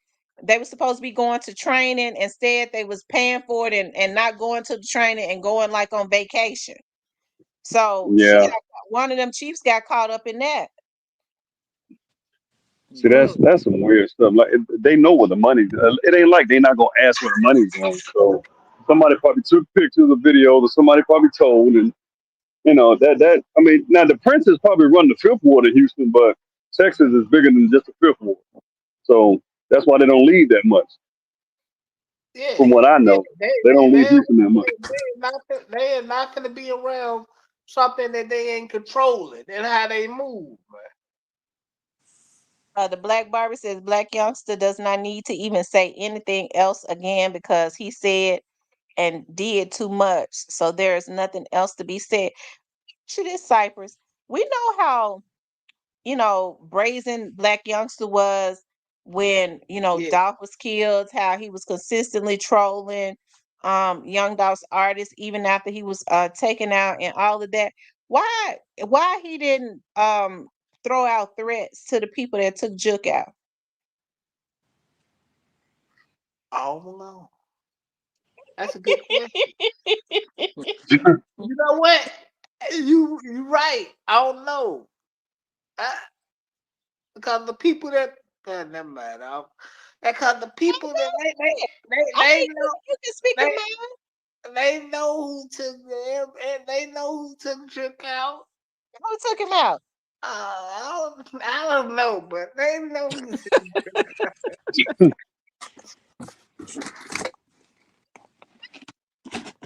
They were supposed to be going to training. Instead, they was paying for it and not going to the training and going like on vacation. So Yeah. one of them chiefs got caught up in that. See, that's some weird stuff. Like they know where the money. It ain't like they not gonna ask where the money's going. So somebody probably took pictures of videos, or somebody probably told, and that. I mean, now the Princes probably run the fifth ward in Houston, but Texas is bigger than just the fifth ward. So that's why they don't leave that much. Yeah, From what I know, they don't leave Houston that much. they are not going to be around something that they ain't controlling and how they move. The Black Barber says Black youngster does not need to even say anything else again because he said and did too much. So there is nothing else to be said. To this Cypress, we know how brazen Black youngster was when Yeah. Dolph was killed. How he was consistently trolling Young Dolph's artists even after he was taken out and all of that. Why he didn't throw out threats to the people that took Jook out? Oh no, that's a good question. You know what? You right. I don't know. Because the people that never mind. Because the people that they know You can speak your they mind. they know who took them and they know who took Jook out. Who took him out? I don't know, but they know who took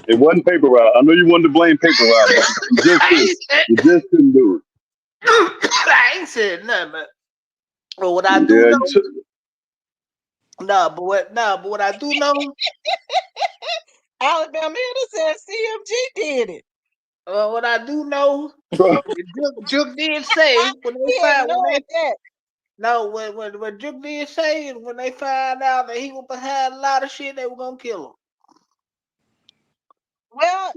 It wasn't paper route. I know you wanted to blame paper route, but you just couldn't do it. I ain't said nothing. But what I do Yeah, you know, should. but what I do know, Alabama said CMG did it. what I do know, Jook did say when they He find when ignored they that. no when Jook did say when they find out that he was behind a lot of shit, they were gonna kill him. Well,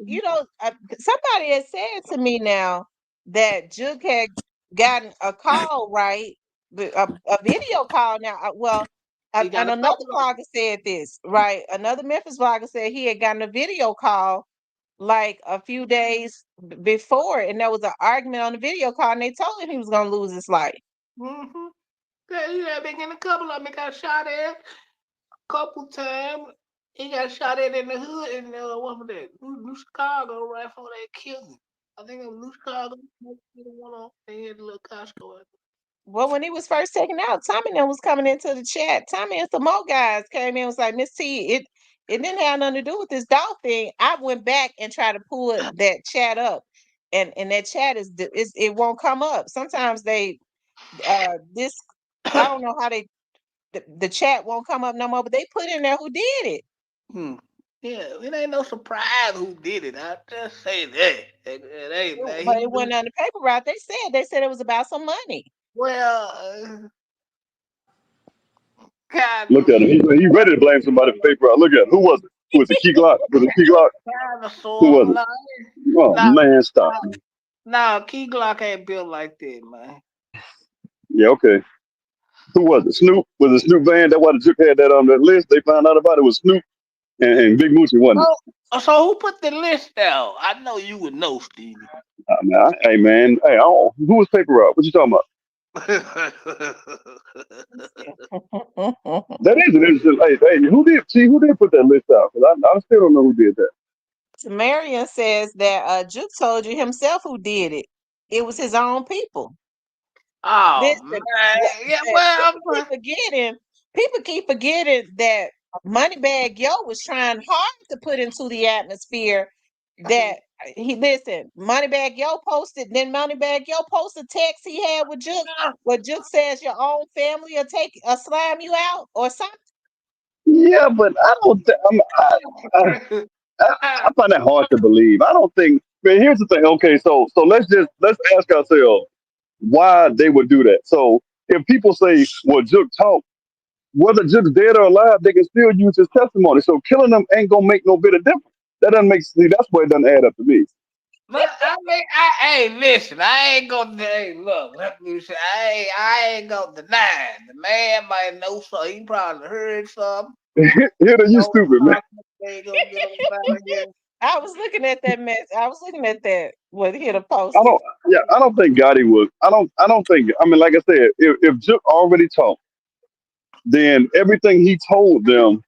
somebody had said to me now that Jook had gotten a call, right? A video call now. He got And a another couple of them. blogger said this, right? Another Memphis blogger said he had gotten a video call like a few days before, and there was an argument on the video call, and they told him he was gonna lose his life. Mm-hmm. Yeah, been getting a couple of them. He got shot at a couple times. He got shot at in the hood in what was that? New Chicago, right before they killed him. I think it was New Chicago. They had a little Costco. Well, when he was first taken out, Tommy and them was coming into the chat. Tommy and some more guys came in and was like, Miss T, it didn't have nothing to do with this Dolph thing. I went back and tried to pull that chat up. And that chat is it won't come up. Sometimes they this I don't know how the chat won't come up no more, but they put in there who did it. Yeah, it ain't no surprise who did it. I just say that. But it wasn't on the paper route. They said it was about some money. Well, God, Look at him. He ready to blame somebody for paper out. Look at him. Who was it? Who was it? Key Glock? Was it Key Glock? Who was it? Oh man, stop. Nah, Key Glock ain't built like that, man. Yeah, okay. Who was it? Snoop? Was it Snoop Van? That's why the Duke had that on that list. They found out about it was Snoop and Big Moochie, wasn't it? So who put the list out? I know you would know, Stevie. Hey man, hey, who was paper route? What you talking about? That is an interesting. Hey, who did put that list out? Because I still don't know who did that. Marion says that Juke told you himself who did it. It was his own people. Oh man, yeah. Well, people keep forgetting that Moneybag Yo was trying hard to put into the atmosphere that Moneybag Yo posted. Then Moneybag Yo posted text he had with Juke, where Juke says your own family will slime you out or something. Yeah, but I don't. I find that hard to believe. I don't think. Man, here's the thing. Okay, so let's ask ourselves why they would do that. So if people say, "Well, Juke talk," whether Juke's dead or alive, they can still use his testimony. So killing them ain't gonna make no bit of difference. That doesn't make sense. That's why it doesn't add up to me. But I mean, hey, listen, I ain't gonna. Hey, look, let me say, I ain't gonna deny it. The man might know something. He probably heard something. Hitter, you stupid, man. I was looking at that mess. I was looking at that what Hitter posted. I don't think Gotti was. I don't think. I mean, like I said, if Juke already talked, then everything he told them,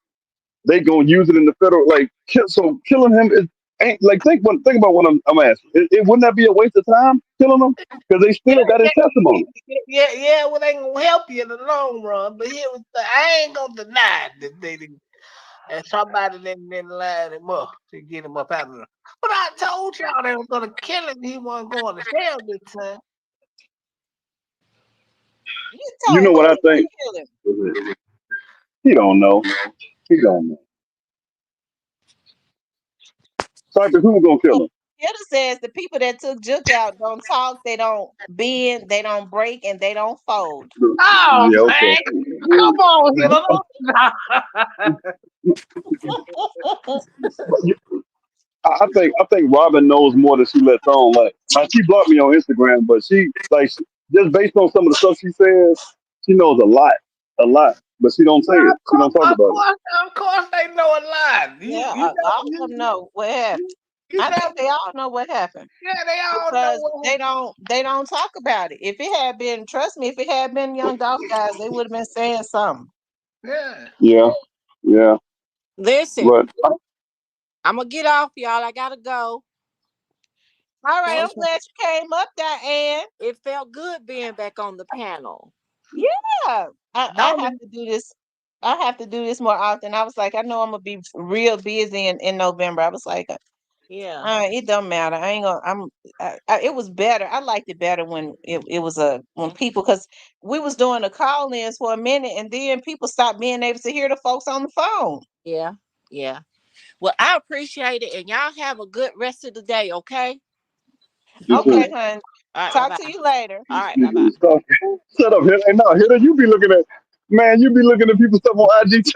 they gonna use it in the federal. Like, so killing him is ain't like think about what I'm asking. It wouldn't that be a waste of time killing him because they still got his testimony. Yeah. Well, they gonna help you in the long run, but here was I ain't gonna deny that they didn't. And somebody then lined him up to get him up out of there. But I told y'all they were gonna kill him. He wasn't going to jail this time. You know what I think? He don't know. He don't know. Cypress, who gonna kill him? Hitter says the people that took Juke out don't talk, they don't bend, they don't break, and they don't fold. Oh, yeah, okay. Man. Come on, I think Robin knows more than she lets on. Like she blocked me on Instagram, but she just based on some of the stuff she says, she knows a lot, but she don't say it. She don't talk about it. Of course, they know a lot. All of them know what happened. I think they all know what happened. Yeah, they all because know. They don't talk about it. If it had been, trust me, if it had been Young Dolph guys, they would have been saying something. Yeah. Listen, but I'm gonna get off, y'all. I gotta go. All right, I'm glad you came up, Diane. It felt good being back on the panel. Yeah, I have to do this. I have to do this more often. I was like, I know I'm gonna be real busy in November. I was like, it don't matter. I ain't gonna. It was better. I liked it better when it was when people, because we was doing the call-ins for a minute, and then people stopped being able to hear the folks on the phone. Yeah. Well, I appreciate it, and y'all have a good rest of the day. Okay. Okay, hon. Right, talk bye-bye. to you later. All right, bye-bye. Shut up, Hitter. Hey, no, Hitter, you be looking at people stuff on IG.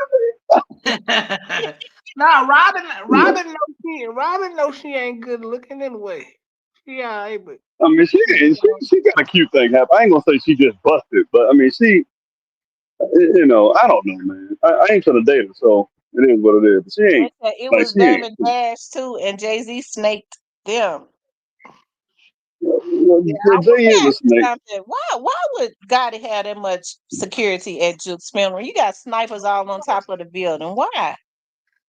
Nah, Robin knows she ain't good looking anyway. She alright, but I mean, she got a cute thing happen. I ain't gonna say she just busted, but I mean, she, I don't know, man. I ain't trying to date her, so It is what it is. But she ain't It like was she them ain't. and Dash too, and Jay-Z snaked them. Well, Yeah, I want Jay to is a ask you snake. something. Why would Gotti have that much security at Juke's funeral? You got snipers all on top of the building. Why?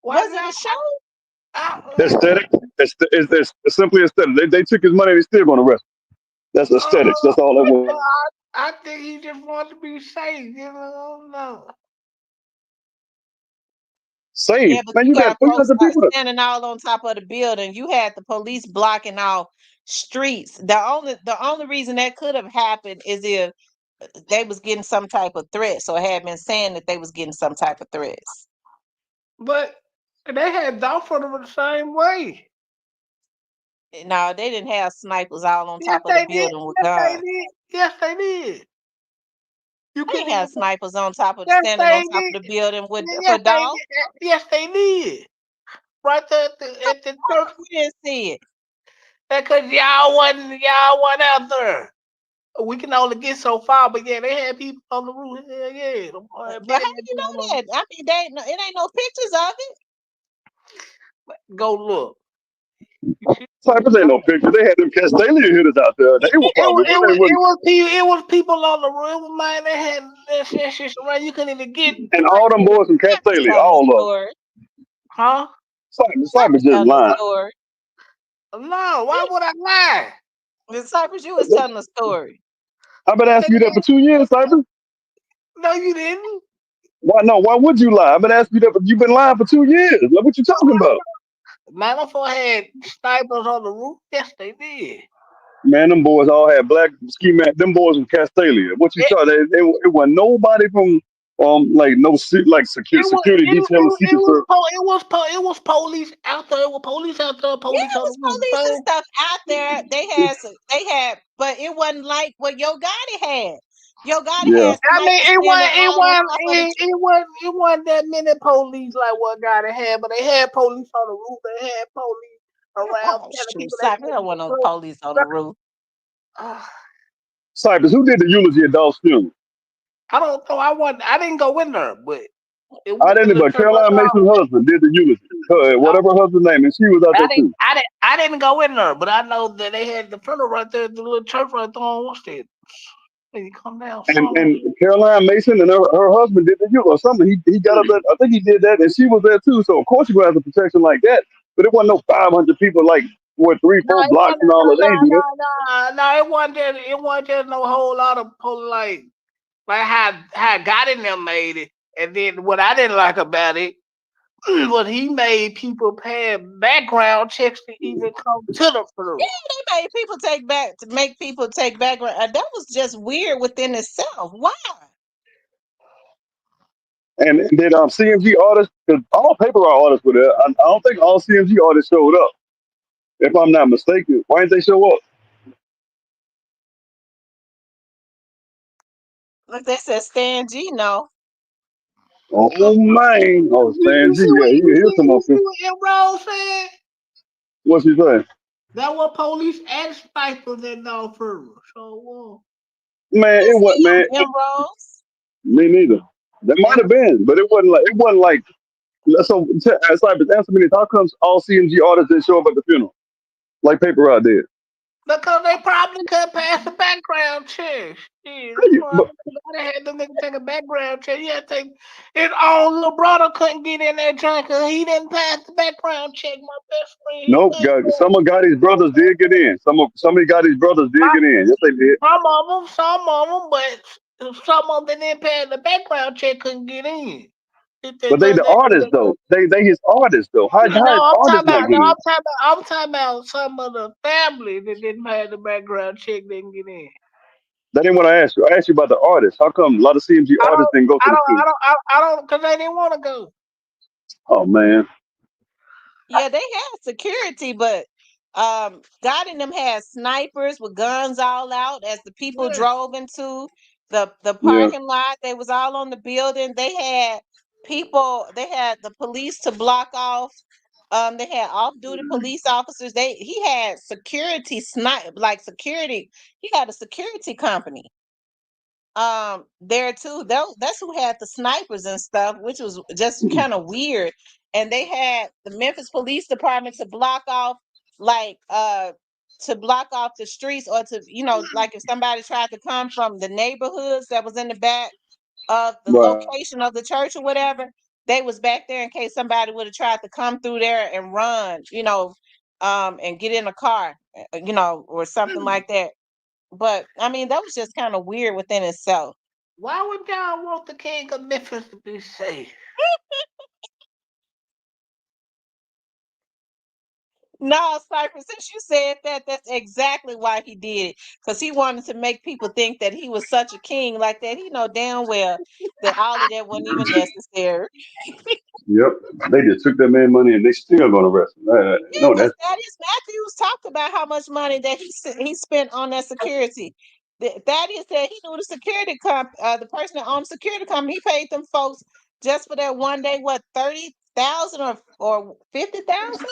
Why Was it a show? Aesthetic. It's simply aesthetic. They took his money. They still going to arrest him. That's aesthetics. That's all that was. I think he just wanted to be safe. You know, I don't know. Safe, Yeah, but man. you You got got folks 300 people. standing all on top of the building. You had the police blocking off streets. The only reason that could have happened is if they was getting some type of threat. So it had been saying that they was getting some type of threats. But they had Dolph on them the same way. No, they didn't have snipers all on Yes, top of the they did. building with Yes, they guns. did. Yes, they did. You They couldn't didn't have even. snipers on top of Yes, standing on they top of did. the building with Yes, for they Dolph. did. Yes, they did. Right there at the church. We didn't see it. Because y'all wasn't out there. We can only get so far, but yeah, they had people on the roof. Hell yeah. But how you know that? I mean, it ain't no pictures of it. Go look. Cypress ain't no picture. They had them Castalia hitters out there. They were probably, but they wouldn't. It was people on the roof, man. They had that shit around. You couldn't even get. And all them boys from Castalia, all of them. Huh? Cypress just lying. No, why would I lie? The Cypress, you was telling a story. I've been asking you that for 2 years, Cypress. No, you didn't. Why no? Why would you lie? I've been asking you that, but you've been lying for 2 years. Like, what you talking about? Manafort had snipers on the roof. Yes, they did. Man, them boys all had black ski man. Them boys from Castalia. What you thought? It wasn't nobody from like no like security detail or secret service. It was police out there. It was police out there. Police Yeah, it on was the roof. police and stuff out there. They had, but it wasn't like what Yo Gotti had. Yo Gotti Yeah. had snipers standing all on top of the it wasn't that many police like what guy they had, but they had police on the roof. They had police around Oh, telling shoot, people Cypress, there wasn't no police on the roof. Cypress, who did the eulogy at Dolph's funeral? I don't know. I didn't go in there, but I didn't, but Caroline Mason's husband did the eulogy. Whatever her husband's name, and she was out there too. I didn't go in there, but I know that they had the funeral right there at the little church right there on what's that? Hey, come down. And Caroline Mason and her husband did the eulogy or something. He got up there. I think he did that, and she was there too. So of course you have the protection like that. But it wasn't no 500 people like what 3-4 blocks and all of that. They do that. No, it wasn't just no whole lot of like how God in them made it. And then what I didn't like about it was he made people pay background checks to even come to the funeral. Yeah, they made people make people take background. That was just weird within itself. Why? And did CMG artists? Because all paper route artists were there. I don't think all CMG artists showed up. If I'm not mistaken, why didn't they show up? Like they said, Stan G, no. Oh man! Oh, Stan G, yeah, he'll come up here. What Rose said? What's he saying? That was police and snipers in the funeral. So Man, it wasn't, man. Rose? Me neither. There might have been, but it wasn't like. So, Cypress, answer me this: how comes all CMG artists didn't show up at the funeral, like Paper Route did? because they probably couldn't pass the background check. Yeah, they had them niggas take a background check. You had to take his own little brother couldn't get in that joint because he didn't pass the background check. My best friend. Nope. Some of Gotti's brothers did get in. Some of Gotti's brothers did get in. Yes, they did. Some of them, but some of them didn't pass the background check, couldn't get in. But they the artists though. They his artists though. How No, artists not getting in? I'm talking about some of the family that didn't have the background check didn't get in. That ain't what I asked you. I asked you about the artists. How come a lot of CMG artists didn't go to the funeral? I don't, because they didn't want to go. Oh man. Yeah, they had security, but God in them had snipers with guns all out as the people drove into the parking lot. They was all on the building. They had the police to block off. They had off-duty police officers. He had security security. He had a security company. there too. That's who had the snipers and stuff, which was just kind of weird. And they had the Memphis Police Department to block off, like, to block off the streets, or to, like if somebody tried to come from the neighborhoods that was in the back of the Right. location of the church or whatever, they was back there in case somebody would have tried to come through there and run, and get in a car, or something like that. But I mean, that was just kind of weird within itself. Why would y'all want the king of Memphis to be safe? No, Cypher, since you said that, that's exactly why he did it. Because he wanted to make people think that he was such a king like that. He know damn well that all of that wasn't even necessary. Yep. They just took that man money and they still gonna arrest him. Yeah, No, because that's Thaddeus Matthews talked about how much money that he spent on that security. Thaddeus said he knew the the person that owned the security company. He paid them folks just for that one day. What, 30,000 or 50,000?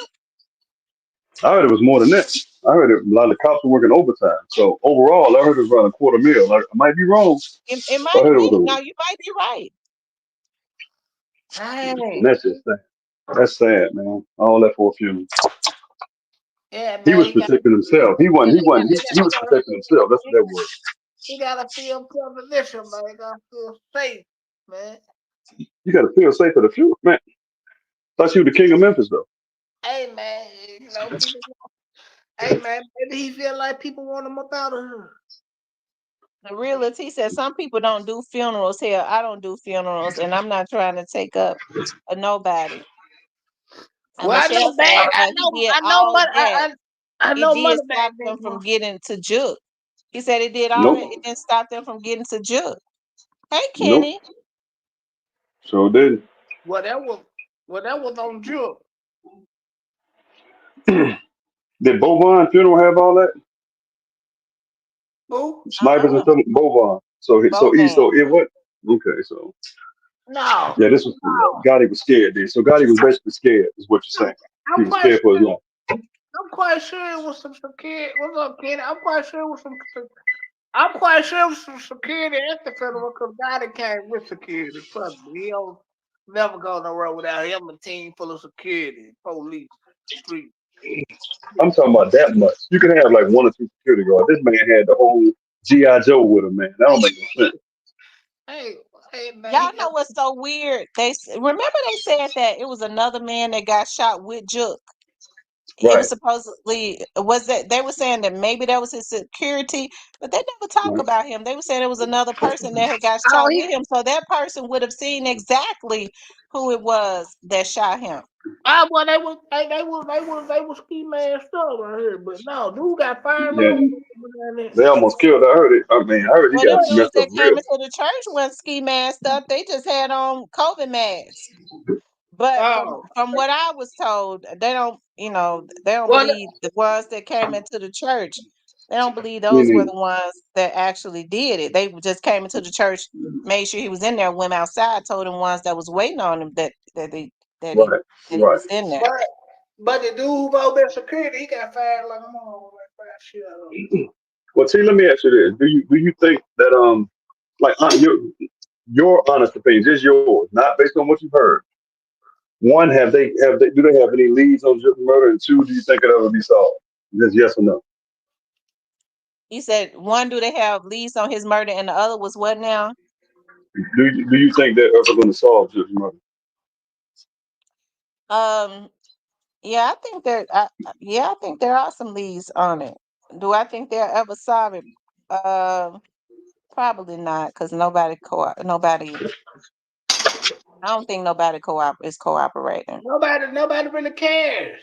I heard it was more than that. I heard a lot of cops were working overtime. So overall, I heard it was around $250,000. I might be wrong. It I might heard it be. was No, you might be right. and that's just sad. That's sad, man. All that for a funeral. Yeah, He man, was protecting himself. He was protecting himself. That's what that was. he gotta feel premonition, man. He gotta feel safe, man. You gotta feel safe at the funeral, man. Thought you were the king of Memphis though. Hey, man, people. Hey, man, maybe he feel like people want him up out of here. The realist, he said, some people don't do funerals here. I don't do funerals, and I'm not trying to take up a nobody. And Well, I know Michelle said bad. he did I know, all but that. I It know did money stop bag them then, from bro. getting to Juke. He said it did all that. Nope. It didn't stop them from getting to Juke. Hey, Nope. Kenny. So did. Well, that was on Juke. Did Bovine funeral have all that? Who? Snipers and stuff. Bovine. So Bovan. it what? Okay, so No. yeah, this was Gotti was scared then. So Gotti was basically scared, is what you're saying. He I'm was quite scared for his life. I'm quite sure it was some security. What's up, Kenny? I'm quite sure it was some. I'm quite sure it was some security at the funeral because God came with security. Trust me, he don't never go nowhere without him. A team full of security, police, street. I'm talking about that much. You can have like one or two security guards. This man had the whole G.I. Joe with him, man. That don't make no sense. Hey, man. Y'all know what's so weird? Remember they said that it was another man that got shot with Juke. It was supposedly they were saying that maybe that was his security, but they never talk Right. about him. They were saying it was another person that had got shot with him, so that person would have seen exactly who it was that shot him. Well, they was ski masked up right here, but no, dude got fired Yeah. up. They almost killed. I heard it. I mean, I heard he Well, got them dudes messed up that came real. into the church weren't ski masked up. They just had on COVID masks. But from what I was told, they don't believe the ones that came into the church. They don't believe those were the ones that actually did it. They just came into the church, made sure he was in there, went outside, told them ones that was waiting on him that he was in there. But the dude who over there security, he got fired like a mom. Well, T, let me ask you this: Do you think that like your honest opinion, just yours, not based on what you've heard? One, do they have any leads on Juke murder? And two, do you think it'll ever be solved? Just yes or no. He said, one, do they have leads on his murder, and the other was what now? Do you think they're ever going to solve Juke murder? Yeah, I think there are some leads on it. Do I think they'll ever solve it? Probably not, because nobody. I don't think nobody is cooperating. Nobody really cares.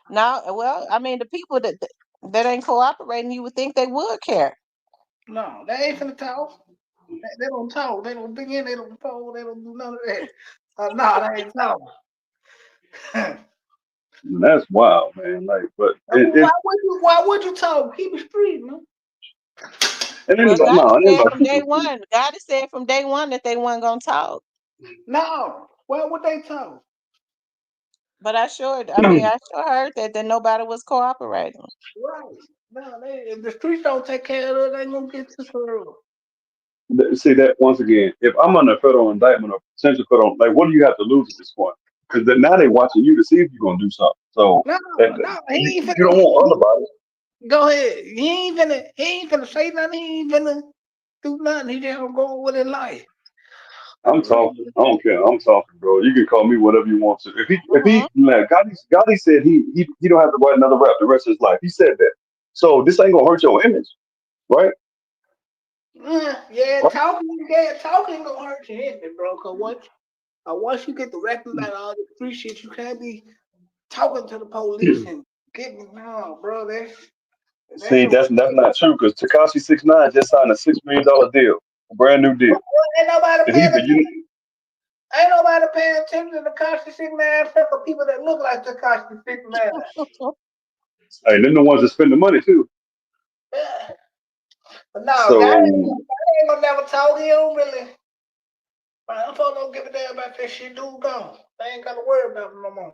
No, well, I mean, the people that ain't cooperating, you would think they would care. No, they ain't finna talk. They don't talk. They don't dig in. They don't fold. They don't do none of that. No, they ain't talking. That's wild, man. Like, but why would you talk? Keep it street, man. Well, God said from day one that they weren't gonna talk. No, why would they talk? But I sure heard that nobody was cooperating. Right. No, if the streets don't take care of it, they ain't gonna get to her. See that once again. If I'm under federal indictment or potential federal, like, what do you have to lose at this point? Because now they're watching you to see if you're gonna do something. So No, he ain't you finna. don't want other bodies. Go ahead. He ain't finna say nothing. He ain't finna do nothing. He just gonna go with his life. I'm talking. I don't care. I'm talking, bro. You can call me whatever you want to. If Mhm. he like Gotti said he don't have to write another rap the rest of his life. He said that. So this ain't gonna hurt your image, right? Yeah, talking gonna hurt your head, bro. Cause once you get the record about all the free shit, you can't be talking to the police and getting no, bro. That's See, a that's not true because Takashi 6ix9ine just signed a $6 million deal, a brand new deal. ain't nobody And paying you, attention. Ain't nobody paying attention to Takashi 6ix9ine except for people that look like Takashi 6ix9ine. hey, they're the ones that spend the money too. Yeah. But no, God So ain't gonna never talk. He don't really. Man, folks don't give a damn about that shit. Dude gone. They ain't gotta worry about him no more.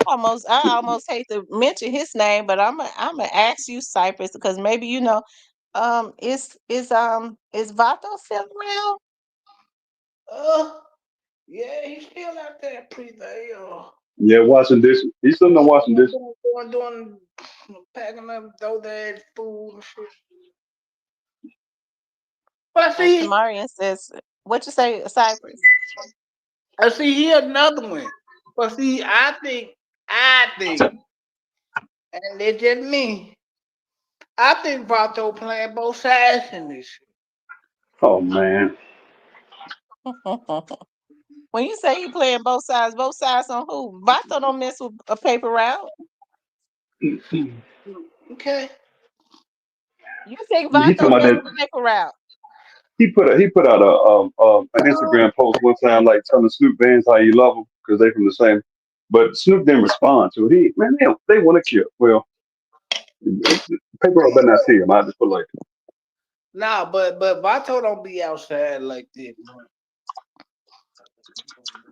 I almost hate to mention his name, but I'm gonna ask you, Cypress, because maybe you know, is Vato still around? Yeah, he's still out there pre-day. yeah, washing dishes. He's still not washing dishes. Doing packing up DoorDash food and shit. But I see, Tamarian says, what you say, Cypress? I see here another one. But see, I think, and it's just me. I think Vato playing both sides in this shit. Oh man. When you say he playing both sides on who? Vato don't mess with a paper route. Okay. You think He Vato talking about mess that. with paper route? He put out an Instagram post one time like telling Snoop Bands how he love them because they from the same. But Snoop didn't respond to it. They want to kill. Well, paper route better not see him. I just put like Nah, but Vato don't be outside like this, bro.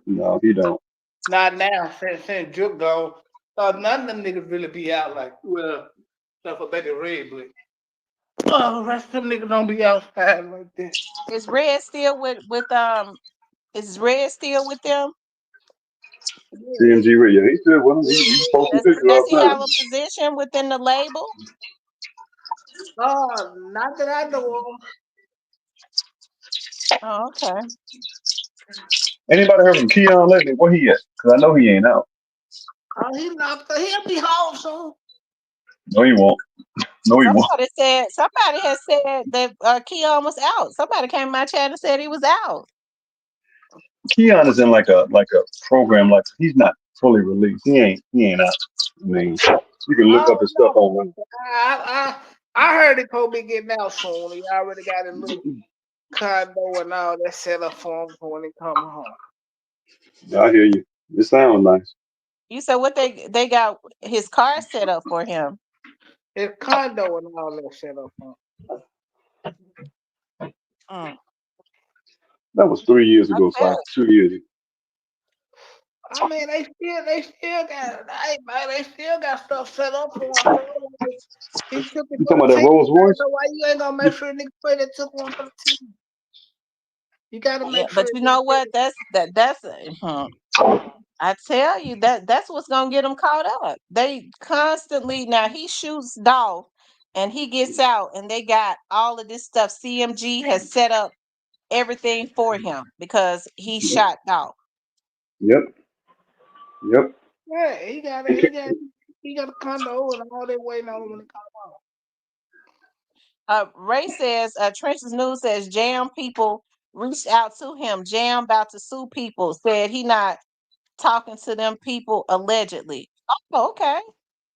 no, he don't. Not now, since Durk gone. None of them niggas really be out like, well, stuff for Baby Red, but the rest of them niggas don't be outside like that. Is Red still is Red still with them? CMG Radio. He's still with him. He's posting pictures Does all he the have time. a position within the label? Not that I know of. Oh, okay. Anybody heard from Keon lately? Where he at? Because I know he ain't out. He'll be home soon. No, he won't. No, he won't. Somebody has said that Keon was out. Somebody came in my chat and said he was out. Keon is in like a program, like he's not fully released. He ain't out. I mean, you can I look up his don't stuff know. online. I heard he probably be getting out soon. He already got a little condo and all that set up for him for when he come home. I hear you. It sounds nice. You said what they got his car set up for him. His condo and all that set up for him. That was 3 years ago, so 2 years ago. I mean, they still got stuff set up for him, bro. He took it You for talking the about that team. Rolls Royce? So why you ain't gonna make sure nigga play that took one for the team? You gotta Yeah, make but sure. you know what? I tell you that's what's gonna get him caught up. They constantly now he shoots Dolph and he gets out and they got all of this stuff. CMG has set up everything for him because he shot Dolph. Yep. Yep. Yeah, he got a condo and all that waiting on him when he come out. Ray says, Trench's News says Jam people reached out to him. Jam about to sue people, said he not talking to them people allegedly. Oh, okay.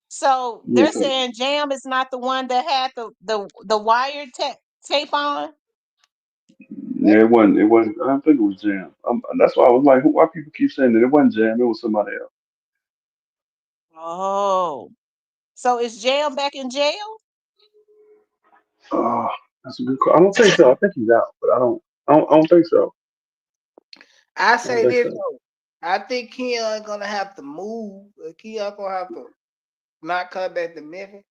So they're Yes. saying Jam is not the one that had the wire tape on. Yeah, it wasn't. It wasn't. I don't think it was Jam. That's why I was like, why people keep saying that it wasn't Jam? It was somebody else. Oh, so is Jam back in jail? Oh, that's a good call. I don't think so. I think he's out, but I don't think so. I I don't say think this so. though. I think Keon gonna have to move. Keon gonna have to not come back to Memphis.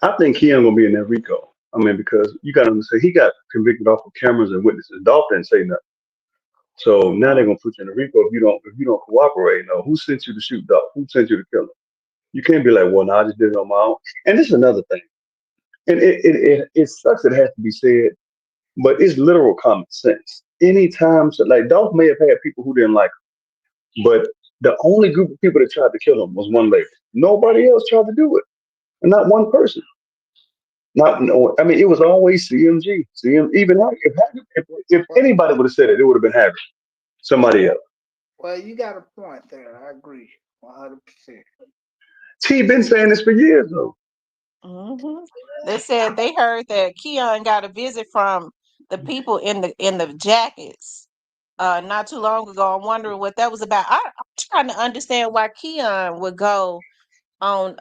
I think Keon gonna be in that RICO. I mean, because you got to understand, he got convicted off of cameras and witnesses. Dolph didn't say nothing. So now they're gonna put you in a RICO if you don't cooperate. No, who sent you to shoot Dolph? Who sent you to kill him? You can't be like, well, no, I just did it on my own. And this is another thing. And it sucks that it has to be said, but it's literal common sense. Anytime, so like Dolph may have had people who didn't like him, but the only group of people that tried to kill him was one lady. Nobody else tried to do it, and not one person. Not no. I mean, it was always CMG. Even like if anybody would have said it, it would have been Harry, somebody else. Well, you got a point there. I agree 100%. T been saying this for years though. Hmm. They said they heard that Keon got a visit from the people in the jackets not too long ago. I'm wondering what that was about. I'm trying to understand why Keon would go on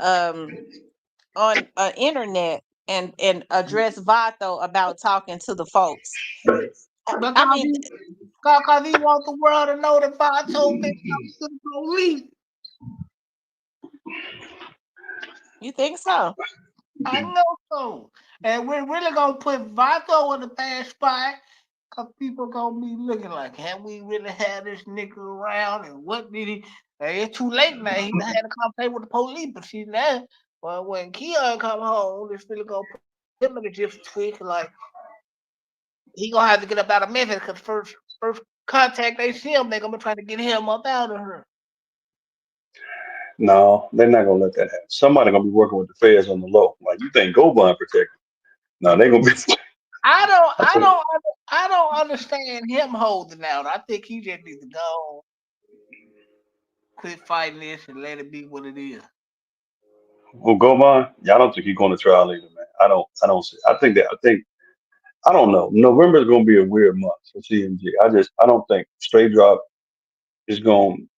internet and address Vato about talking to the folks. I Because mean, he wants the world to know that Vato been talking to the police. you think so? I know so. And we're really gonna put Vato in the bad spot because people gonna be looking like, have we really had this nigga around and what did he? It's too late now. He done had a conversation with the police, but see now, well, when Keon come home, this really gonna put him in the gypsy twig. Like he gonna have to get up out of Memphis because first contact they see him, they gonna be trying to get him up out of her. No, they're not gonna let that happen. Somebody gonna be working with the feds on the low. Like you think Go Bond protected? No, they gonna be. I don't, I I think, don't, I don't understand him holding out. I think he just needs to go, quit fighting this, and let it be what it is. well, Go Bond. Yeah, I don't think he's going to trial either, man. I don't see. I don't know. November is gonna be a weird month for CMG. I don't think Straight Drop is going.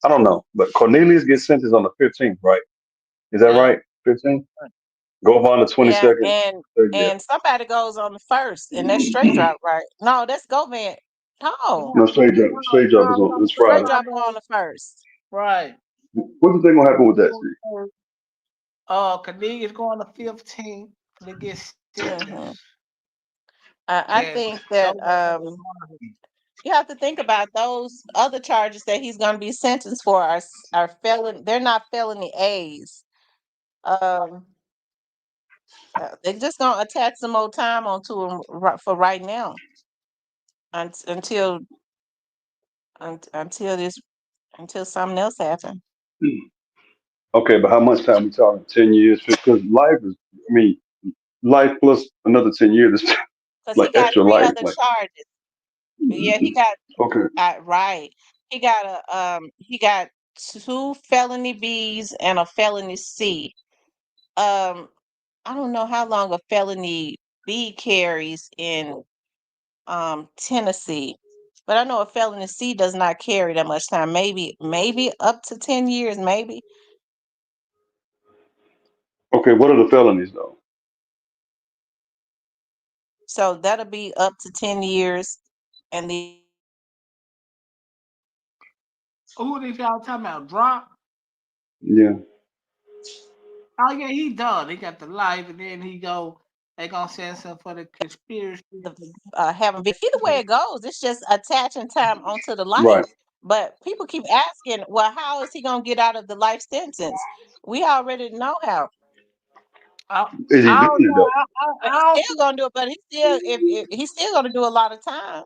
I don't know, but Cornelius gets sentenced on the 15th, right? Is that Yeah, right? 15th. Go Bond the yeah, 22nd. Yeah. and somebody goes on the first, and that's straight drop, right? No, that's Govan. No, No, Straight Drop is on. It's straight Friday. drop on the first. Right. What do you think gonna happen with that? See? Cornelius going to 15 to get Hmm. sentenced. I And think that you have to think about those other charges that he's going to be sentenced for are felon. They're not felony A's. Um, they're just going to attach some more time onto him for right now until until this until something else happens. Okay, but how much time we talking? 10 years? Because life is. I mean, life plus another 10 years is Because he like got extra three life. other Like charges. Yeah, he got okay, right. He got two felony B's and a felony C. Um, I don't know how long a felony B carries in Tennessee, but I know a felony C does not carry that much time. Maybe up to 10 years, maybe. okay. What are the felonies though? So that'll be up to 10 years, and the who did y'all talking about? Drop? Yeah. Oh yeah, he done. He got the life, and then they gonna send some for the conspiracy. having either way it goes, it's just attaching time onto the life. Right. But people keep asking, well, how is he gonna get out of the life sentence? We already know how. I, Is he I doing don't it know. though? But I he's don't. still gonna do it. But if he's still gonna do a lot of time.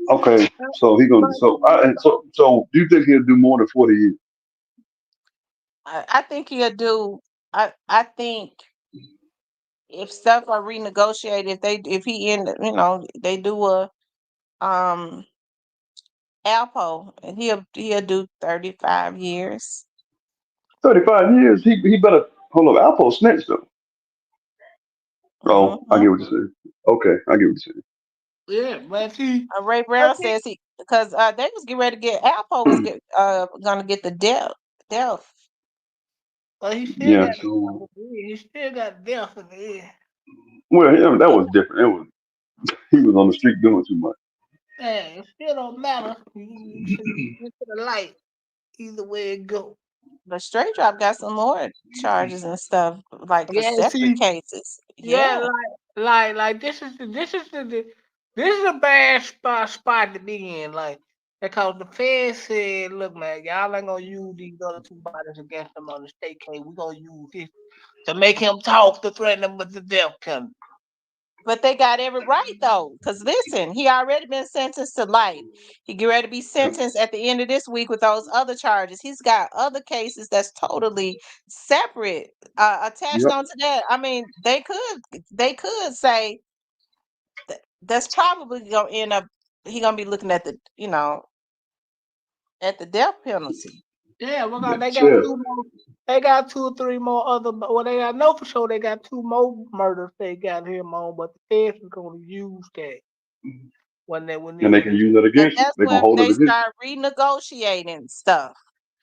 Okay. So he gonna. So do you think he'll do more than 40 years? I think he'll do. I think if stuff are renegotiated, if he end, they do a um Alpo, and he'll do 35 years. 35 years. He better hold up. Alpo snitched though. Oh, I Hmm. get what you're saying. Okay, I get what you're saying. Yeah, but see, Ray Brown says he because they was getting ready to get Alpo was gonna get the death. but he still Yeah. got So he still got death in the end. well, yeah, that was different. It was he was on the street doing too much. Man, it still don't matter. You should get to the light either way it go. But Straight Drop got some more charges and stuff, like for Yeah, separate see, cases. yeah, Yeah. like this is a bad spot to be in, like because the Fed said, look, man, y'all ain't gonna use these other two bodies against him on the state case. We gonna use this to make him talk to threaten him with the death penalty. But they got every right though, because listen, he already been sentenced to life. He get ready to be sentenced at the end of this week with those other charges. He's got other cases that's totally separate, attached Yep. onto that. I mean, they could say that's probably gonna end up. He gonna be looking at at the death penalty. Yeah, because they That's got it. two more. They got two or three more other. Well, they got know for sure they got two more murders they got him on, but the feds is gonna use that when And they they can use that And against you. that's They're gonna when hold it they against start renegotiating stuff.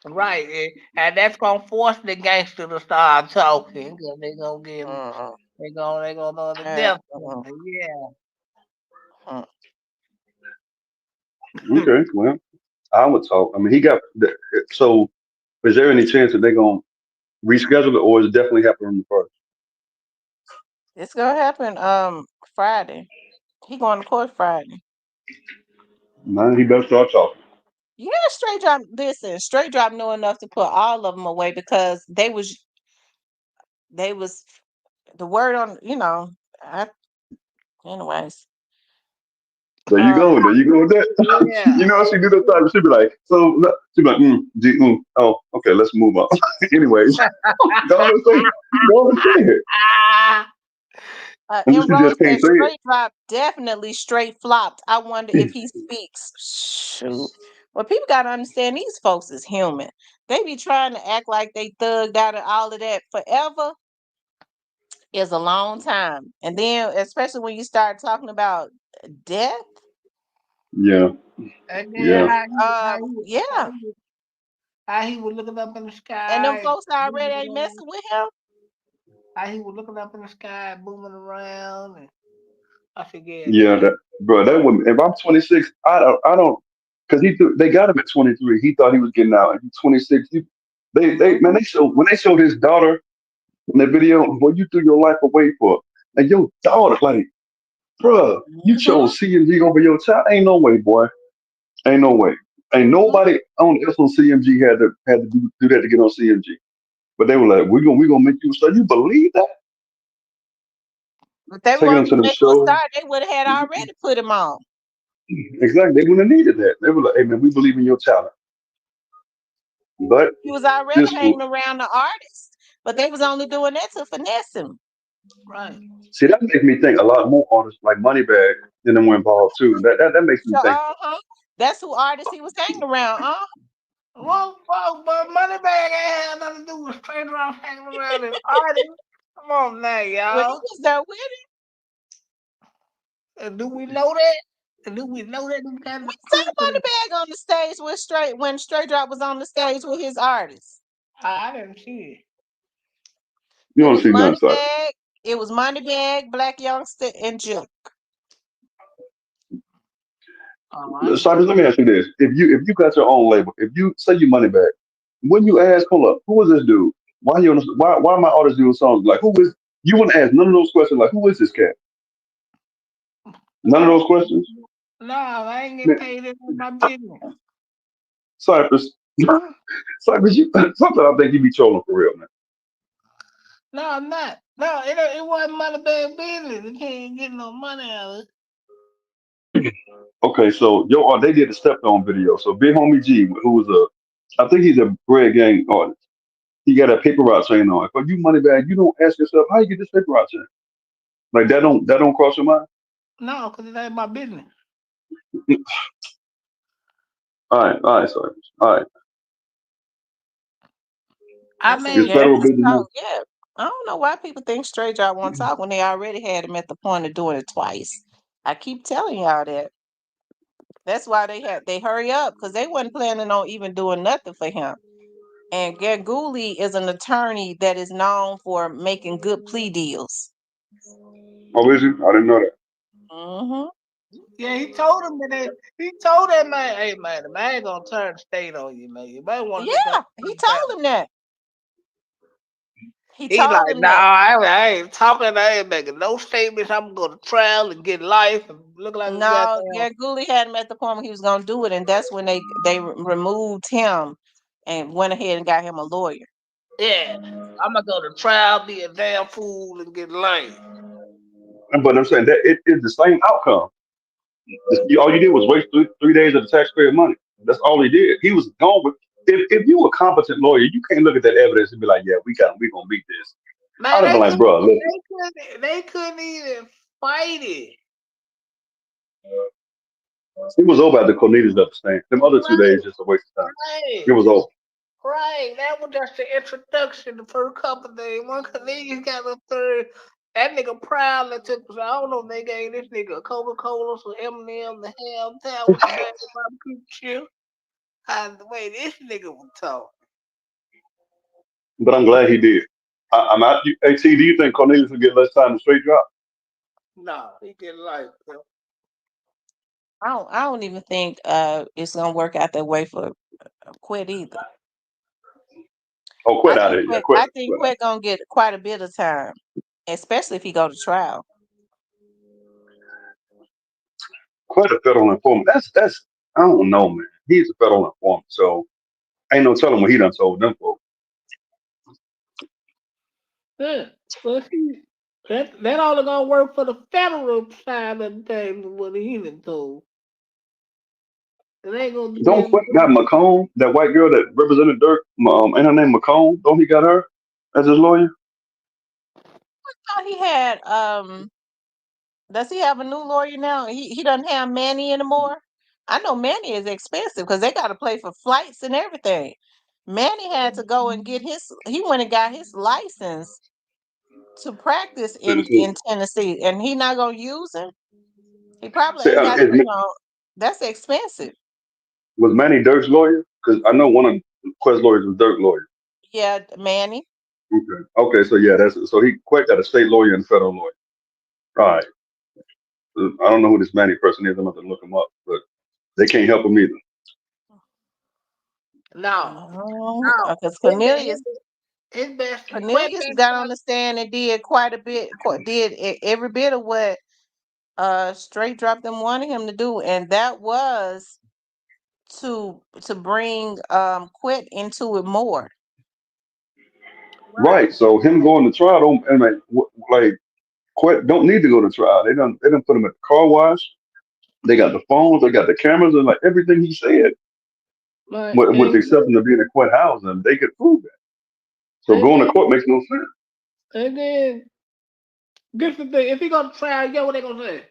right, and that's gonna force the gangster to start talking because they gonna give him. Mm-mm. They gonna know the death Mm-mm. penalty. Yeah. Mm. you. Okay, well, I would talk. I mean, he got so. Is there any chance that they're gonna reschedule it, or is it definitely happening on the first? It's gonna happen Friday. He going to court Friday. Man, he better start talking. Yeah, Straight Drop. Listen, Straight Drop knew enough to put all of them away because they was the word on. Anyways. There you go. There you go with that. Yeah. You know, she do that type of. She be like, so she be like, oh, okay, let's move on. Anyways, go on and say, go on and say it. And And she Rose just can't said say it. Straight Drop definitely straight flopped. I wonder if he speaks. Shoot. Well, people gotta understand these folks is human. They be trying to act like they thugged out and all of that. Forever is a long time. And then especially when you start talking about death, Yeah, And then yeah, yeah. how he was looking up in the And them sky, folks already booming ain't around, messing with him. how he was looking up in the sky, booming around, and I forget. yeah. That bro, that would. If I'm 26, I don't, because they got him at 23. He thought he was getting out. At 26, man, when they showed his daughter in that video, boy, you threw your life away for, and your daughter, like, bruh, you chose CMG over your child. Ain't no way, boy. Ain't no way. Ain't nobody else on CMG had to do that to get on CMG. But they were like, we gonna make you a star. You believe that? If they Taking wanted him to to the make him a show. star, they would have had already put him on. Exactly. They wouldn't have needed that. They were like, hey man, we believe in your talent. But He was already just hanging around the artist, but they was only doing that to finesse him. Right. see, that makes me think a lot more artists like Moneybag than them were involved too. That makes me So, think. that's who artist he was hanging around, But Moneybag ain't had nothing to do with Straight Drop hanging around and artists. Come on now, Well, he y'all. was there with And do we know that? And do we know that? We got him. the We saw proof of it. Moneybag on the stage with when Straight Drop was on the stage with his artists. I didn't see it. You It don't was see none side. Moneybag. It was Moneybag, Black Youngster, and Juke. Cypress, let me ask you this: if you got your own label, if you say you Moneybag, when you ask, hold up, who is this dude? Why am I artists doing songs like who is? You wouldn't ask none of those questions like who is this cat? None of those questions. No, I ain't getting paid in my business. Cypress, Cypress, sometimes I think you be trolling for real, man. No, I'm not. No, it wasn't Moneybag business. You can't get no money out of it. Okay, so they did a step on video. So Big Homie G, who was I think he's a Bread Gang artist. He got a paper route chain on. But you Moneybag, you don't ask yourself how you get this paper route chain. Like that don't cross your mind. No, because it ain't my business. All right, Cypress. All right, I Listen, mean, it's yeah, federal let's business. talk. Yeah, I don't know why people think Straight Drop won't talk when they already had him at the point of doing it twice. I keep telling y'all that. That's why they hurry up because they wasn't planning on even doing nothing for him. And Ganguly is an attorney that is known for making good plea deals. Oh, is he? I didn't know that. Mm-hmm. Yeah, he told him he told that man, hey man, the man gonna turn state on you, man. You might want to look Yeah, up he some told him that. He He told like, him nah, that. I ain't talking, I ain't making no statements. I'm gonna go to trial and get life and look like a No, goddamn. yeah, Gooley had him at the point where he was gonna do it, and that's when they removed him and went ahead and got him a lawyer. Yeah, I'm gonna go to trial, be a damn fool, and get life. But I'm saying that it is the same outcome. All you did was waste 3 days of the taxpayer money. That's all he did. He was gone with. If you a competent lawyer, you can't look at that evidence and be like, yeah, we gonna beat this. Man, I'd have been like, bro, listen. they couldn't even fight it. It was over after Cornelius left the stand. Them other 2 days just a waste of time. Right. It was over. Right, that was just the introduction, the first couple of days. One Canadian got the third. That nigga proudly took. I don't know if they gave this nigga a Coca-Cola, some M&M, the ham town with the bag of barbecue chip. And the way this nigga was talking. But I'm glad he did. I'm out. Hey, T, do you think Cornelius will get less time to straight drop? No, he get life. I don't even think it's gonna work out that way for Quit either. Oh, quit out here. Yeah, quit. I think Quit gonna get quite a bit of time, especially if he go to trial. Quit a federal informant. That's. I don't know, man. He's a federal informant, so ain't no telling what he done told them folks. Yeah, but see, that only gonna work for the federal side of the thing. What he done told. It ain't gonna Don't depend. Quit got McComb, that white girl that represented Durk. Ain't her name McComb? Don't he got her as his lawyer? I thought he had does he have a new lawyer now? He doesn't have Manny anymore. I know Manny is expensive because they got to pay for flights and everything. Manny had to go and get he went and got his license to practice in Tennessee, and he not gonna use him. He probably See, ain't got, that's expensive. was Manny Dirk's lawyer? Because I know one of Quest's lawyers was Dirk's lawyer. Yeah, Manny. Okay. Okay, so yeah, that's so he Quest got a state lawyer and federal lawyer. All right. I don't know who this Manny person is. I'm going to look him up, but they can't help him either. No, Because Cornelius his best got on the stand and did quite a bit, did every bit of what Straight Drop them wanted him to do, and that was to bring Quit into it more. Right. So him going to trial don't and like Quest don't need to go to trial. They done put him at the car wash. They got the phones. They got the cameras and like everything he said. With the exception of being a Quest house, and they could prove that. So going to court makes no sense. And then this is the thing. If he go to trial, you know what they gonna say?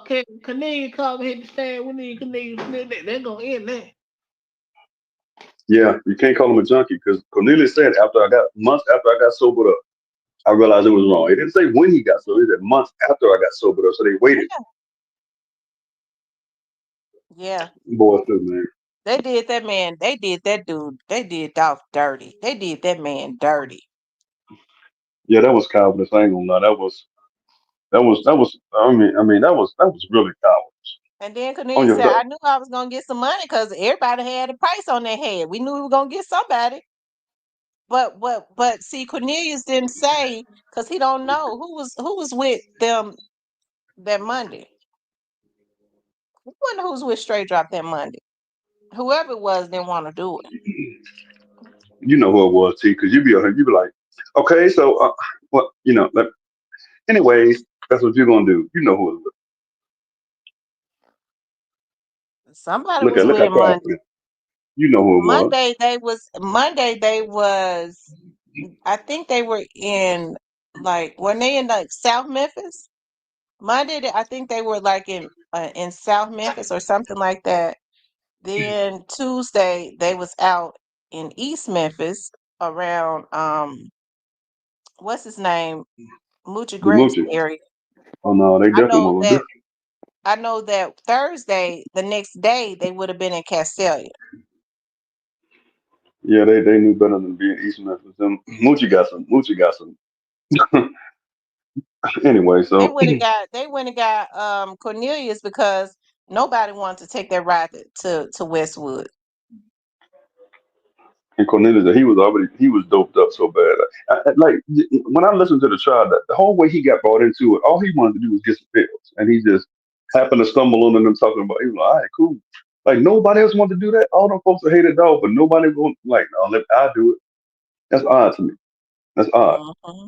Can Canadian come hit the stand? We need Canadian. They're gonna end that. Yeah, you can't call him a junkie because Cornelius said months after I got sobered up, I realized it was wrong. He didn't say when he got sober. He said months after I got sobered up. So they waited. Yeah. Boy, man. They did that man. They did that dude. They did Dolph dirty. They did that man dirty. Yeah, that was cowardice. I ain't gonna lie. That was. I mean, that was really cowardice. And then Cornelius said, "I knew I was gonna get some money because everybody had a price on their head. We knew we were gonna get somebody." But see, Cornelius didn't say because he don't know who was with them that Monday. I wonder who's with Straight Drop that Monday. Whoever it was didn't want to do it. You know who it was, T, because you be like, okay, so well, anyways, that's what you're gonna do. You know who it was. Somebody was with him Monday. You know who it was. Monday they was I think they were in weren't they in South Memphis? Monday I think they were in South Memphis or something like that. Then Tuesday they was out in East Memphis around what's his name? Moochie Greg's area. Oh no, they definitely were different. I know that Thursday, the next day, they would have been in Castelia. Yeah, they knew better than being East Memphis. Moochie got some Anyway, They so went and got Cornelius because nobody wanted to take that ride to Westwood. and Cornelius, he was doped up so bad. Like when I listened to the trial, the whole way he got brought into it, all he wanted to do was get some pills, and he just happened to stumble on them talking about. He was like, "All right, cool." Like nobody else wanted to do that. All them folks that hated dog, but nobody going like, "No, I do it." That's odd to me. That's odd. Mm-hmm.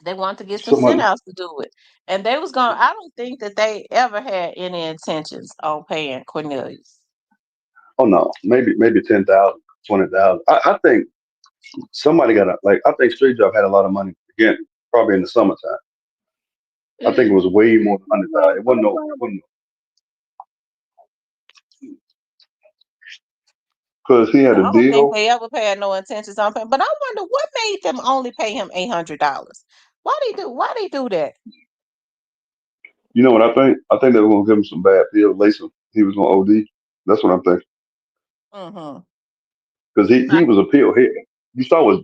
They wanted to get some Somebody, senators to do it, and they was gonna. I don't think that they ever had any intentions on paying Cornelius. oh no, maybe 10,000, 20,000. I think somebody got like I think Straight Job had a lot of money again, probably in the summertime. I think it was way more than 100,000. It wasn't no. It wasn't because he had I a don't think deal. they ever had no intentions on paying. But I wonder what made them only pay him $800. Why they do that? You know what I think? I think they were gonna give him some bad pills, lace him. He was gonna OD. That's what I'm thinking. Mm-hmm. Because he was a pill head. You saw his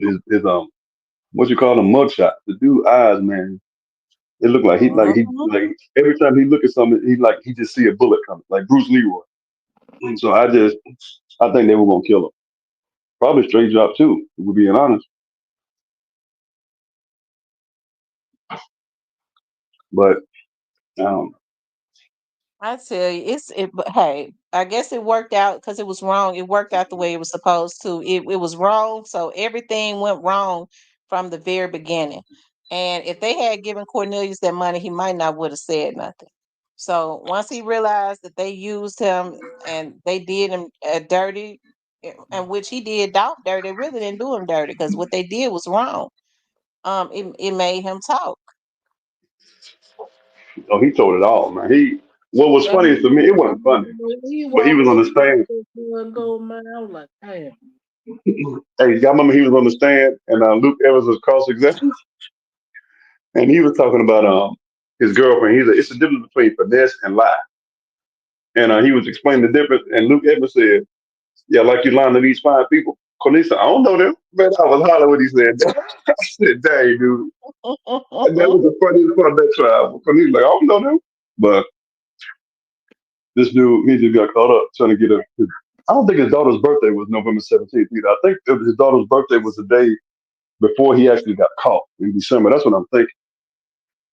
what you call them mugshot. The dude eyes, man. It looked like he Mm-hmm. like every time he look at something, he just see a bullet coming, like Bruce Leroy. And so I think they were gonna kill him. Probably Straight Drop too. If we're being honest. But um, I tell you, but hey, I guess it worked out because it was wrong. It worked out the way it was supposed to. It was wrong, so everything went wrong from the very beginning. And if they had given Cornelius that money, he might not would have said nothing. So once he realized that they used him and they did him dirty, and which he did Dolph dirty, they really didn't do him dirty because what they did was wrong. It made him talk. oh, he told it all, man. What was Like, funny to me, it wasn't funny, he but he walked was on up the stand. and go, man. I was like, damn. Hey, y'all remember he was on the stand and Luke Evans was cross examined, and he was talking about his girlfriend. He's like, it's the difference between finesse and lie, and he was explaining the difference. And Luke Evans said, "Yeah, like you lying to these fine people." Cornelius said, "I don't know them." Man, I was hollering when he said that. I said, "Dang, dude." And that was the funniest part of that trial. Cornelius like, "I don't know them," but this dude, he just got caught up trying to get a. I don't think his daughter's birthday was November 17th either. I think his daughter's birthday was the day before he actually got caught in December. That's what I'm thinking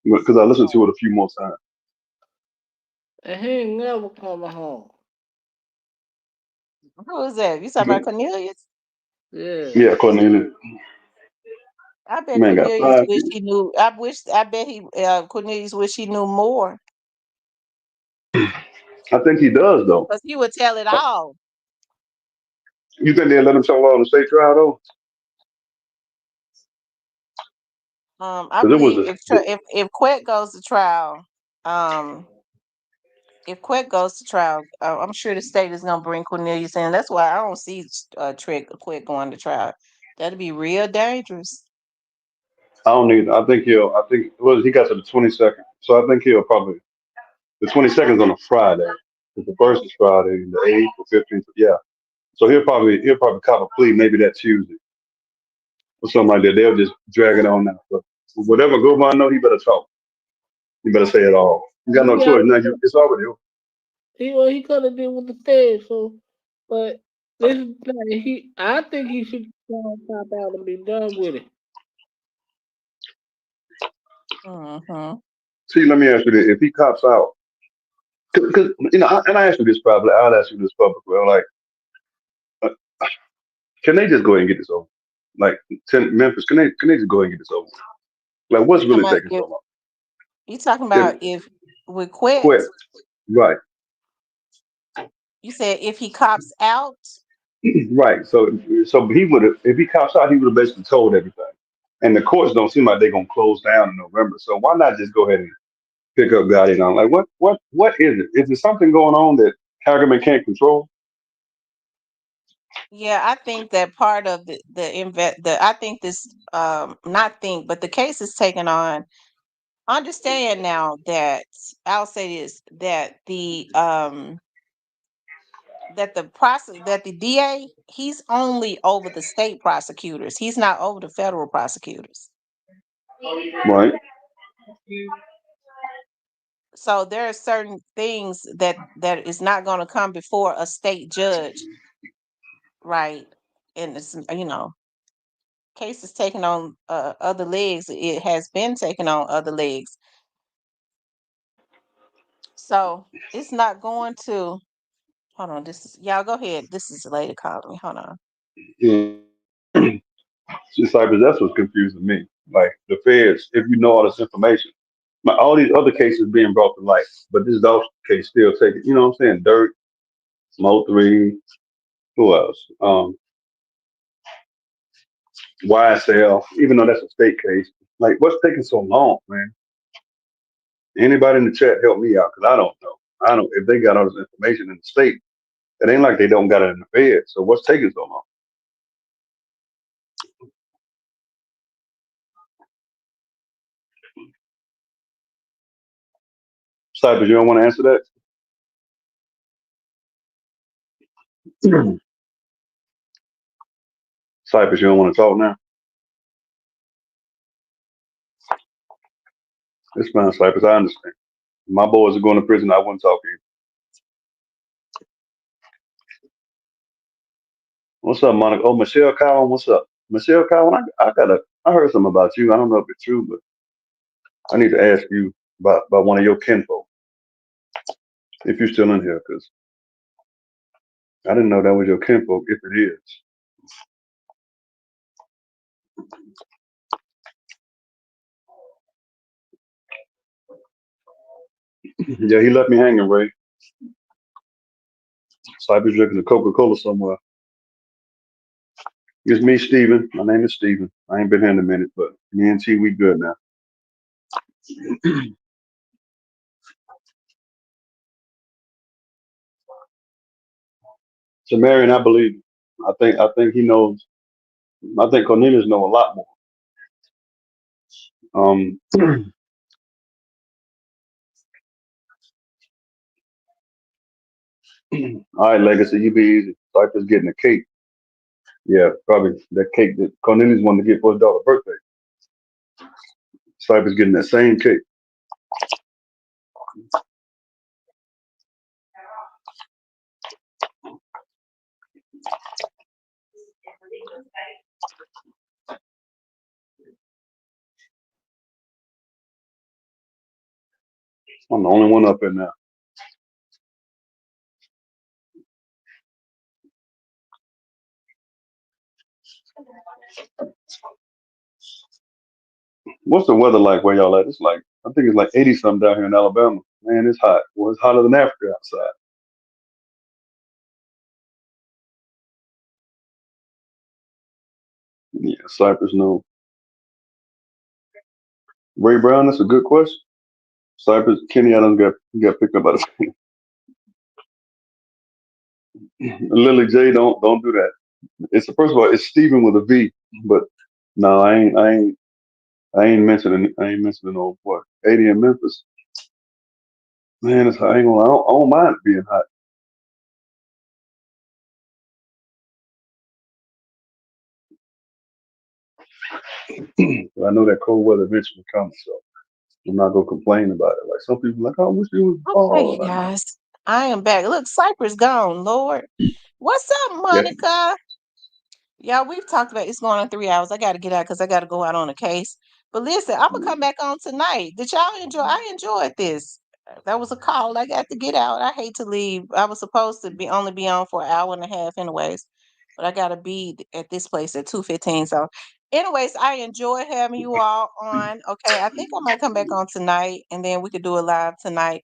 because I listened to it a few more times. And he ain't never coming home. Who is that? You talking about Cornelius? Yeah. Yeah, Cornelius. I bet Man got Cornelius 5 wish kids. he knew. I bet he Cornelius wish he knew more I think he does though. because he would tell it all. You think they let him tell on the state trial though? I Because it was believe if Quet goes to trial, um, if Quet goes to trial, I'm sure the state is gonna bring Cornelius in. That's why I don't see Quet going to trial. That'd be real dangerous. I don't need. I think he'll. I think well he got to the 22nd, so I think he'll probably the 22nd is on a Friday. 'Cause the first is Friday, the 8th, the 15th. Yeah, so he'll probably cop a plea maybe that Tuesday or something like that. They'll just drag it on now. But whatever Govan know, he better talk. He better say it all. You got no He choice now. already It's already over. he could have did with the Fed, so but this is the thing, I think he should top out and be done with it. Mm-hmm. See, let me ask you this: if he cops out, because and I asked you this probably, I'll ask you this publicly. Like, uh, can they just go ahead and get this over? Like, Memphis, can they just go ahead and get this over? Like, what's You talking really about taking so long? you talking If about if with Quet, quit, right, you said if he cops out. right. So he would have, if he cops out, he would have basically told everything. And the courts don't seem like they're gonna close down in November. So why not just go ahead and pick up Gotti on? Like, what is it? Is there something going on that Hagerman can't control? Yeah, I think that part of the I think this not think, but the case is taken on. Understand now that I'll say this that the DA, he's only over the state prosecutors. He's not over the federal prosecutors. Right. So there are certain things that is not going to come before a state judge, right? And it's, case is taking on other legs. It has been taking on other legs. So it's not going to. Hold on, this is y'all. Go ahead. This is a lady calling me. Hold on. Yeah. See, Cypress, that's what's confusing me. Like the feds, if you know all this information, all these other cases being brought to light, but this Dolph case still taking. You know what I'm saying? Durk, Mo3, who else? YSL, even though that's a state case. Like, what's taking so long, man? Anybody in the chat help me out because I don't know. I don't. If they got all this information in the state, it ain't like they don't got it in the Fed. So what's taking so long? Cypress, you don't want to answer that? Cypress, you don't want to talk now? It's fine, Cypress. I understand. If my boys are going to prison, I wouldn't talk to you. What's up, Monica? Oh, Michelle Cowan, what's up? Michelle Cowan, I heard something about you. I don't know if it's true, but I need to ask you about one of your kinfolk. If you're still in here, because I didn't know that was your kinfolk, if it is. Yeah, he left me hanging, Ray. Cypress drinking a Coca-Cola somewhere. It's me, Steven. My name is Steven. I ain't been here in a minute, but me and T, we good now. So Marion, I believe him. I think he knows. I think Cornelius know a lot more. All right, Legacy, you be easy. Cypress getting a cake. Yeah, probably that cake that Cornelius wanted to get for his daughter's birthday. Cypress getting that same cake. I'm the only one up in now. What's the weather like where y'all at? It's like, I think it's like 80 something down here in Alabama. Man, it's hot. Well, it's hotter than Africa outside. Yeah, Cypress no. Ray Brown, that's a good question. Cypress, Kenny, I don't got picked up by the Lily J, don't do that. It's first of all, it's Steven with a V, but no, I ain't mentioning old boy. 80 in Memphis. Man, it's I ain't gonna I don't mind it being hot. I know that cold weather eventually comes, so I'm not gonna complain about it. Like some people, like, I wish it was Okay, fall. you guys. I am back. Look, Cypress gone, Lord. What's up, Yeah. Monica? Yeah, we've talked about it's going on 3 hours. I got to get out because I got to go out on a case. But listen, I'm gonna come back on tonight. Did y'all enjoy? I enjoyed this. That was a call. I got to get out. I hate to leave. I was supposed to only be on for an hour and a half, anyways. But I gotta be at this place at 2:15. So, anyways, I enjoyed having you all on. Okay, I think I might come back on tonight, and then we could do a live tonight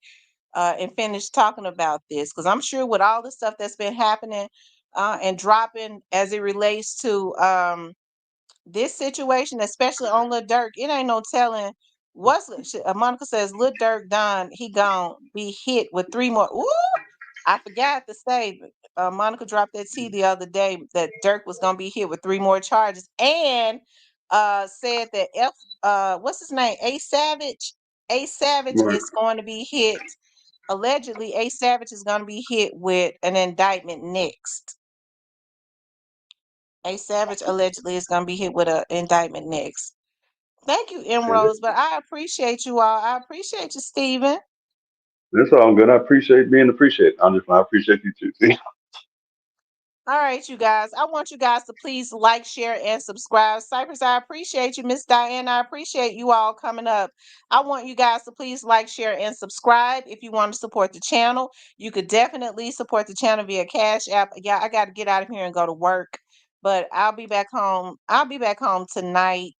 and finish talking about this because I'm sure with all the stuff that's been happening and dropping as it relates to this situation, especially on Lil Durk, it ain't no telling Monica says Lil Durk done, he gonna be hit with 3 more. Ooh, I forgot to say, Monica dropped that tea the other day that Durk was gonna be hit with 3 more charges and said that what's his name? A Savage Right. is going to be hit. Allegedly, A Savage is going to be hit with an indictment next. A Savage allegedly is going to be hit with an indictment next. Thank you, Emeralds. But I appreciate you all. I appreciate you, Steven. That's all good. I appreciate being appreciated. I appreciate you too. See? All right, you guys. I want you guys to please like, share, and subscribe. Cypress, I appreciate you. Miss Diane, I appreciate you all coming up. I want you guys to please like, share, and subscribe. If you want to support the channel, you could definitely support the channel via Cash App. Yeah, I got to get out of here and go to work, but I'll be back home. I'll be back home tonight.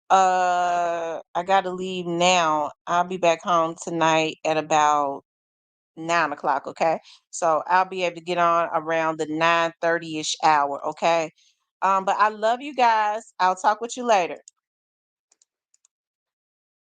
I got to leave now. I'll be back home tonight at about 9 o'clock. Okay, so I'll be able to get on around the 9:30ish hour. Okay, but I love you guys. I'll talk with you later.